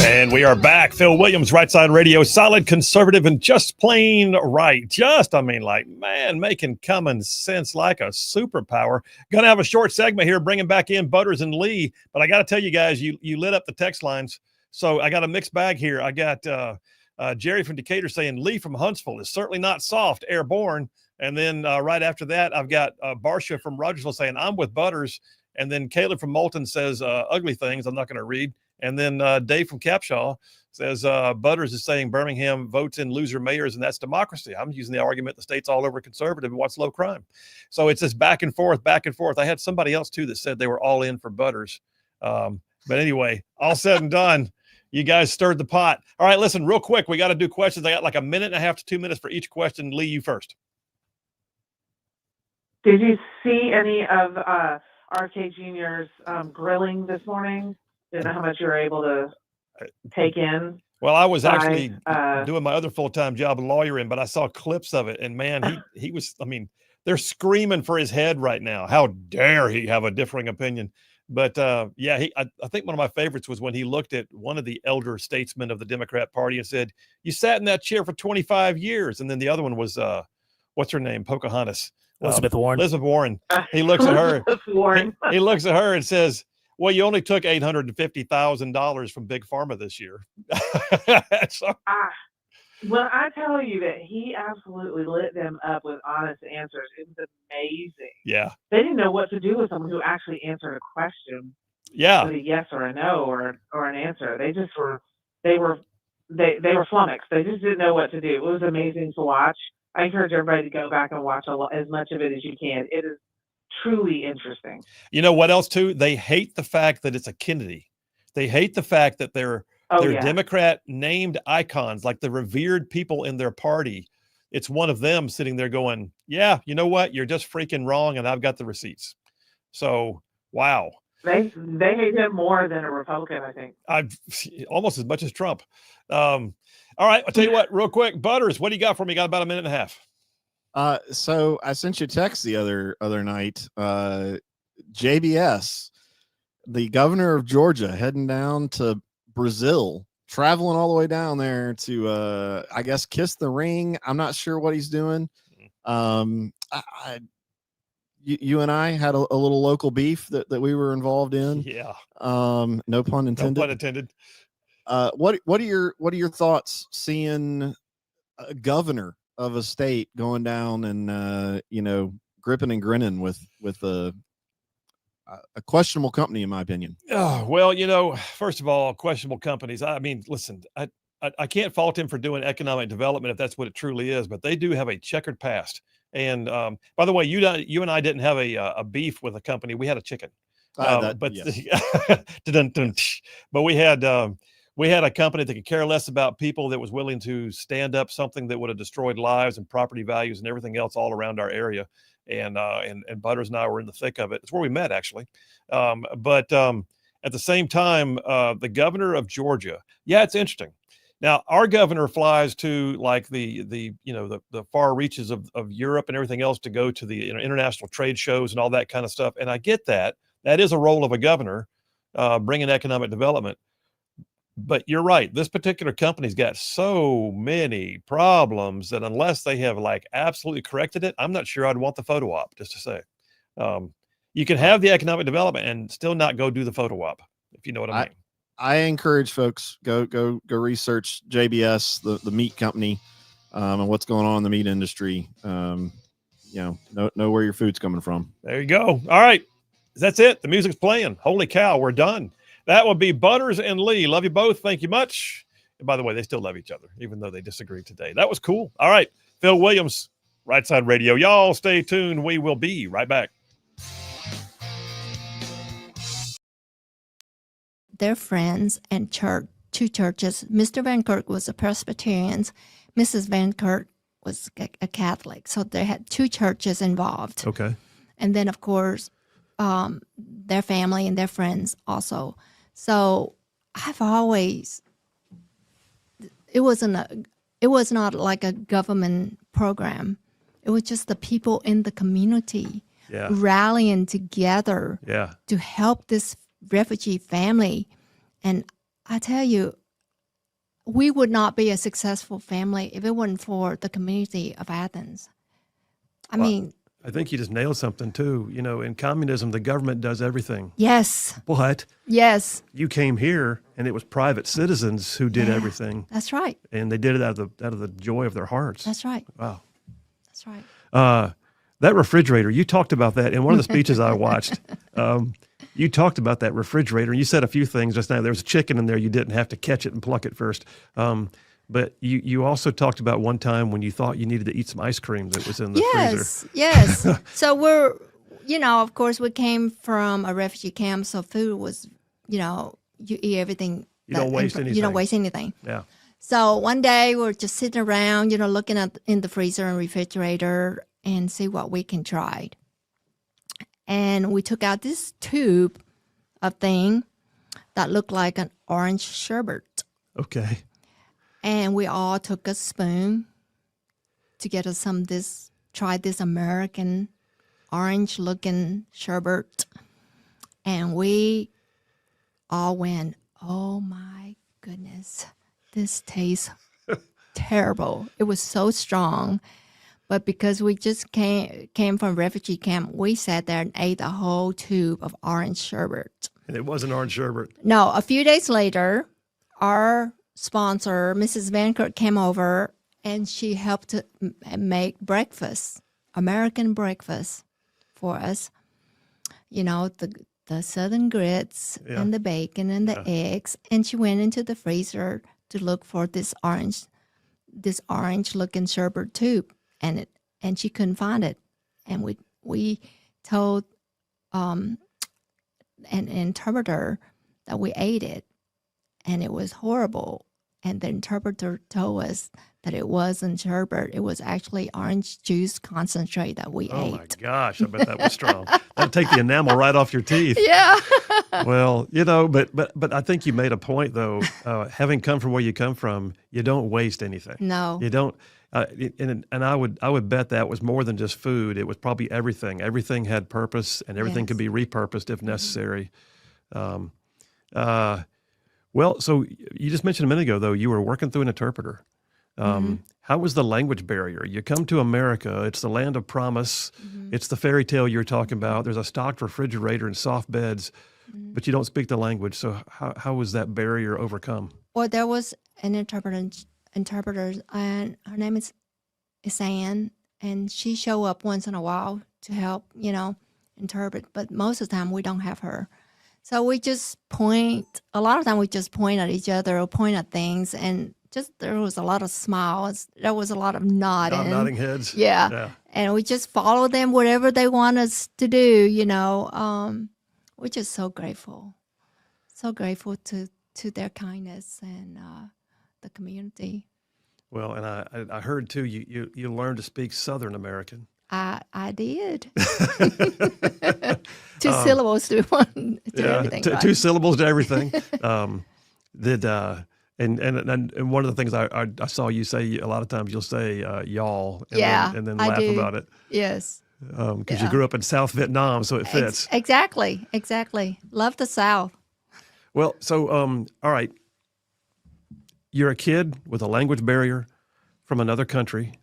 And we are back. Phil Williams, Rightside Radio, solid conservative and just plain right. Making common sense like a superpower. Gonna have a short segment here, bringing back in Butters and Lee. But I got to tell you guys, you lit up the text lines. So I got a mixed bag here. I got Jerry from Decatur saying Lee from Huntsville is certainly not soft, airborne. And then right after that, I've got Barsha from Rogersville saying I'm with Butters. And then Caleb from Moulton says ugly things I'm not going to read. And then Dave from Capshaw says Butters is saying Birmingham votes in loser mayors, and that's democracy. I'm using the argument the state's all over conservative and wants low crime. So it's this back and forth, back and forth. I had somebody else, too, that said they were all in for Butters. But anyway, all said and done, you guys stirred the pot. All right, listen, real quick. We got to do questions. I got like a minute and a half to 2 minutes for each question. Lee, you first. Did you see any of RK Jr.'s grilling this morning? Didn't know how much you were able to take in. Well, I was actually Bye. doing my other full-time job, lawyering, but I saw clips of it, and man, he was. I mean, they're screaming for his head right now. How dare he have a differing opinion? But yeah, I think one of my favorites was when he looked at one of the elder statesmen of the Democrat Party and said, "You sat in that chair for 25 years," and then the other one was what's her name, Pocahontas, Elizabeth Warren. Elizabeth Warren. He looks at her. Elizabeth Warren. He looks at her and says, "Well, you only took $850,000 from Big Pharma this year." So, Well, I tell you that he absolutely lit them up with honest answers. It was amazing. yeah, They didn't know what to do with someone who actually answered a question yeah. with a yes or a no or an answer. They just were they were flummoxed. They just didn't know what to do. It was amazing to watch. I encourage everybody to go back and watch as much of it as you can. It is truly interesting. You know what else too? They hate the fact that it's a Kennedy. They hate the fact that they're yeah. Democrat named icons, like the revered people in their party. It's one of them sitting there going, "Yeah, you know what? You're just freaking wrong, and I've got the receipts." So, wow. They hate him more than a Republican, I think. I've almost as much as Trump. All right, I'll tell you what, real quick, Butters, what do you got for me? Got about a minute and a half. So I sent you a text the other night. JBS, the governor of Georgia, heading down to Brazil, traveling all the way down there to I guess kiss the ring. I'm not sure what he's doing. You and I had a little local beef that we were involved in. Yeah. No pun intended. No pun intended. What are your thoughts seeing a governor of a state going down and gripping and grinning with a questionable company, in my opinion? Oh, well, first of all, questionable companies. I mean, listen, I can't fault him for doing economic development if that's what it truly is, but they do have a checkered past. And by the way, you and I didn't have a beef with a company. We had a chicken. But we had a company that could care less about people, that was willing to stand up something that would have destroyed lives and property values and everything else all around our area. And Butters and I were in the thick of it. It's where we met, actually. But at the same time, the governor of Georgia, yeah, it's interesting. Now, our governor flies to like the far reaches of Europe and everything else to go to the international trade shows and all that kind of stuff. And I get that. That is a role of a governor, bringing economic development. But you're right. This particular company's got so many problems that unless they have like absolutely corrected it, I'm not sure I'd want the photo op, just to say. You can have the economic development and still not go do the photo op, if you know what I mean. I encourage folks go research JBS, the meat company, and what's going on in the meat industry. Know where your food's coming from. There you go. All right. That's it. The music's playing. Holy cow, we're done. That would be Butters and Lee. Love you both. Thank you much. And by the way, they still love each other, even though they disagree today. That was cool. All right. Phil Williams, Rightside Radio. Y'all stay tuned. We will be right back. Their friends and two churches. Mr. Van Kirk was a Presbyterian. Mrs. Van Kirk was a Catholic. So they had two churches involved. Okay. And then, of course, their family and their friends also. So I've always, it was not like a government program. It was just the people in the community rallying together to help this refugee family. And I tell you, we would not be a successful family if it wasn't for the community of Athens. I think you just nailed something too. In communism, the government does everything. Yes. But yes, you came here and it was private citizens who did everything. That's right. And they did it out of the joy of their hearts. That's right. Wow. That's right. That refrigerator, you talked about that in one of the speeches I watched. You talked about that refrigerator, and you said a few things just now. There was a chicken in there. You didn't have to catch it and pluck it first. But you also talked about one time when you thought you needed to eat some ice cream that was in the freezer. Yes. So we're, of course, we came from a refugee camp, so food was, you eat everything. You don't waste anything. You don't waste anything. Yeah. So one day we're just sitting around, looking in the freezer and refrigerator and see what we can try. And we took out this tube of thing that looked like an orange sherbet. Okay. And we all took a spoon to get us try this American orange looking sherbet. And we all went, oh my goodness, this tastes terrible. It was so strong. But because we just came from refugee camp, we sat there and ate the whole tube of orange sherbet. And it wasn't orange sherbet. No, a few days later, our sponsor, Mrs. Vankert, came over and she helped to make breakfast, American breakfast for us. You know, the southern grits and the bacon and the eggs. And she went into the freezer to look for this orange looking sherbet tube. And she couldn't find it. And we told an interpreter that we ate it, and it was horrible. And the interpreter told us that it wasn't sherbet; it was actually orange juice concentrate that we ate. Oh my gosh, I bet that was strong. That'd take the enamel right off your teeth. Yeah. Well, you know, but I think you made a point though. Having come from where you come from, you don't waste anything. No, you don't. And I would bet that was more than just food. It was probably everything. Everything had purpose, and everything could be repurposed if necessary. Well, so you just mentioned a minute ago, though, you were working through an interpreter. How was the language barrier? You come to America, it's the land of promise. It's the fairy tale you're talking about. There's a stocked refrigerator and soft beds, but you don't speak the language. So how was that barrier overcome? Well, there was an interpreter, and her name is Anne, and she show up once in a while to help, interpret. But most of the time, we don't have her. So we just point. A lot of time, we just point at each other or point at things, and there was a lot of smiles. There was a lot of nodding. Nodding heads. Yeah. And we just follow them whatever they want us to do. We're just so grateful to their kindness and the community. Well, and I heard too, you learned to speak Southern American. I did. 2 syllables to one to everything. Two syllables to everything. And one of the things I saw you say a lot of times, you'll say y'all and then laugh about it. Yes. Because you grew up in South Vietnam, so it fits. Exactly. Love the South. Well, so all right. You're a kid with a language barrier from another country,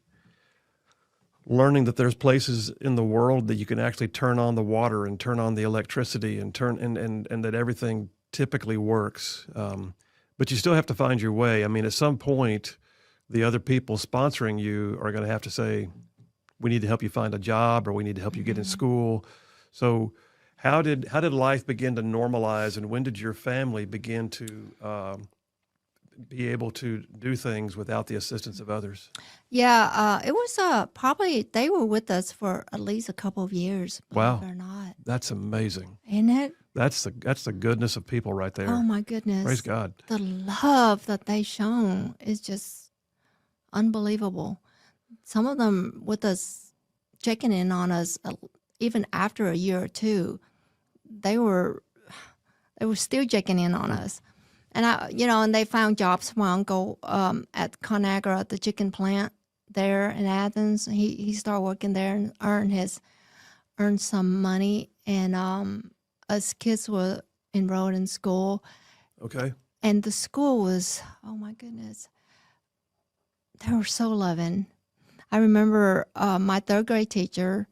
learning that there's places in the world that you can actually turn on the water and turn on the electricity and and that everything typically works. But you still have to find your way. I mean, at some point, the other people sponsoring you are going to have to say, we need to help you find a job, or we need to help you get in school. So how did life begin to normalize, and when did your family begin to be able to do things without the assistance of others? Yeah, it was probably, they were with us for at least a couple of years. Wow. Believe it or not. That's amazing. Isn't it? That's the goodness of people right there. Oh my goodness. Praise God. The love that they shown is just unbelievable. Some of them with us, checking in on us, even after a year or two, they were still checking in on us. And and they found jobs for my uncle at Conagra, the chicken plant there in Athens. He started working there and earned some money. And us kids were enrolled in school. Okay. And the school was, oh my goodness, they were so loving. I remember my 3rd grade teacher,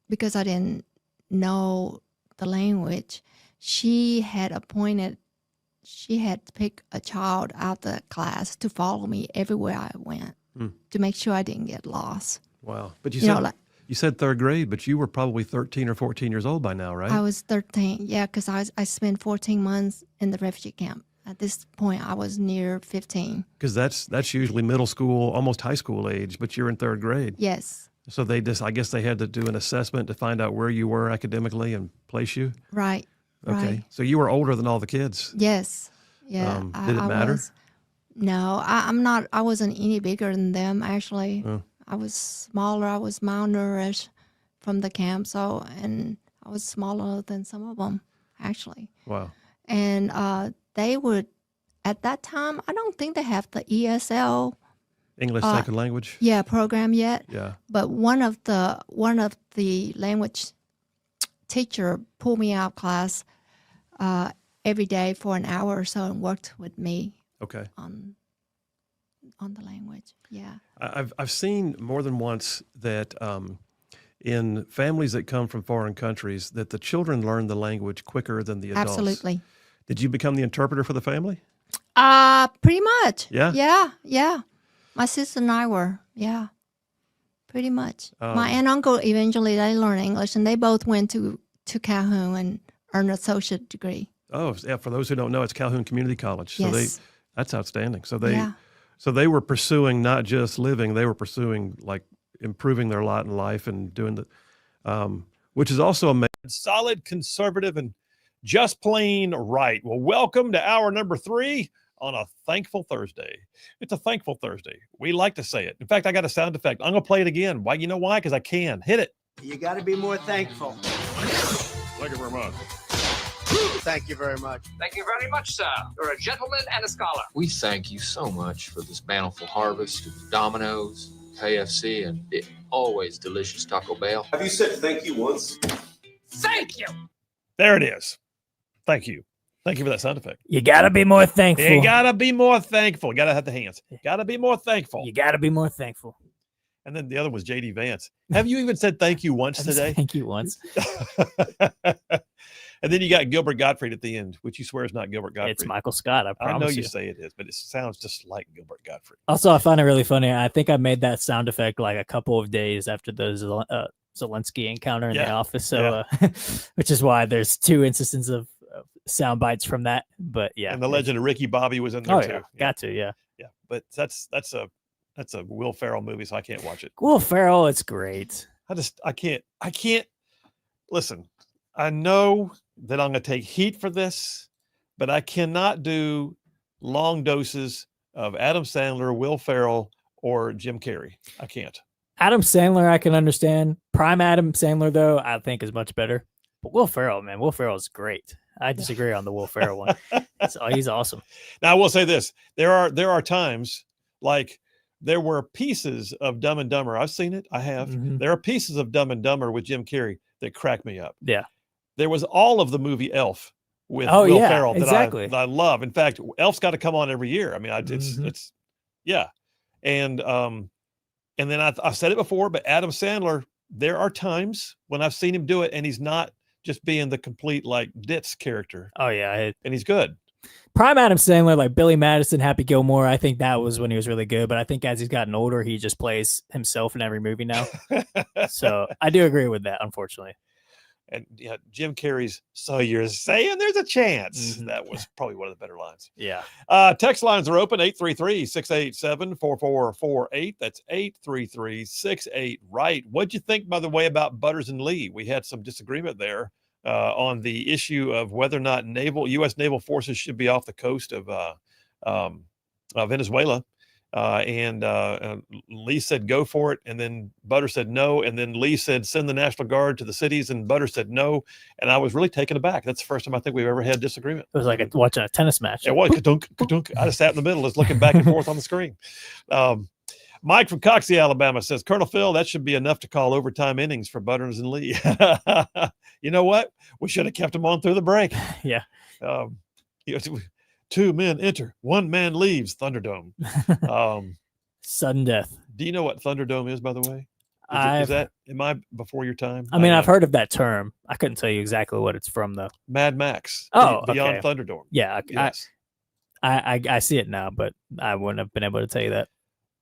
because I didn't know the language, she had picked a child out the class to follow me everywhere I went to make sure I didn't get lost. Wow. But you said 3rd grade, but you were probably 13 or 14 years old by now, right? I was 13, yeah, because I spent 14 months in the refugee camp. At this point, I was near 15. Because that's usually middle school, almost high school age, but you're in 3rd grade. Yes. So I guess they had to do an assessment to find out where you were academically and place you? Right. Okay. Right. So you were older than all the kids. Yes. Yeah. Did it matter? No, I'm not. I wasn't any bigger than them, actually. Oh. I was smaller. I was malnourished from the camp, and I was smaller than some of them, actually. Wow. And they would at that time, I don't think they have the ESL English second language. program yet. Yeah. But one of the language teacher pulled me out of class every day for an hour or so and worked with me. Okay. On the language. Yeah. I've seen more than once that in families that come from foreign countries that the children learn the language quicker than the adults. Absolutely. Did you become the interpreter for the family? Pretty much. Yeah? Yeah. My sister and I were, pretty much. My aunt and uncle, eventually they learned English, and they both went to Calhoun and earned an associate degree. Oh, yeah. For those who don't know, it's Calhoun Community College. So Yes. that's outstanding. So they were pursuing not just living, they were pursuing like improving their lot in life and doing which is also amazing. Solid, conservative, and just plain right. Well, welcome to hour number 3 on a Thankful Thursday. It's a Thankful Thursday. We like to say it. In fact, I got a sound effect. I'm going to play it again. Why? You know why? Because I can. Hit it. You got to be more thankful. Thank you very much. Thank you very much. Thank you very much, sir. You're a gentleman and a scholar. We thank you so much for this bountiful harvest of Domino's, KFC, and the always delicious Taco Bell. Have you said thank you once? Thank you. There it is. Thank you. Thank you for that sound effect. You got to be more thankful. You got to be more thankful. Got to have the hands. Got to be more thankful. You got to be more thankful. And then the other was JD Vance. Have you even said thank you once today? Thank you once. And then you got Gilbert Gottfried at the end, which you swear is not Gilbert Gottfried. It's Michael Scott. I promise I know you you say it is, but it sounds just like Gilbert Gottfried. Also, I find it really funny. I think I made that sound effect like a couple of days after the Zelensky encounter in the office. So, which is why there's 2 instances of sound bites from that. But yeah, and the legend of Ricky Bobby was in there too. Yeah. Got to, yeah. But that's a Will Ferrell movie, so I can't watch it. Will Ferrell, it's great. I can't listen. I know that I'm going to take heat for this, but I cannot do long doses of Adam Sandler, Will Ferrell, or Jim Carrey. I can't. Adam Sandler, I can understand. Prime Adam Sandler, though, I think is much better. But Will Ferrell, man, Will Ferrell is great. I disagree on the Will Ferrell one. He's awesome. Now, I will say this. There are times, like there were pieces of Dumb and Dumber. I've seen it. I have. Mm-hmm. There are pieces of Dumb and Dumber with Jim Carrey that crack me up. Yeah. There was all of the movie Elf with Will Ferrell that I love. In fact, Elf's got to come on every year. I mean, it's and then I've said it before, but Adam Sandler, there are times when I've seen him do it, and he's not just being the complete like ditz character. Oh yeah, and he's good. Prime Adam Sandler, like Billy Madison, Happy Gilmore, I think that was when he was really good. But I think as he's gotten older, he just plays himself in every movie now. So I do agree with that, unfortunately. And Jim Carrey's "So You're Saying There's a Chance." Mm-hmm. That was probably one of the better lines. Yeah. Text lines are open, 833-687-4448. That's 833-68-RIGHT. What'd you think, by the way, about Butters and Lee? We had some disagreement there on the issue of whether or not U.S. naval forces should be off the coast of Venezuela. And Lee said, go for it. And then Butter said no. And then Lee said, send the National Guard to the cities. And Butter said no. And I was really taken aback. That's the first time I think we've ever had disagreement. It was like watching a tennis match. It was. Ka-dunk, ka-dunk. I just sat in the middle, just looking back and forth on the screen. Mike from Coxie, Alabama says, Colonel Phil, that should be enough to call overtime innings for Butters and Lee. You know what? We should have kept them on through the break. Yeah. 2 men enter, 1 man leaves Thunderdome. Sudden death. Do you know what Thunderdome is, by the way? Am I before your time? I mean, I've heard of that term. I couldn't tell you exactly what it's from, though. Mad Max. Oh, Beyond okay. Thunderdome. Yeah. Yes. I see it now, but I wouldn't have been able to tell you that.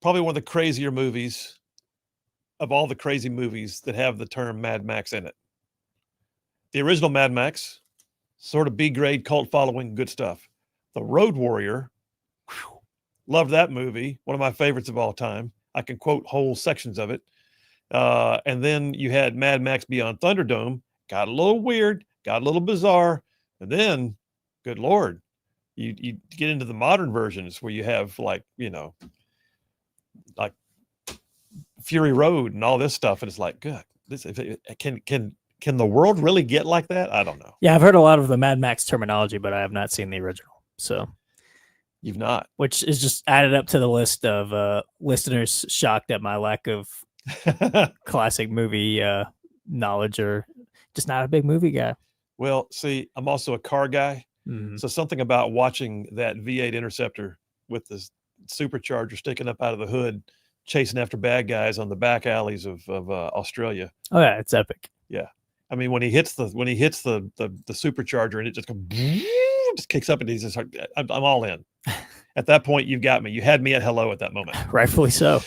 Probably one of the crazier movies of all the crazy movies that have the term Mad Max in it. The original Mad Max, sort of B-grade cult following, good stuff. The Road Warrior, loved that movie. One of my favorites of all time. I can quote whole sections of it. And then you had Mad Max Beyond Thunderdome. Got a little weird, got a little bizarre. And then, good Lord, you get into the modern versions where you have like Fury Road and all this stuff. And it's like, good. Can the world really get like that? I don't know. Yeah, I've heard a lot of the Mad Max terminology, but I have not seen the original. So You've not. Which is just added up to the list of listeners shocked at my lack of classic movie knowledge, or just not a big movie guy. Well, see, I'm also a car guy. Mhm. So something about watching that V8 Interceptor with the supercharger sticking up out of the hood, chasing after bad guys on the back alleys of Australia. Oh yeah, it's epic. Yeah, I mean when he hits the supercharger and it just goes, just kicks up and he's just like, I'm all in. At that point, you've got me. You had me at hello at that moment. Rightfully so.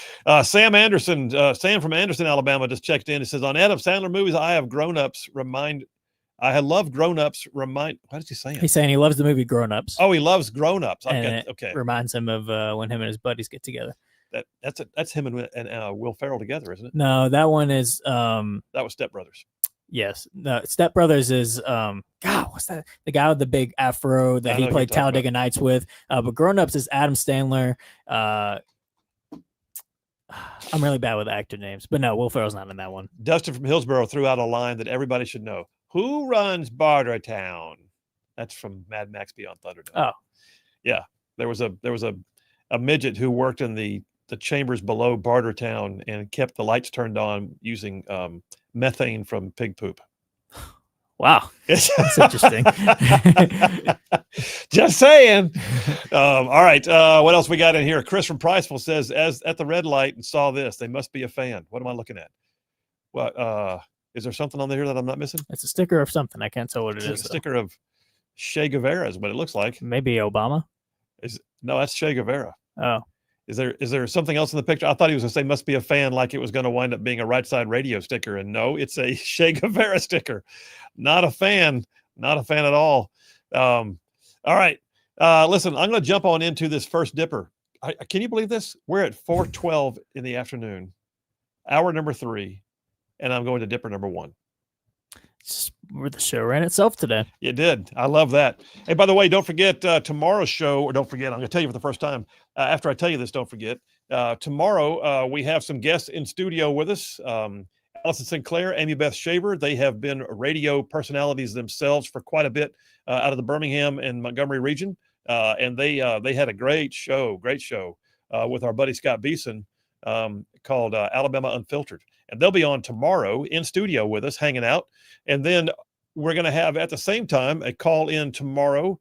Sam Anderson, Sam from Anderson, Alabama, just checked in. He says, on Adam Sandler movies, I have grown-ups remind. I love grown-ups remind. What is he saying? He's saying he loves the movie Grown Ups. Oh, he loves grown-ups. And Okay. it reminds him of when him and his buddies get together. That's him and Will Ferrell together, isn't it? No, that one is that was Step Brothers. Yes. No, Step Brothers is God, what's that? The guy with the big afro that he played Talladega Nights with. But Grown Ups is Adam Sandler. I'm really bad with actor names, but no, Will Ferrell's not in that one. Dustin from Hillsborough threw out a line that everybody should know. Who runs Bartertown? That's from Mad Max Beyond Thunderdome. Oh, yeah. There was a midget who worked in the chambers below Bartertown and kept the lights turned on using methane from pig poop. Wow, that's interesting. Just saying. All right, what else we got in here? Chris from Priceville says, as at the red light and saw this, they must be a fan. What am I looking at? What is there something on there that I'm not missing? It's a sticker of something. I can't tell what it is. A sticker of Che Guevara is what it looks like. Maybe Obama. No, that's Che Guevara. Oh. Is there something else in the picture? I thought he was going to say must be a fan, like it was going to wind up being a Rightside radio sticker. And no, it's a Che Guevara sticker. Not a fan. Not a fan at all. All right. Listen, I'm going to jump on into this first dipper. Can you believe this? We're at 4:12 in the afternoon, hour number 3, and I'm going to dipper number 1. The show ran itself today. It did. I love that. Hey, by the way, don't forget tomorrow's show, or don't forget, I'm going to tell you for the first time. After I tell you this, don't forget. Tomorrow, we have some guests in studio with us. Allison Sinclair, Amy Beth Shaver. They have been radio personalities themselves for quite a bit out of the Birmingham and Montgomery region. And they had a great show with our buddy Scott Beeson called Alabama Unfiltered. And they'll be on tomorrow in studio with us, hanging out. And then we're going to have at the same time a call in tomorrow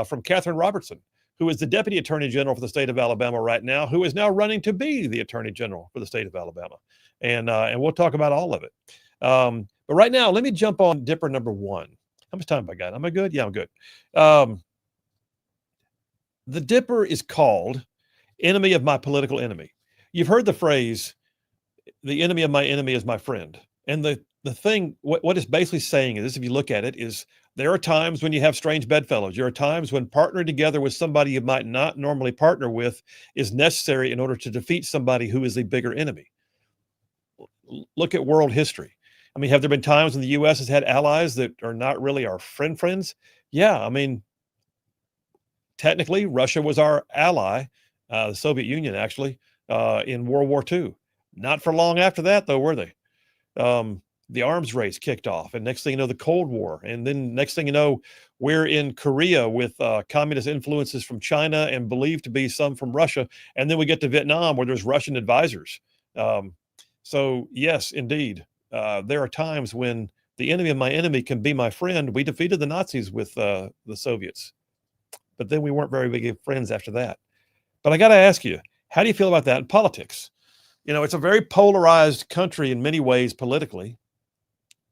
from Catherine Robertson, who is the Deputy Attorney General for the state of Alabama right now, who is now running to be the Attorney General for the state of Alabama. And we'll talk about all of it. But right now, let me jump on dipper number 1. How much time have I got? Am I good? Yeah, I'm good. The dipper is called enemy of my political enemy. You've heard the phrase, the enemy of my enemy is my friend. And the thing, what it's basically saying is, if you look at it, is there are times when you have strange bedfellows. There are times when partnering together with somebody you might not normally partner with is necessary in order to defeat somebody who is a bigger enemy. Look at world history. I mean, have there been times when the U.S. has had allies that are not really our friends? Yeah, I mean, technically, Russia was our ally, the Soviet Union, actually, in World War II. Not for long after that, though, were they? The arms race kicked off, and next thing you know, the Cold War. And then next thing you know, we're in Korea with communist influences from China and believed to be some from Russia. And then we get to Vietnam, where there's Russian advisors. So yes, indeed, there are times when the enemy of my enemy can be my friend. We defeated the Nazis with the Soviets, but then we weren't very big friends after that. But I got to ask you, how do you feel about that in politics? You know, it's a very polarized country in many ways politically,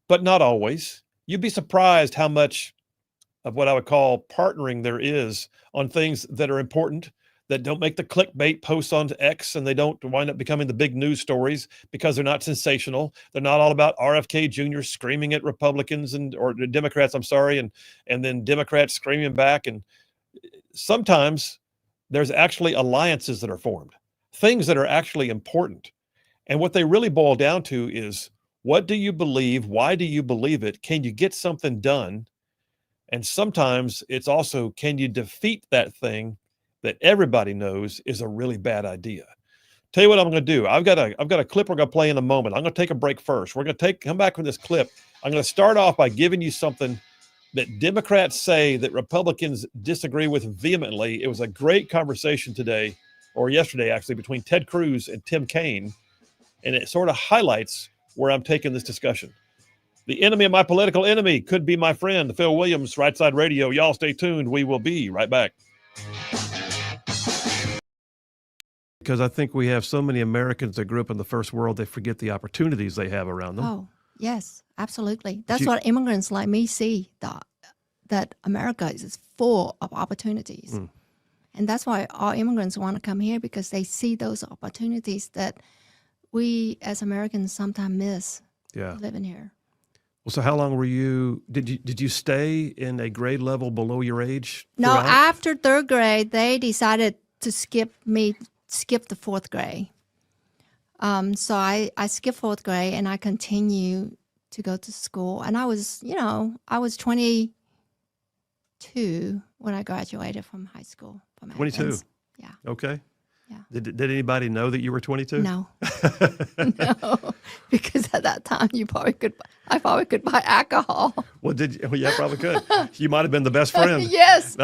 but not always. You'd be surprised how much of what I would call partnering there is on things that are important, that don't make the clickbait posts on X, and they don't wind up becoming the big news stories because they're not sensational. They're not all about RFK Jr. screaming at Republicans or Democrats, and then Democrats screaming back. And sometimes there's actually alliances that are formed, things that are actually important. And what they really boil down to is, what do you believe? Why do you believe it? Can you get something done? And sometimes it's also, can you defeat that thing that everybody knows is a really bad idea? Tell you what I'm going to do. I've got a clip we're going to play in a moment. I'm going to take a break first. We're going to come back from this clip. I'm going to start off by giving you something that Democrats say that Republicans disagree with vehemently. It was a great conversation today, or yesterday actually, between Ted Cruz and Tim Kaine, and it sort of highlights where I'm taking this discussion. The enemy of my political enemy could be my friend, Phil Williams, Right Side Radio. Y'all stay tuned. We will be right back. Because I think we have so many Americans that grew up in the first world, they forget the opportunities they have around them. Oh, yes, absolutely. That's what immigrants like me see, that America is full of opportunities. Mm. And that's why all immigrants want to come here, because they see those opportunities that we as Americans sometimes miss living here. Well, so how long were you, did you stay in a grade level below your age? No, throughout? after third grade, they decided to skip the fourth grade. So I skipped fourth grade and I continued to go to school. And I was 22 when I graduated from high school. From 22? Athens. Yeah. Okay. Yeah. Did anybody know that you were 22? No. No, because at that time I probably could buy alcohol. Well, yeah, probably could. You might have been the best friend. Yes.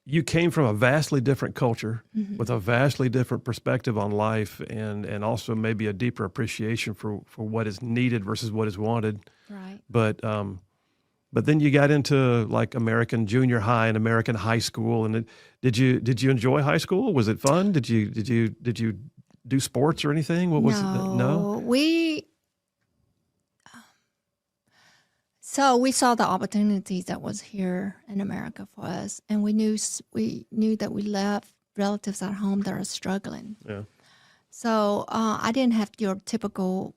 You came from a vastly different culture Mm-hmm. with a vastly different perspective on life, and also maybe a deeper appreciation for what is needed versus what is wanted. Right. But then you got into like American junior high and American high school, and did you enjoy high school? Was it fun? Did you do sports or anything? What was No. So we saw the opportunities that was here in America for us, and we knew that we left relatives at home that are struggling. Yeah. So I didn't have your typical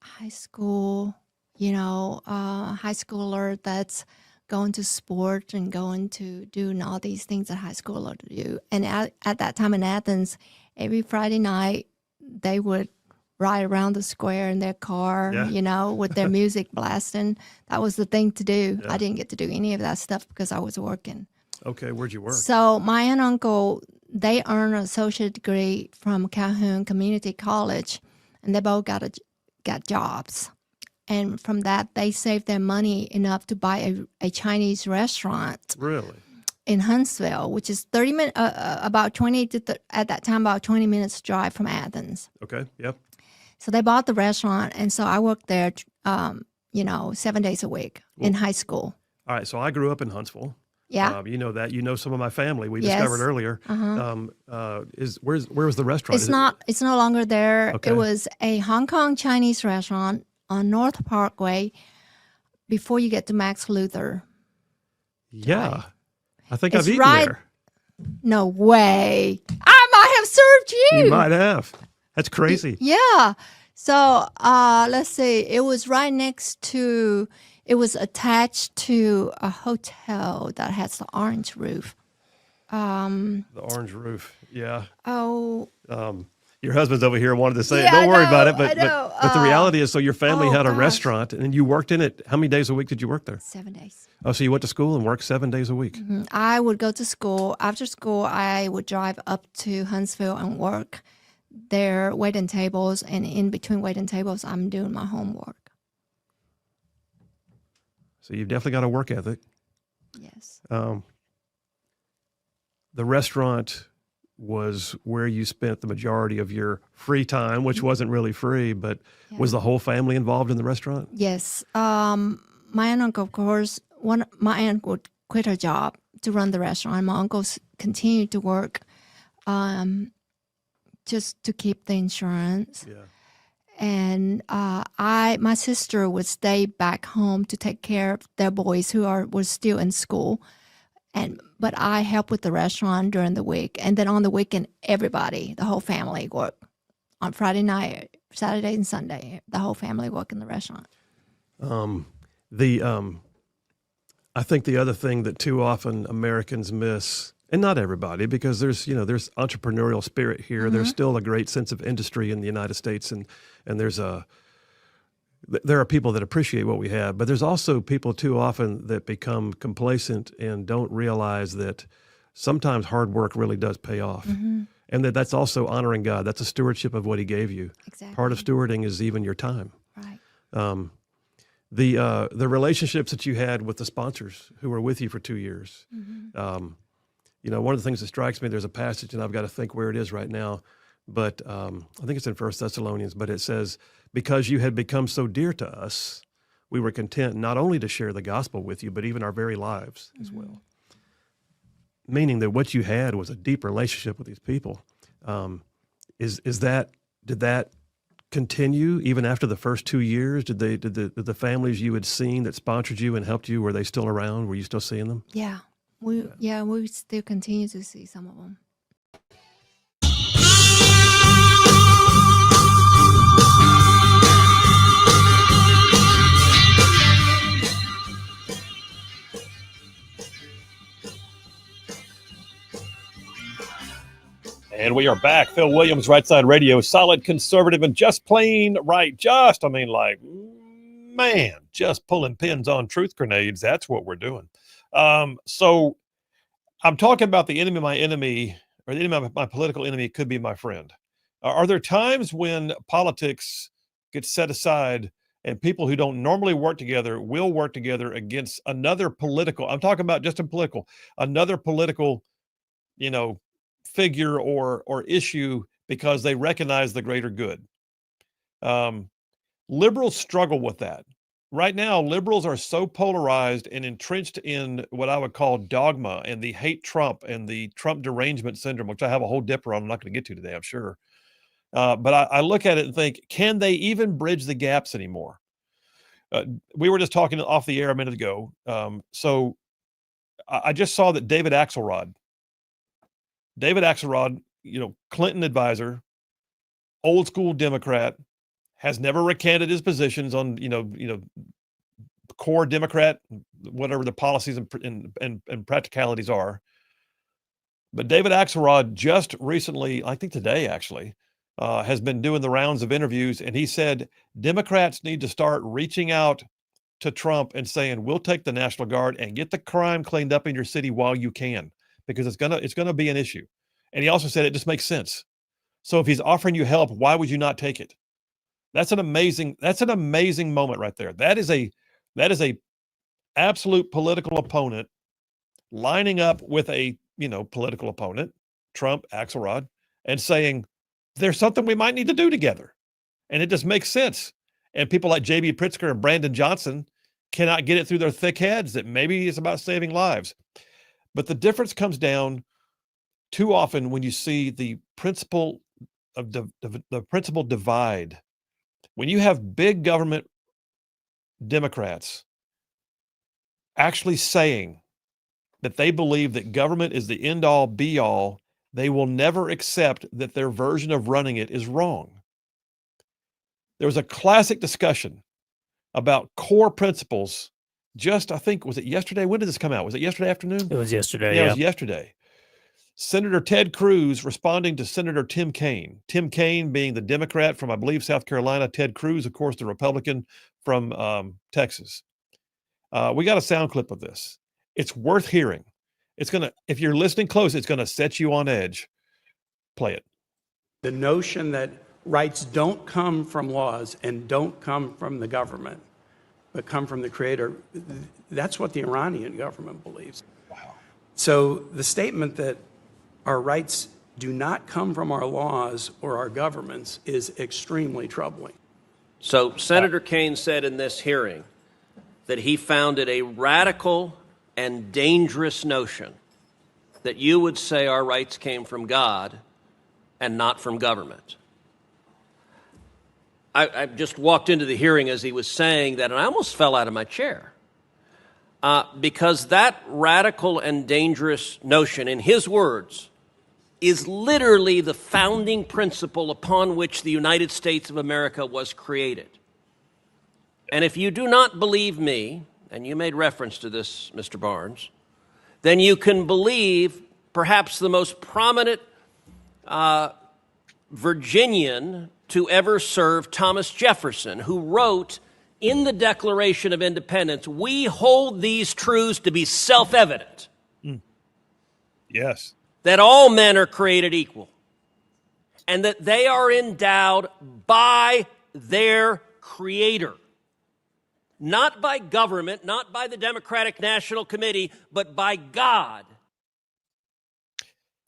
high school, high schooler that's going to sport and going to doing all these things that high schooler do. And at that time in Athens, every Friday night they would ride around the square in their car, with their music blasting. That was the thing to do. Yeah. I didn't get to do any of that stuff because I was working. Okay, where'd you work? So my aunt and uncle, they earned an associate degree from Calhoun Community College, and they both got jobs. And from that, they saved their money enough to buy a Chinese restaurant. Really? In Huntsville, which is 30 minutes, about 20 to at that time, about 20 minutes drive from Athens. Okay. Yep. So they bought the restaurant, and so I worked there, 7 days a week in high school. All right. So I grew up in Huntsville. Yeah. You know that. You know some of my family. We Yes. discovered earlier. Uh-huh. Where was the restaurant? It's no longer there. Okay. It was a Hong Kong Chinese restaurant on North Parkway before you get to Max Luther. Yeah. I think It's I've eaten right- there. No way. I might have served you. You might have. That's crazy. Yeah. So let's see. It was right next to, it was attached to a hotel that has the orange roof. The orange roof. Yeah. Oh. Your husband's over here wanted to say Yeah, it. Don't I worry about know, it. But I know. the reality is, so your family Oh, had a gosh. restaurant and you worked in it. How many days a week did you work there? 7 days. Oh, so you went to school and worked 7 days a week. Mhm. I would go to school. After school, I would drive up to Huntsville and work there, waiting tables. And in between waiting tables, I'm doing my homework. So you've definitely got a work ethic. Yes. The restaurant was where you spent the majority of your free time, which wasn't really free, but was the whole family involved in the restaurant? Yes. My aunt and uncle, of course, my aunt would quit her job to run the restaurant. My uncles continued to work just to keep the insurance. Yeah. And my sister would stay back home to take care of their boys who were still in school. But I helped with the restaurant during the week. And then on the weekend, everybody, the whole family worked. On Friday night, Saturday and Sunday, the whole family worked in the restaurant. I think the other thing that too often Americans miss, and not everybody, because there's entrepreneurial spirit here. There's still a great sense of industry in the United States, and there are people that appreciate what we have, but there's also people too often that become complacent and don't realize that sometimes hard work really does pay off. And that's also honoring God. That's a stewardship of what he gave you. Exactly. Part of stewarding is even your time. Right. the relationships that you had with the sponsors who were with you for 2 years. You know, one of the things that strikes me, there's a passage, and I've got to think where it is right now, but I think it's in 1 Thessalonians, but it says, because you had become so dear to us, we were content not only to share the gospel with you, but even our very lives as well. Meaning that what you had was a deep relationship with these people. Did that continue even after the first 2 years? Did the families you had seen that sponsored you and helped you, were they still around? Were you still seeing them? Yeah. We still continue to see some of them. And we are back. Phil Williams, Rightside Radio, solid conservative and just plain right. Just pulling pins on truth grenades. That's what we're doing. So I'm talking about the enemy of my enemy, or the enemy of my political enemy could be my friend. Are there times when politics gets set aside and people who don't normally work together will work together against another political, I'm talking about just another political, figure or issue because they recognize the greater good? Liberals struggle with that. Right now, liberals are so polarized and entrenched in what I would call dogma and the hate Trump and the Trump derangement syndrome, which I have a whole dipper on I'm not going to get to today, I'm sure. But I look at it and think, can they even bridge the gaps anymore? We were just talking off the air a minute ago. So I just saw that David Axelrod, Clinton advisor, old school Democrat, has never recanted his positions on, core Democrat, whatever the policies and practicalities are. But David Axelrod just recently, I think today actually, has been doing the rounds of interviews, and he said Democrats need to start reaching out to Trump and saying, we'll take the National Guard and get the crime cleaned up in your city while you can, because it's gonna be an issue. And he also said it just makes sense. So if he's offering you help, why would you not take it? That's an amazing moment right there. That is a absolute political opponent lining up with a political opponent, Trump, Axelrod, and saying there's something we might need to do together. And it just makes sense. And people like J.B. Pritzker and Brandon Johnson cannot get it through their thick heads that maybe it's about saving lives. But the difference comes down too often when you see the principle of the principle divide. When you have big government Democrats actually saying that they believe that government is the end all be all, they will never accept that their version of running it is wrong. There was a classic discussion about core principles. I think, was it yesterday? When did this come out? Was it yesterday afternoon? It was yesterday. Yeah, it was yesterday. Senator Ted Cruz responding to Senator Tim Kaine. Tim Kaine being the Democrat from, I believe, South Carolina. Ted Cruz, of course, the Republican from Texas. We got a sound clip of this. It's worth hearing. If you're listening close, it's gonna set you on edge. Play it. The notion that rights don't come from laws and don't come from the government, but come from the creator, that's what the Iranian government believes. Wow. So the statement that our rights do not come from our laws or our governments is extremely troubling. So Senator Kaine said in this hearing that he found it a radical and dangerous notion that you would say our rights came from God and not from government. I just walked into the hearing as he was saying that, and I almost fell out of my chair. Because that radical and dangerous notion, in his words, is literally the founding principle upon which the United States of America was created. And if you do not believe me, and you made reference to this, Mr. Barnes, then you can believe perhaps the most prominent Virginian to ever serve, Thomas Jefferson, who wrote in the Declaration of Independence, we hold these truths to be self-evident. Yes. That all men are created equal and that they are endowed by their creator not by government, not by the Democratic National Committee, but by God.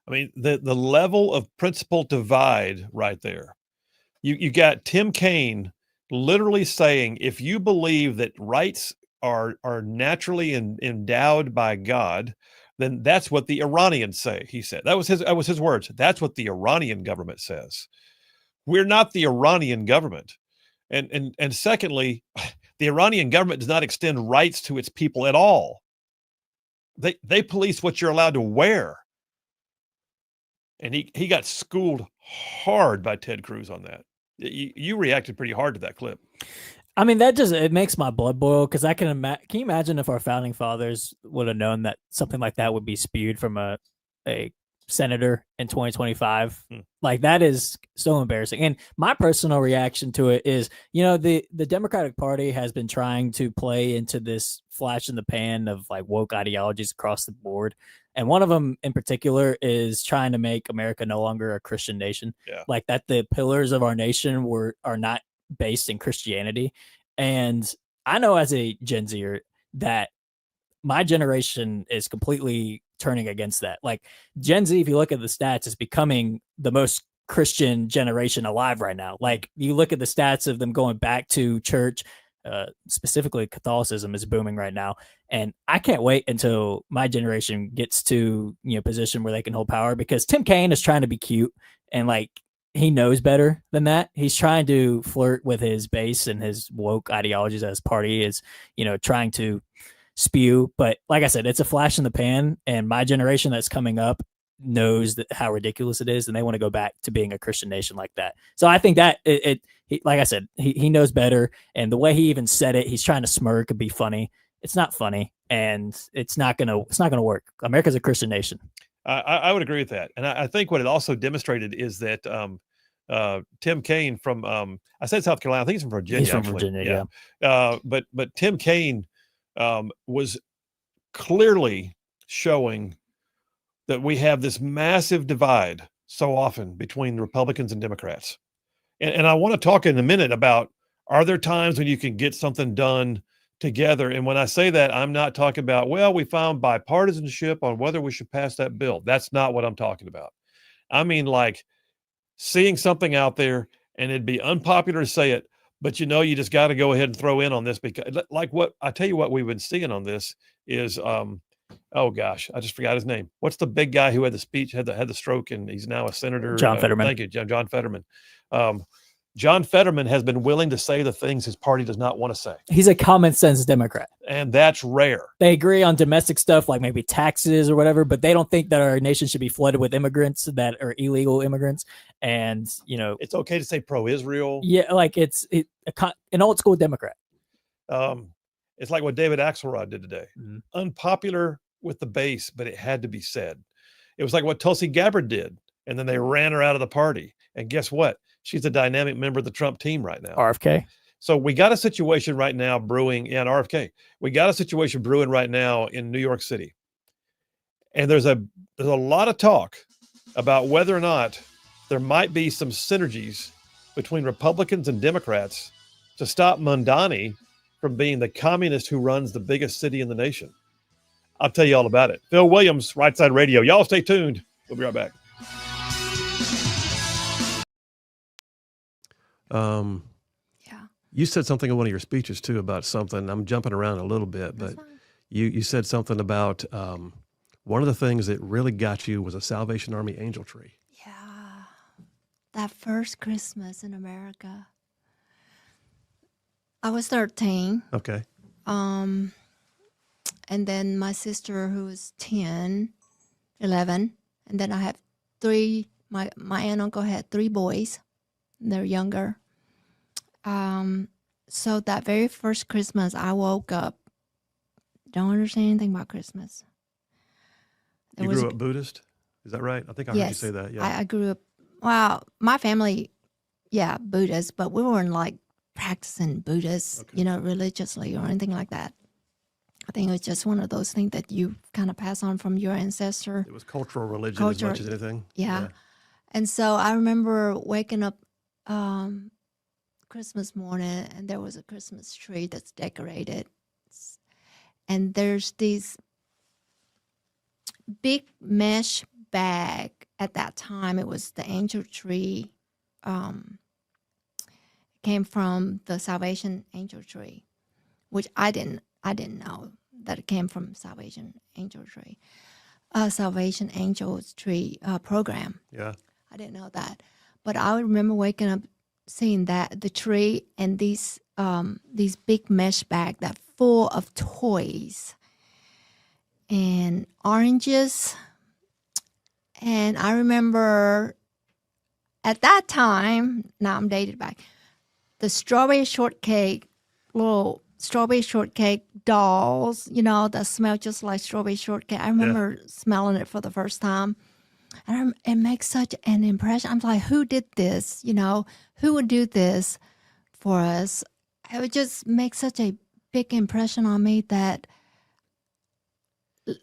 I mean, the level of principle divide right there. You got Tim Kaine literally saying, if you believe that rights are naturally endowed by God, then that's what the Iranians say. He said that was his words. That's what the Iranian government says. We're not the Iranian government. And secondly, the Iranian government does not extend rights to its people at all. They police what you're allowed to wear. And he got schooled hard by Ted Cruz on that. You reacted pretty hard to that clip. I mean, it makes my blood boil, because can you imagine if our founding fathers would have known that something like that would be spewed from a senator in 2025? Like, that is so embarrassing. And my personal reaction to it is, the Democratic Party has been trying to play into this flash in the pan of like woke ideologies across the board. And one of them in particular is trying to make America no longer a Christian nation. Yeah. Like, that the pillars of our nation are not based in Christianity. And I know as a Gen Zer that my generation is completely turning against that. Like, Gen Z, if you look at the stats, is becoming the most Christian generation alive right now. Like, you look at the stats of them going back to church, specifically Catholicism is booming right now. And I can't wait until my generation gets to, position where they can hold power, because Tim Kaine is trying to be cute, and like, he knows better than that. He's trying to flirt with his base and his woke ideologies that his party is, trying to spew. But like I said, it's a flash in the pan, and my generation that's coming up knows how ridiculous it is, and they want to go back to being a Christian nation like that. So I think that like I said, he knows better, and the way he even said it, he's trying to smirk and be funny. It's not funny, and it's not gonna work. America's a Christian nation. I would agree with that, and I think what it also demonstrated is that Tim Kaine from I said South Carolina, I think he's from Virginia. He's from Virginia, yeah. But Tim Kaine was clearly showing that we have this massive divide so often between Republicans and Democrats. And I want to talk in a minute about, are there times when you can get something done together? And when I say that, I'm not talking about, well, we found bipartisanship on whether we should pass that bill. That's not what I'm talking about. I mean, like, seeing something out there, and it'd be unpopular to say it, but you just got to go ahead and throw in on this, because like what I tell you, what we've been seeing on this is, oh gosh, I just forgot his name. What's the big guy who had the speech, had the stroke, and he's now a senator? John Fetterman. Thank you, John Fetterman. John Fetterman has been willing to say the things his party does not want to say. He's a common sense Democrat. And that's rare. They agree on domestic stuff, like maybe taxes or whatever, but they don't think that our nation should be flooded with immigrants that are illegal immigrants. And, it's okay to say pro-Israel. Yeah, like an old school Democrat. It's like what David Axelrod did today. Mm-hmm. Unpopular with the base, but it had to be said. It was like what Tulsi Gabbard did, and then they ran her out of the party. And guess what? She's a dynamic member of the Trump team right now. RFK. So we got a situation right now brewing in RFK. We got a situation brewing right now in New York City. And there's a lot of talk about whether or not there might be some synergies between Republicans and Democrats to stop Mondani from being the communist who runs the biggest city in the nation. I'll tell you all about it. Phil Williams, Rightside Radio. Y'all stay tuned. We'll be right back. You said something in one of your speeches too about something. I'm jumping around a little bit, but you said something about one of the things that really got you was a Salvation Army angel tree. Yeah, that first Christmas in America. I was 13. Okay. And then my sister, who was 10, 11, and then I have three. My aunt and uncle had 3 boys. They're younger. So that very first Christmas, I woke up, don't understand anything about Christmas. You grew up Buddhist? Is that right? I think I heard you say that. Yeah. I grew up, well, my family, Buddhist, but we weren't like practicing Buddhist, religiously or anything like that. I think it was just one of those things that you kind of pass on from your ancestor. It was cultural religion as much as anything. Yeah. And so I remember waking up Christmas morning, and there was a Christmas tree that's decorated. And there's these big mesh bag. At that time, it was the angel tree. Came from the Salvation Angel Tree, which I didn't know that it came from Salvation Angel Tree, Salvation Angels Tree program. Yeah, I didn't know that, but I remember waking up, seeing that the tree and these big mesh bag that full of toys and oranges, and I remember at that time. Now I'm dated back. The little strawberry shortcake dolls, that smell just like strawberry shortcake. I remember smelling it for the first time. And it makes such an impression. I'm like, who did this? Who would do this for us? It would just make such a big impression on me that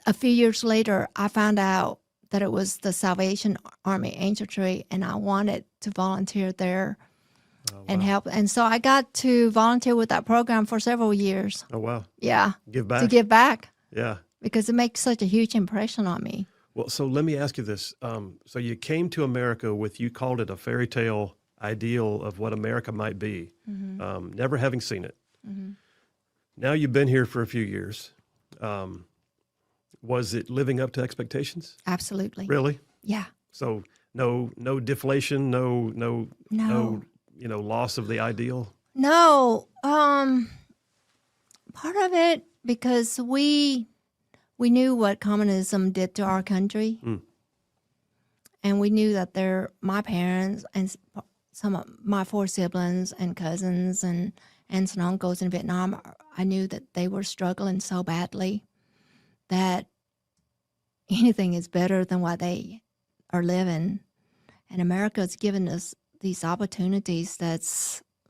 a few years later, I found out that it was the Salvation Army Angel Tree, and I wanted to volunteer there. And help. And so I got to volunteer with that program for several years. Oh, wow. Yeah. Give back. To give back. Yeah. Because it makes such a huge impression on me. Well, so let me ask you this. So you came to America with, you called it a fairy tale ideal of what America might be, never having seen it. Mm-hmm. Now you've been here for a few years. Was it living up to expectations? Absolutely. Really? Yeah. So no deflation, no loss of the ideal? No. Part of it because we knew what communism did to our country. And we knew that my parents and some of my 4 siblings and cousins and aunts and uncles in Vietnam, I knew that they were struggling so badly that anything is better than what they are living. And America's given us these opportunities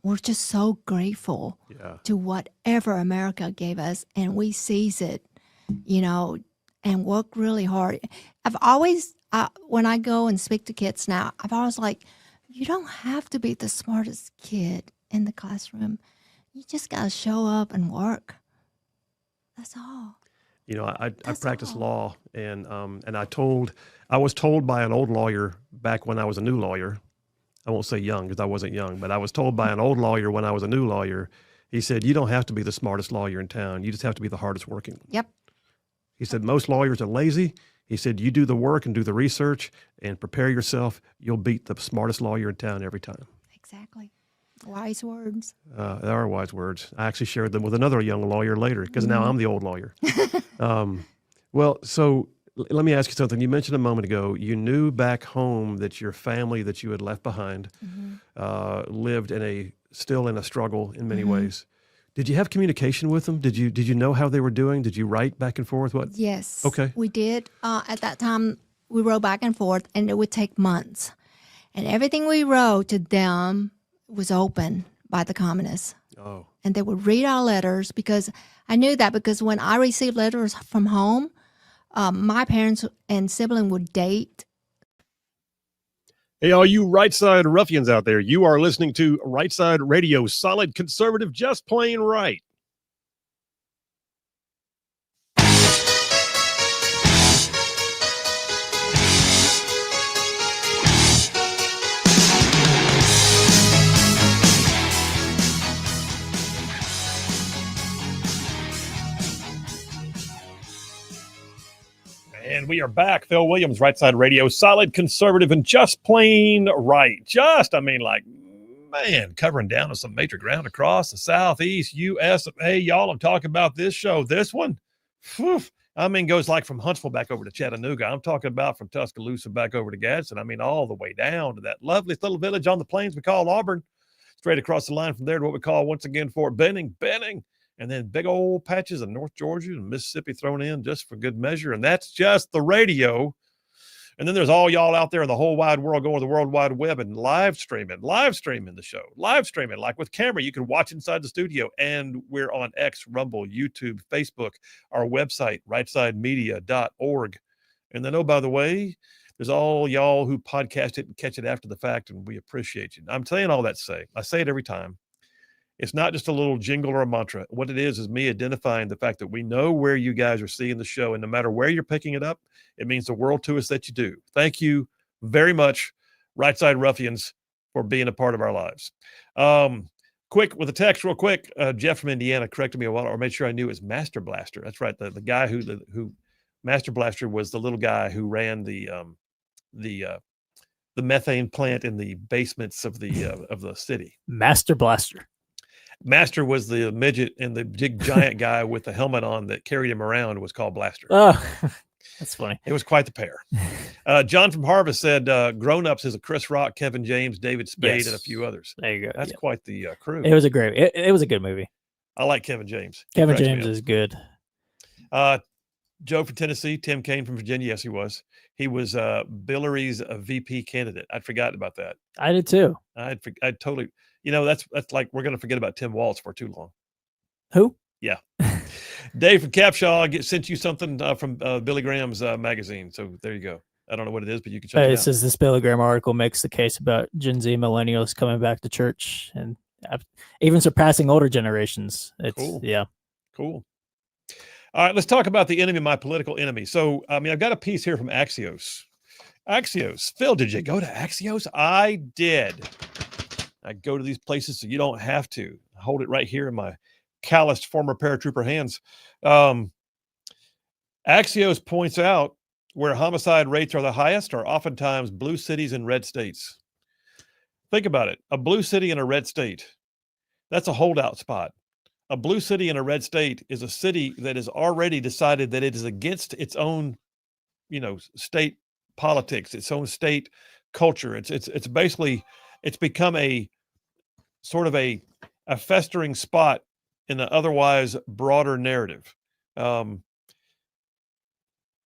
we're just so grateful to whatever America gave us, and we seize it, and work really hard. I've always, when I go and speak to kids now, I've always like, you don't have to be the smartest kid in the classroom. You just got to show up and work. That's all. I practiced law, and I was told by an old lawyer back when I was a new lawyer. I won't say young because I wasn't young, but I was told by an old lawyer when I was a new lawyer. He said, you don't have to be the smartest lawyer in town. You just have to be the hardest working. Yep. He said, most lawyers are lazy. He said, you do the work and do the research and prepare yourself. You'll beat the smartest lawyer in town every time. Exactly. Wise words. They are wise words. I actually shared them with another young lawyer later because now I'm the old lawyer. Well, so let me ask you something. You mentioned a moment ago, you knew back home that your family that you had left behind lived still in a struggle in many ways. Did you have communication with them? Did you know how they were doing? Did you write back and forth? What? Yes. Okay. We did. At that time, we wrote back and forth, and it would take months. And everything we wrote to them was open by the communists. Oh. And they would read our letters because I knew that because when I received letters from home, my parents and sibling would date. Hey, all you Rightside ruffians out there, you are listening to Rightside Radio, solid conservative, just plain right. And we are back. Phil Williams, Rightside Radio, solid conservative and just plain right. Covering down on some major ground across the Southeast U.S. Hey, y'all, I'm talking about this show. This one, goes like from Huntsville back over to Chattanooga. I'm talking about from Tuscaloosa back over to Gadsden. All the way down to that lovely little village on the plains we call Auburn. Straight across the line from there to what we call, once again, Fort Benning. And then big old patches of North Georgia and Mississippi thrown in just for good measure. And that's just the radio. And then there's all y'all out there in the whole wide world going to the World Wide Web and live streaming the show. Live streaming, like with camera. You can watch inside the studio. And we're on X, Rumble, YouTube, Facebook, our website, rightsidemedia.org. And then, oh, by the way, there's all y'all who podcast it and catch it after the fact, and we appreciate you. I'm saying all that to say, I say it every time. It's not just a little jingle or a mantra. What it is me identifying the fact that we know where you guys are seeing the show, and no matter where you're picking it up, it means the world to us that you do. Thank you very much, Rightside Ruffians, for being a part of our lives. Quick with a text, real quick. Jeff from Indiana corrected me a while, or made sure I knew it was Master Blaster. That's right. The guy who Master Blaster was the little guy who ran the methane plant in the basements of the city. Master Blaster. Master was the midget, and the big giant guy with the helmet on that carried him around was called Blaster. Oh, that's funny. It was quite the pair. John from Harvest said Grown Ups is a Chris Rock, Kevin James, David Spade, Yes. and a few others. There you go. That's quite the crew. It was a great. It was a good movie. I like Kevin James. He Kevin cracks me James up. is good. Joe from Tennessee, Tim Kaine from Virginia. Yes, he was. He was Billary's VP candidate. I'd forgotten about that. I did too. I'd totally. That's like we're going to forget about Tim Waltz for too long. Who? Yeah. Dave from Capshaw sent you something from Billy Graham's magazine. So there you go. I don't know what it is, but you can check it It out. says this Billy Graham article makes the case about Gen Z millennials coming back to church and even surpassing older generations. It's Cool. Yeah. Cool. All right, let's talk about the enemy of my political enemy. So, I've got a piece here from Axios. Axios. Phil, did you go to Axios? I did. I go to these places so you don't have to. I hold it right here in my calloused former paratrooper hands. Axios points out where homicide rates are the highest are oftentimes blue cities and red states. Think about it. A blue city and a red state. That's a holdout spot. A blue city and a red state is a city that has already decided that it is against its own, state politics, its own state culture. It's basically, it's become a sort of a festering spot in an otherwise broader narrative. That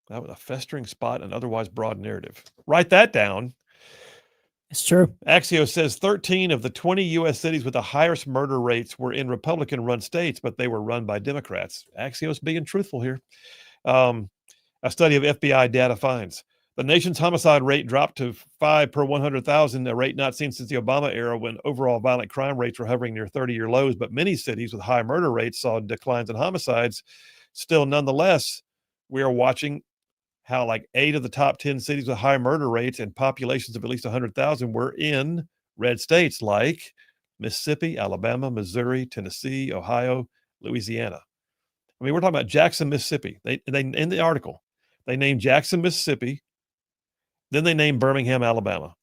was a festering spot in an otherwise broad narrative. Write that down. It's true. Axios says 13 of the 20 U.S. cities with the highest murder rates were in Republican-run states, but they were run by Democrats. Axios being truthful here. A study of FBI data finds the nation's homicide rate dropped to 5 per 100,000, a rate not seen since the Obama era when overall violent crime rates were hovering near 30-year lows, but many cities with high murder rates saw declines in homicides. Still, nonetheless, we are watching how like 8 of the top 10 cities with high murder rates and populations of at least 100,000 were in red states like Mississippi, Alabama, Missouri, Tennessee, Ohio, Louisiana. We're talking about Jackson, Mississippi. They in the article, they named Jackson, Mississippi. Then they named Birmingham, Alabama.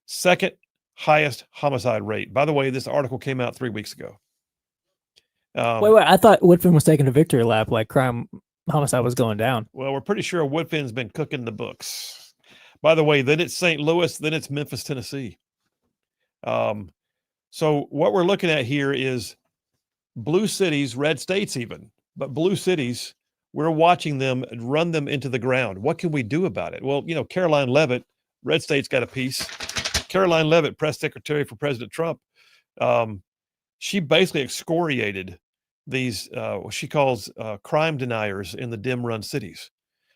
Second highest homicide rate. By the way, this article came out 3 weeks ago. Wait. I thought Woodfin was taking a victory lap, like homicide was going down. Well, we're pretty sure Woodfin's been cooking the books. By the way, then it's St. Louis, then it's Memphis, Tennessee. So what we're looking at here is blue cities, red states even, but blue cities, we're watching them run them into the ground. What can we do about it? Well, Caroline Leavitt, red state's got a piece. Caroline Leavitt, press secretary for President Trump, she basically excoriated these, what she calls crime deniers in the Dem-run cities.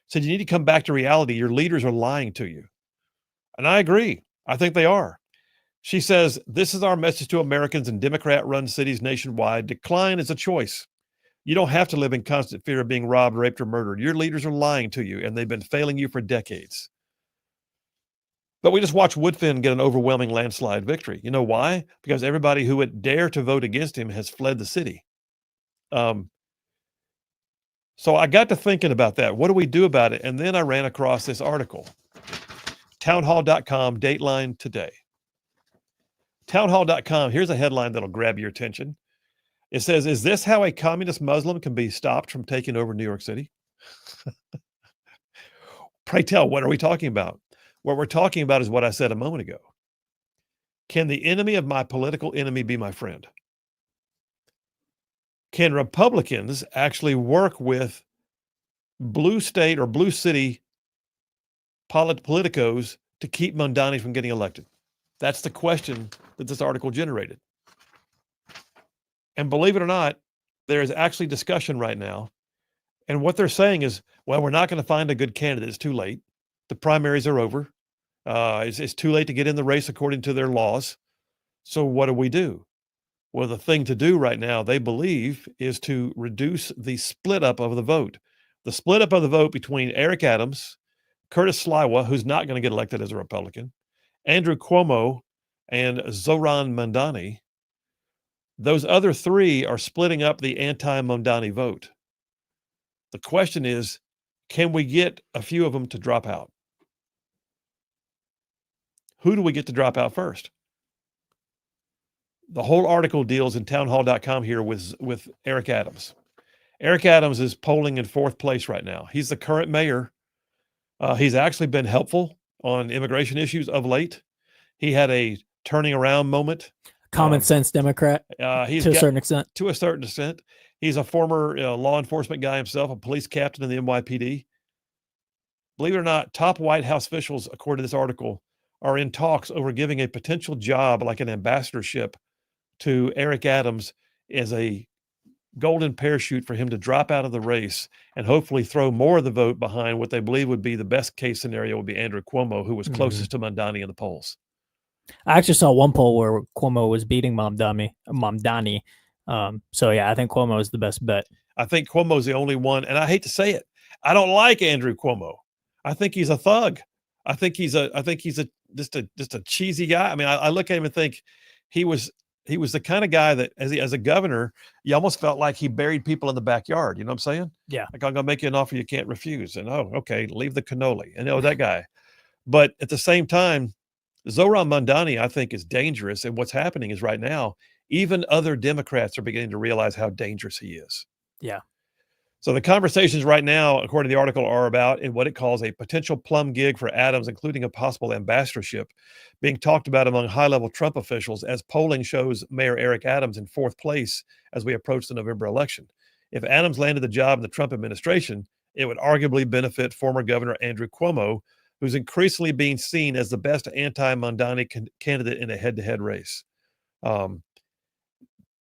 Said, you need to come back to reality. Your leaders are lying to you. And I agree. I think they are. She says, this is our message to Americans in Democrat-run cities nationwide. Decline is a choice. You don't have to live in constant fear of being robbed, raped, or murdered. Your leaders are lying to you, and they've been failing you for decades. But we just watched Woodfin get an overwhelming landslide victory. You know why? Because everybody who would dare to vote against him has fled the city. So I got to thinking about that. What do we do about it? And then I ran across this article. Townhall.com, Dateline today. Townhall.com, here's a headline that'll grab your attention. It says, is this how a communist Muslim can be stopped from taking over New York City? Pray tell, what are we talking about? What we're talking about is what I said a moment ago. Can the enemy of my political enemy be my friend? Can Republicans actually work with blue state or blue city politicos to keep Mondani from getting elected? That's the question that this article generated. And believe it or not, there is actually discussion right now. And what they're saying is, well, we're not going to find a good candidate. It's too late. The primaries are over. It's too late to get in the race according to their laws. So what do we do? Well, the thing to do right now, they believe, is to reduce the split up of the vote. The split up of the vote between Eric Adams, Curtis Sliwa, who's not going to get elected as a Republican, Andrew Cuomo, and Zoran Mandani. Those other three are splitting up the anti-Mondani vote. The question is, can we get a few of them to drop out? Who do we get to drop out first? The whole article deals in townhall.com here with Eric Adams. Eric Adams is polling in 4th place right now. He's the current mayor. He's actually been helpful on immigration issues of late. He had a turning around moment. Common sense Democrat to a certain extent. To a certain extent. He's a former law enforcement guy himself, a police captain in the NYPD. Believe it or not, top White House officials, according to this article, are in talks over giving a potential job like an ambassadorship to Eric Adams as a golden parachute for him to drop out of the race and hopefully throw more of the vote behind what they believe would be the best case scenario would be Andrew Cuomo, who was closest to Mondani in the polls. I actually saw one poll where Cuomo was beating Mamdani. So yeah, I think Cuomo is the best bet. I think Cuomo's the only one, and I hate to say it, I don't like Andrew Cuomo. I think he's a thug. I think he's just a cheesy guy. I mean, I look at him and think he was the kind of guy that as a governor, you almost felt like he buried people in the backyard. You know what I'm saying? Yeah. Like, I'm going to make you an offer you can't refuse. And, oh, okay, leave the cannoli. And that guy. But at the same time, Zoran Mondani, I think, is dangerous. And what's happening is right now, even other Democrats are beginning to realize how dangerous he is. Yeah. So the conversations right now, according to the article, are about in what it calls a potential plum gig for Adams, including a possible ambassadorship, being talked about among high-level Trump officials as polling shows Mayor Eric Adams in 4th place as we approach the November election. If Adams landed the job in the Trump administration, it would arguably benefit former Governor Andrew Cuomo, who's increasingly being seen as the best anti-Mondani candidate in a head-to-head race.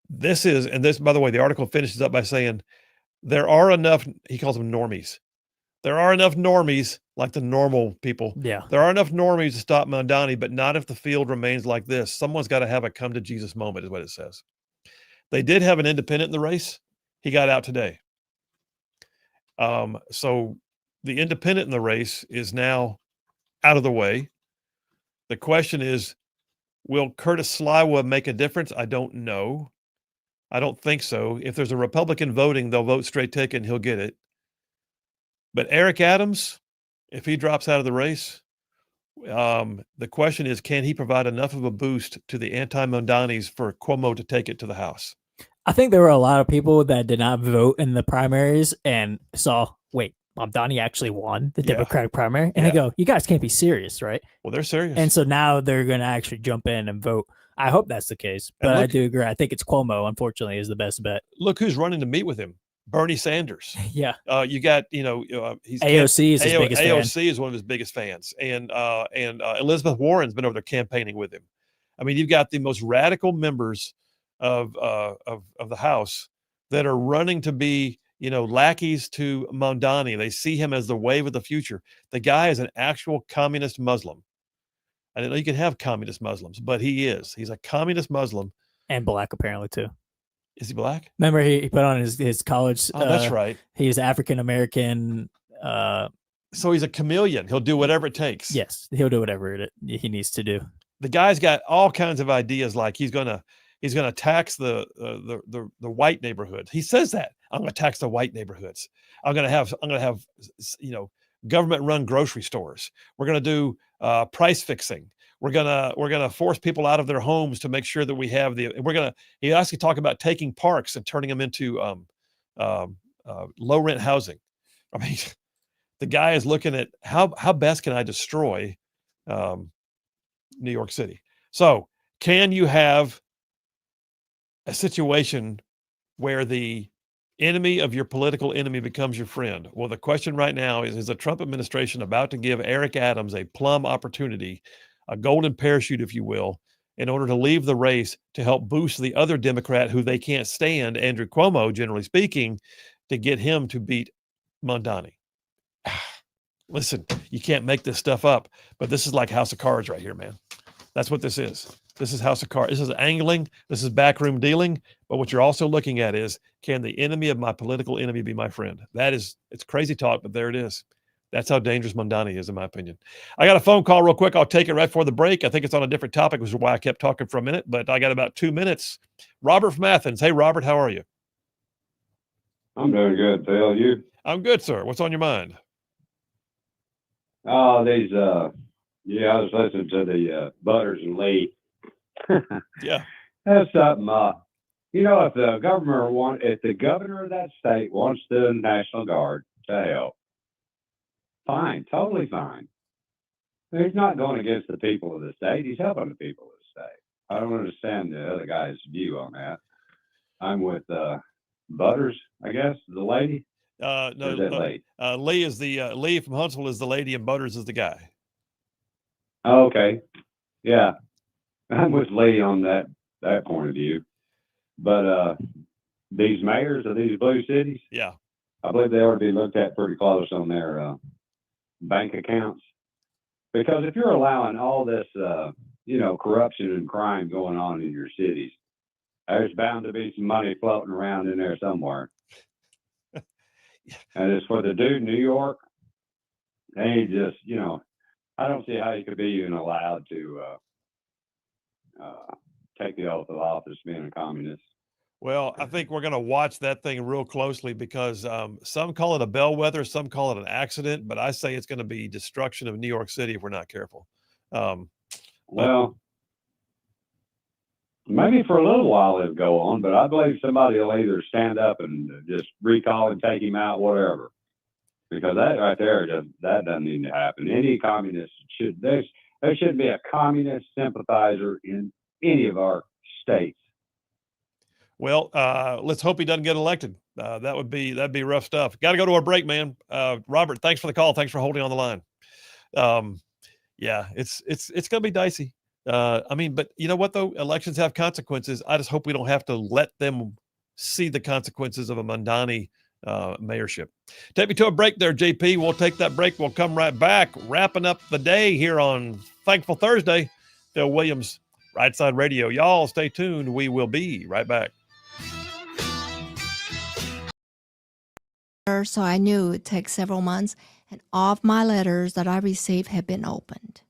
This, by the way, the article finishes up by saying, there are enough, he calls them normies. There are enough normies, like the normal people. Yeah. There are enough normies to stop Mondani, but not if the field remains like this. Someone's got to have a come to Jesus moment, is what it says. They did have an independent in the race. He got out today. So the independent in the race is now out of the way. The question is, will Curtis Sliwa make a difference? I don't know. I don't think so. If there's a Republican voting, they'll vote straight ticket and he'll get it. But Eric Adams, if he drops out of the race, the question is, can he provide enough of a boost to the anti-Mondanis for Cuomo to take it to the House? I think there were a lot of people that did not vote in the primaries and saw, wait, Mamdani actually won the Democratic primary. And they go, you guys can't be serious, right? Well, they're serious. And so now they're going to actually jump in and vote. I hope that's the case, but I do agree. I think it's Cuomo, unfortunately, is the best bet. Look who's running to meet with him. Bernie Sanders. Yeah. You got, he's AOC is his biggest fan. AOC is one of his biggest fans. And Elizabeth Warren's been over there campaigning with him. I mean, you've got the most radical members of the House that are running to be, lackeys to Mondani. They see him as the wave of the future. The guy is an actual communist Muslim. I didn't know you could have communist Muslims, but he is. He's a communist Muslim. And black, apparently, too. Is he black? Remember, he put on his college. Oh, that's right. He's African-American. So he's a chameleon. He'll do whatever it takes. Yes, he'll do whatever he needs to do. The guy's got all kinds of ideas, like he's gonna tax the white neighborhoods. He says that I'm gonna tax the white neighborhoods. I'm gonna have government run grocery stores. We're gonna do price fixing. We're gonna force people out of their homes to make sure that we have he actually talk about taking parks and turning them into low rent housing. I mean, the guy is looking at how best can I destroy New York City. So can you have a situation where the enemy of your political enemy becomes your friend? Well, the question right now is the Trump administration about to give Eric Adams a plum opportunity, a golden parachute, if you will, in order to leave the race to help boost the other Democrat who they can't stand, Andrew Cuomo, generally speaking, to get him to beat Mondani? Listen, you can't make this stuff up, but this is like House of Cards right here, man. That's what this is. This is House of Cards. This is angling. This is backroom dealing. But what you're also looking at is, can the enemy of my political enemy be my friend? It's crazy talk, but there it is. That's how dangerous Mondani is, in my opinion. I got a phone call real quick. I'll take it right before the break. I think it's on a different topic, which is why I kept talking for a minute, but I got about 2 minutes. Robert from Athens. Hey, Robert, how are you? I'm doing good, Phil. You? I'm good, sir. What's on your mind? Oh, I was listening to the Butters and Lee. Yeah. That's something. If the governor of that state wants the National Guard to help, fine, totally fine. He's not going against the people of the state. He's helping the people of the state. I don't understand the other guy's view on that. I'm with Butters, I guess, the lady. No, Lee? Lee is Lee from Huntsville is the lady, and Butters is the guy. Oh, okay. Yeah. I'm with Lee on that point of view. But these mayors of these blue cities, yeah, I believe they ought to be looked at pretty close on their bank accounts. Because if you're allowing all this, corruption and crime going on in your cities, there's bound to be some money floating around in there somewhere. And as for the dude in New York, they just, I don't see how you could be even allowed to take the oath of office being a communist. Well, I think we're going to watch that thing real closely because some call it a bellwether, some call it an accident, but I say it's going to be destruction of New York City if we're not careful. Well, maybe for a little while it'll go on, but I believe somebody will either stand up and just recall and take him out, whatever. Because that right there, that doesn't need to happen. Any communist there shouldn't be a communist sympathizer in any of our states. Well, let's hope he doesn't get elected. That'd be rough stuff. Got to go to a break, man. Robert, thanks for the call. Thanks for holding on the line. Yeah, it's going to be dicey. But you know what though? Elections have consequences. I just hope we don't have to let them see the consequences of a Mondani mayorship. Take me to a break there, JP. We'll take that break. We'll come right back, wrapping up the day here on Thankful Thursday. Phil Williams, Rightside Radio. Y'all stay tuned. We will be right back. So I knew it would take several months, and all of my letters that I received had been opened.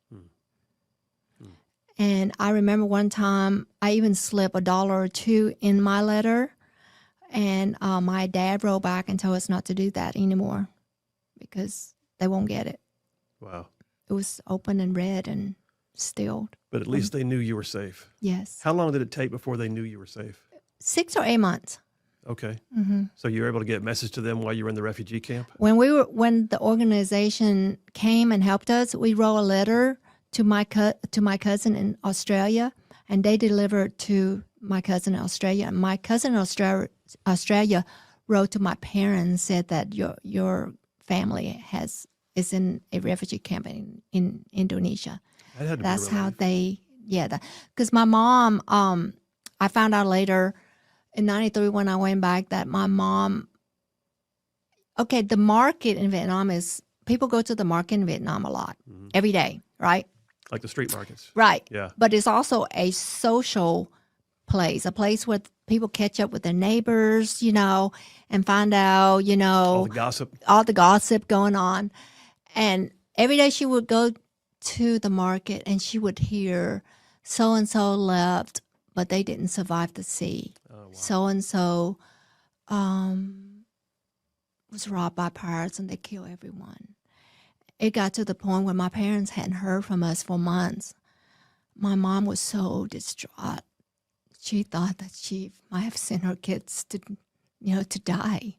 And I remember one time I even slipped $1 or $2 in my letter, and my dad wrote back and told us not to do that anymore because they won't get it. Wow. It was open and read and sealed. But at least they knew you were safe. Yes. How long did it take before they knew you were safe? 6 or 8 months. Okay. Mm-hmm. So you were able to get a message to them while you were in the refugee camp? When the organization came and helped us, we wrote a letter to my cousin in Australia, and they delivered to my cousin in Australia. And my cousin in Australia wrote to my parents, said that your family is in a refugee camp in Indonesia. That's how they, because my mom, I found out later in 93 when I went back that my mom, the market in Vietnam is, people go to the market in Vietnam a lot, every day, right? Like the street markets. Right. Yeah. But it's also a social place, a place where people catch up with their neighbors, and find out, all the gossip going on. And every day she would go to the market and she would hear so-and-so left, but they didn't survive the sea. Oh, wow. So-and-so was robbed by pirates and they killed everyone. It got to the point where my parents hadn't heard from us for months. My mom was so distraught. She thought that she might have sent her kids to die,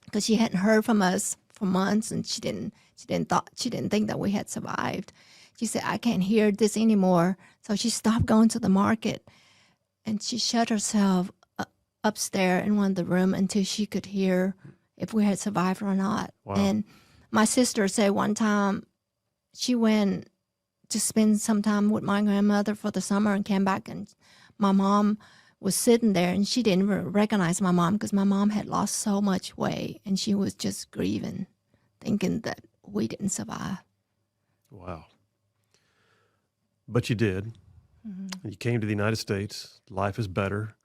because she hadn't heard from us for months, and she didn't think that we had survived. She said, "I can't hear this anymore," so she stopped going to the market, and she shut herself upstairs in one of the rooms until she could hear if we had survived or not. Wow. And my sister said one time she went to spend some time with my grandmother for the summer and came back, and my mom was sitting there, and she didn't even recognize my mom because my mom had lost so much weight, and she was just grieving, thinking that we didn't survive. Wow. But you did. And you came to the United States. Life is better.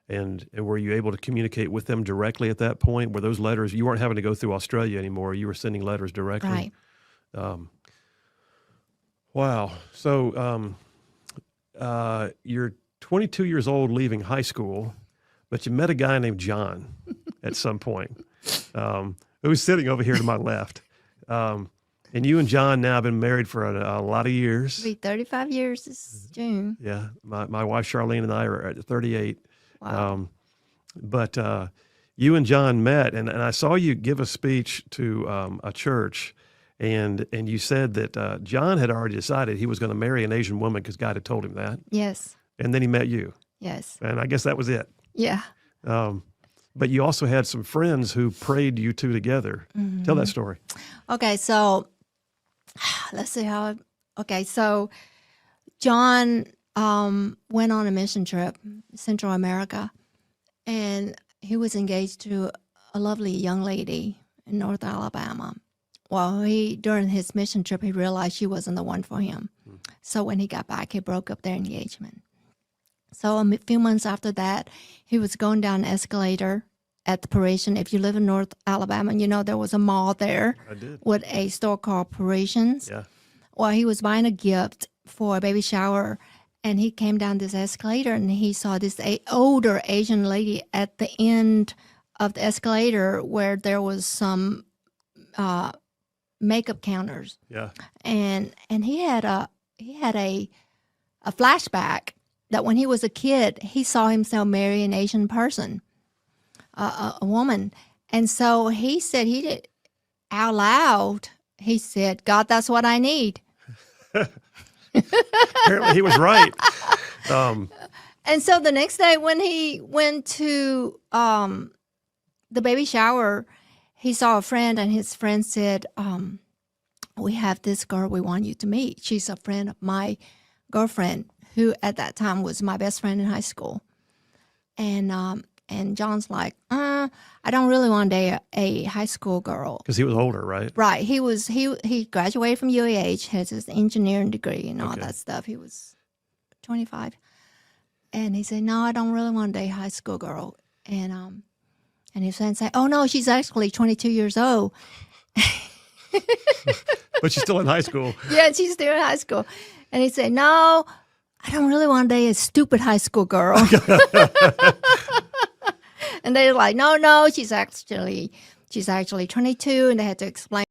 And were you able to communicate with them directly at that point? Were those letters, you weren't having to go through Australia anymore. You were sending letters directly. Right. Wow. So you're 22 years old leaving high school, but you met a guy named John at some point who's sitting over here to my left. And you and John now have been married for a lot of years. It'll be 35 years this June. Yeah. My wife, Charlene, and I are at 38. Wow. But you and John met, and I saw you give a speech to a church, and you said that John had already decided he was going to marry an Asian woman because God had told him that. Yes. And then he met you. Yes. And I guess that was it. Yeah. But you also had some friends who prayed you two together. Tell that story. Okay, so let's see how. Okay, so John went on a mission trip, Central America, and he was engaged to a lovely young lady in North Alabama. Well, during his mission trip, he realized she wasn't the one for him. So when he got back, he broke up their engagement. So a few months after that, he was going down an escalator at the Parisian. If you live in North Alabama, you know there was a mall there with a store called Parisians. Yeah. Well, he was buying a gift for a baby shower, and he came down this escalator, and he saw this older Asian lady at the end of the escalator where there was some makeup counters. Yeah. And he had a flashback that when he was a kid, he saw himself marry an Asian person, a woman. And so he said, he did out loud, he said, God, that's what I need. Apparently he was right. And so the next day when he went to the baby shower, he saw a friend, and his friend said, we have this girl we want you to meet. She's a friend of my girlfriend, who at that time was my best friend in high school. And John's like, I don't really want to date a high school girl. Because he was older, right? Right. He graduated from UAH, has his engineering degree and all that stuff. He was 25. And he said, no, I don't really want to date a high school girl. And his friend said, oh, no, she's actually 22 years old. But she's still in high school. Yeah, she's still in high school. And he said, no, I don't really want to date a stupid high school girl. And they're like, no, she's actually 22, and they had to explain.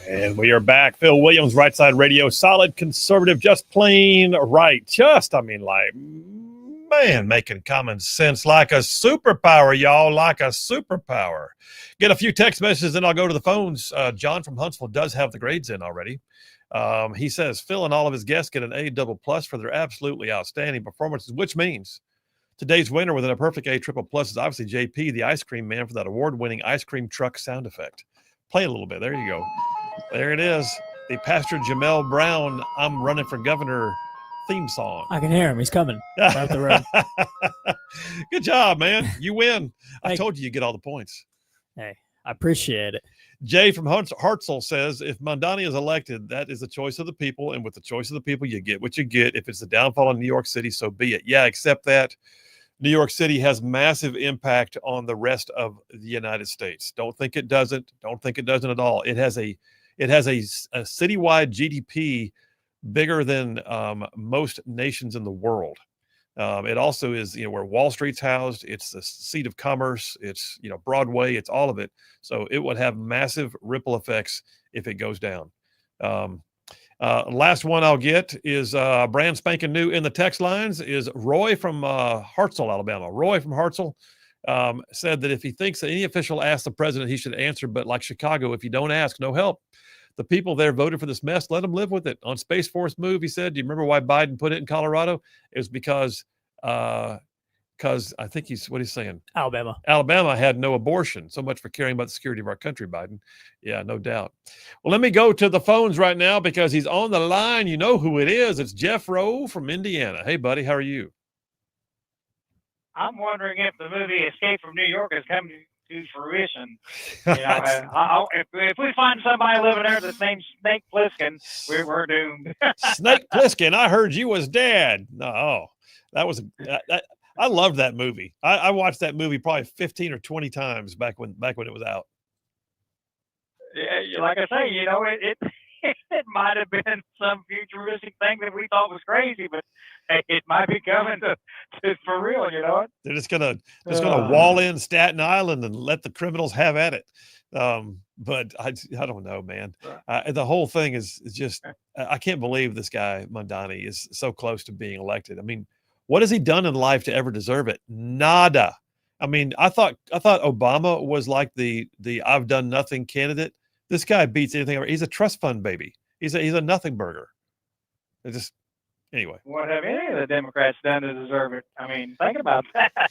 And we are back. Phil Williams, Rightside Radio, solid conservative, just plain right. Making common sense like a superpower, y'all, like a superpower. Get a few text messages, and I'll go to the phones. John from Huntsville does have the grades in already. He says Phil and all of his guests get an A+ for their absolutely outstanding performances, which means today's winner with a perfect A++ is obviously JP, the ice cream man, for that award-winning ice cream truck sound effect. Play a little bit. There you go. There it is. The Pastor Jamel Brown, I'm running for governor theme song. I can hear him. He's coming right up the road. Good job, man. You win. I told you get all the points. Hey, I appreciate it. Jay from Hartzell says, if Mondani is elected, that is the choice of the people. And with the choice of the people, you get what you get. If it's the downfall of New York City, so be it. Yeah, except that New York City has massive impact on the rest of the United States. Don't think it doesn't. Don't think it doesn't at all. It has a citywide GDP bigger than most nations in the world. It also is, where Wall Street's housed. It's the seat of commerce. It's, Broadway. It's all of it. So it would have massive ripple effects if it goes down. Last one I'll get is brand spanking new in the text lines is Roy from Hartselle, Alabama. Roy from Hartselle said that if he thinks that any official asks the president, he should answer. But like Chicago, if you don't ask, no help. The people there voted for this mess. Let them live with it. On Space Force move, he said, do you remember why Biden put it in Colorado? It was because because I think what he's saying. Alabama. Alabama had no abortion. So much for caring about the security of our country, Biden. Yeah, no doubt. Well, let me go to the phones right now because he's on the line. You know who it is. It's Jeff Rowe from Indiana. Hey, buddy, how are you? I'm wondering if the movie Escape from New York is coming to fruition. You know, if we find somebody living there that's named Snake Plissken, we're doomed. Snake Plissken, I heard you was dead. No, that was I loved that movie. I watched that movie probably 15 or 20 times back when it was out. Yeah, like I say, you know, it might have been some futuristic thing that we thought was crazy, but hey, it might be coming to for real. You know, they're just gonna wall in Staten Island and let the criminals have at it. But I don't know, man. The whole thing is just I can't believe this guy Mondani is so close to being elected. I mean, what has he done in life to ever deserve it? Nada. I mean, I thought Obama was like the I've done nothing candidate. This guy beats anything ever. He's a trust fund baby. He's a nothing burger. It just anyway. What have any of the Democrats done to deserve it? I mean, think about that.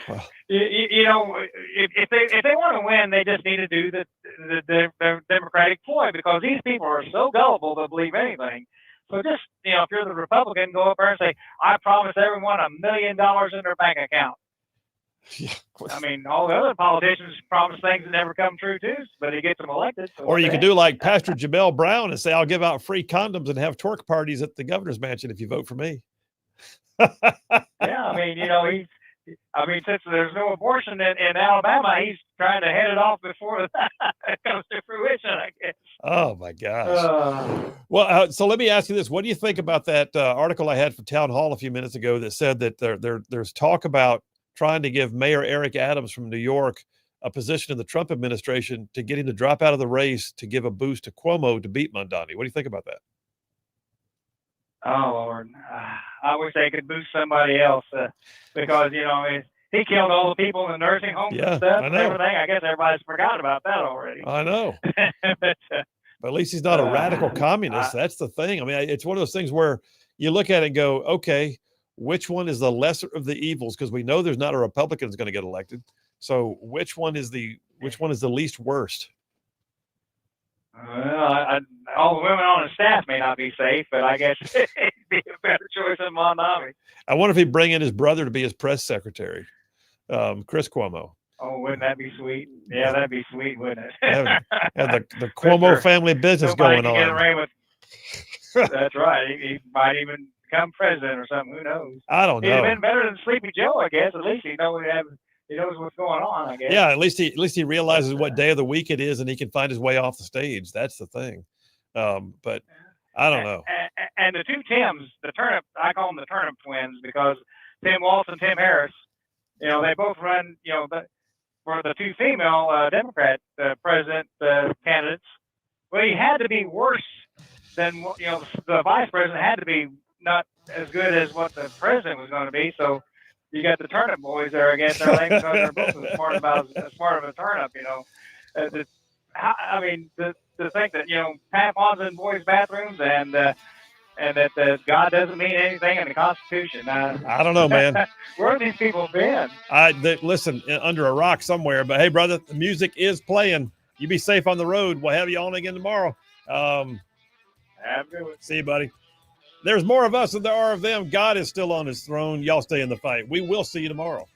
Well, you know, if they want to win, they just need to do the Democratic ploy because these people are so gullible to believe anything. So just, you know, if you're the Republican, go up there and say, I promise everyone $1 million in their bank account. Yeah. I mean, all the other politicians promise things that never come true too, but he gets them elected. So or you could do like Pastor Jamel Brown and say, I'll give out free condoms and have twerk parties at the governor's mansion if you vote for me. Yeah, I mean, you know, since there's no abortion in Alabama, he's trying to head it off before it comes to fruition, I guess. Oh, my gosh. Well, so let me ask you this. What do you think about that article I had for Town Hall a few minutes ago that said that there's talk about trying to give Mayor Eric Adams from New York a position in the Trump administration to get him to drop out of the race to give a boost to Cuomo to beat Mondani? What do you think about that? Oh, Lord. I wish they could boost somebody else because, you know, he killed all the people in the nursing homes and stuff and everything. I guess everybody's forgot about that already. I know. But at least he's not a radical communist. That's the thing. I mean, it's one of those things where you look at it and go, okay, which one is the lesser of the evils? Because we know there's not a Republican that's going to get elected. So which one is the least worst? Well, all the women on his staff may not be safe, but I guess it'd be a better choice than Mondani. I wonder if he'd bring in his brother to be his press secretary, Chris Cuomo. Oh, wouldn't that be sweet? Yeah, that'd be sweet, wouldn't it? have the Cuomo family business going on. Get away with. That's right. He might even become president or something. Who knows? I don't know. He'd have been better than Sleepy Joe, I guess. At least he knows what's going on, I guess. Yeah, at least he realizes what day of the week it is, and he can find his way off the stage. That's the thing. But I don't know. And the two Tims, I call them the turnip twins because Tim Walz and Tim Harris, you know, they both run, you know, for the two female Democrat president candidates. Well, he had to be worse than, you know, the vice president had to be not as good as what the president was going to be. So you got the turnip boys there against everything because they're both as smart of a turnip, you know. I mean, to think that, you know, tampons in boys' bathrooms and that God doesn't mean anything in the Constitution. I don't know, man. Where have these people been? Listen, under a rock somewhere. But hey, brother, the music is playing. You be safe on the road. We'll have you on again tomorrow. Have a good one. See you, buddy. There's more of us than there are of them. God is still on his throne. Y'all stay in the fight. We will see you tomorrow.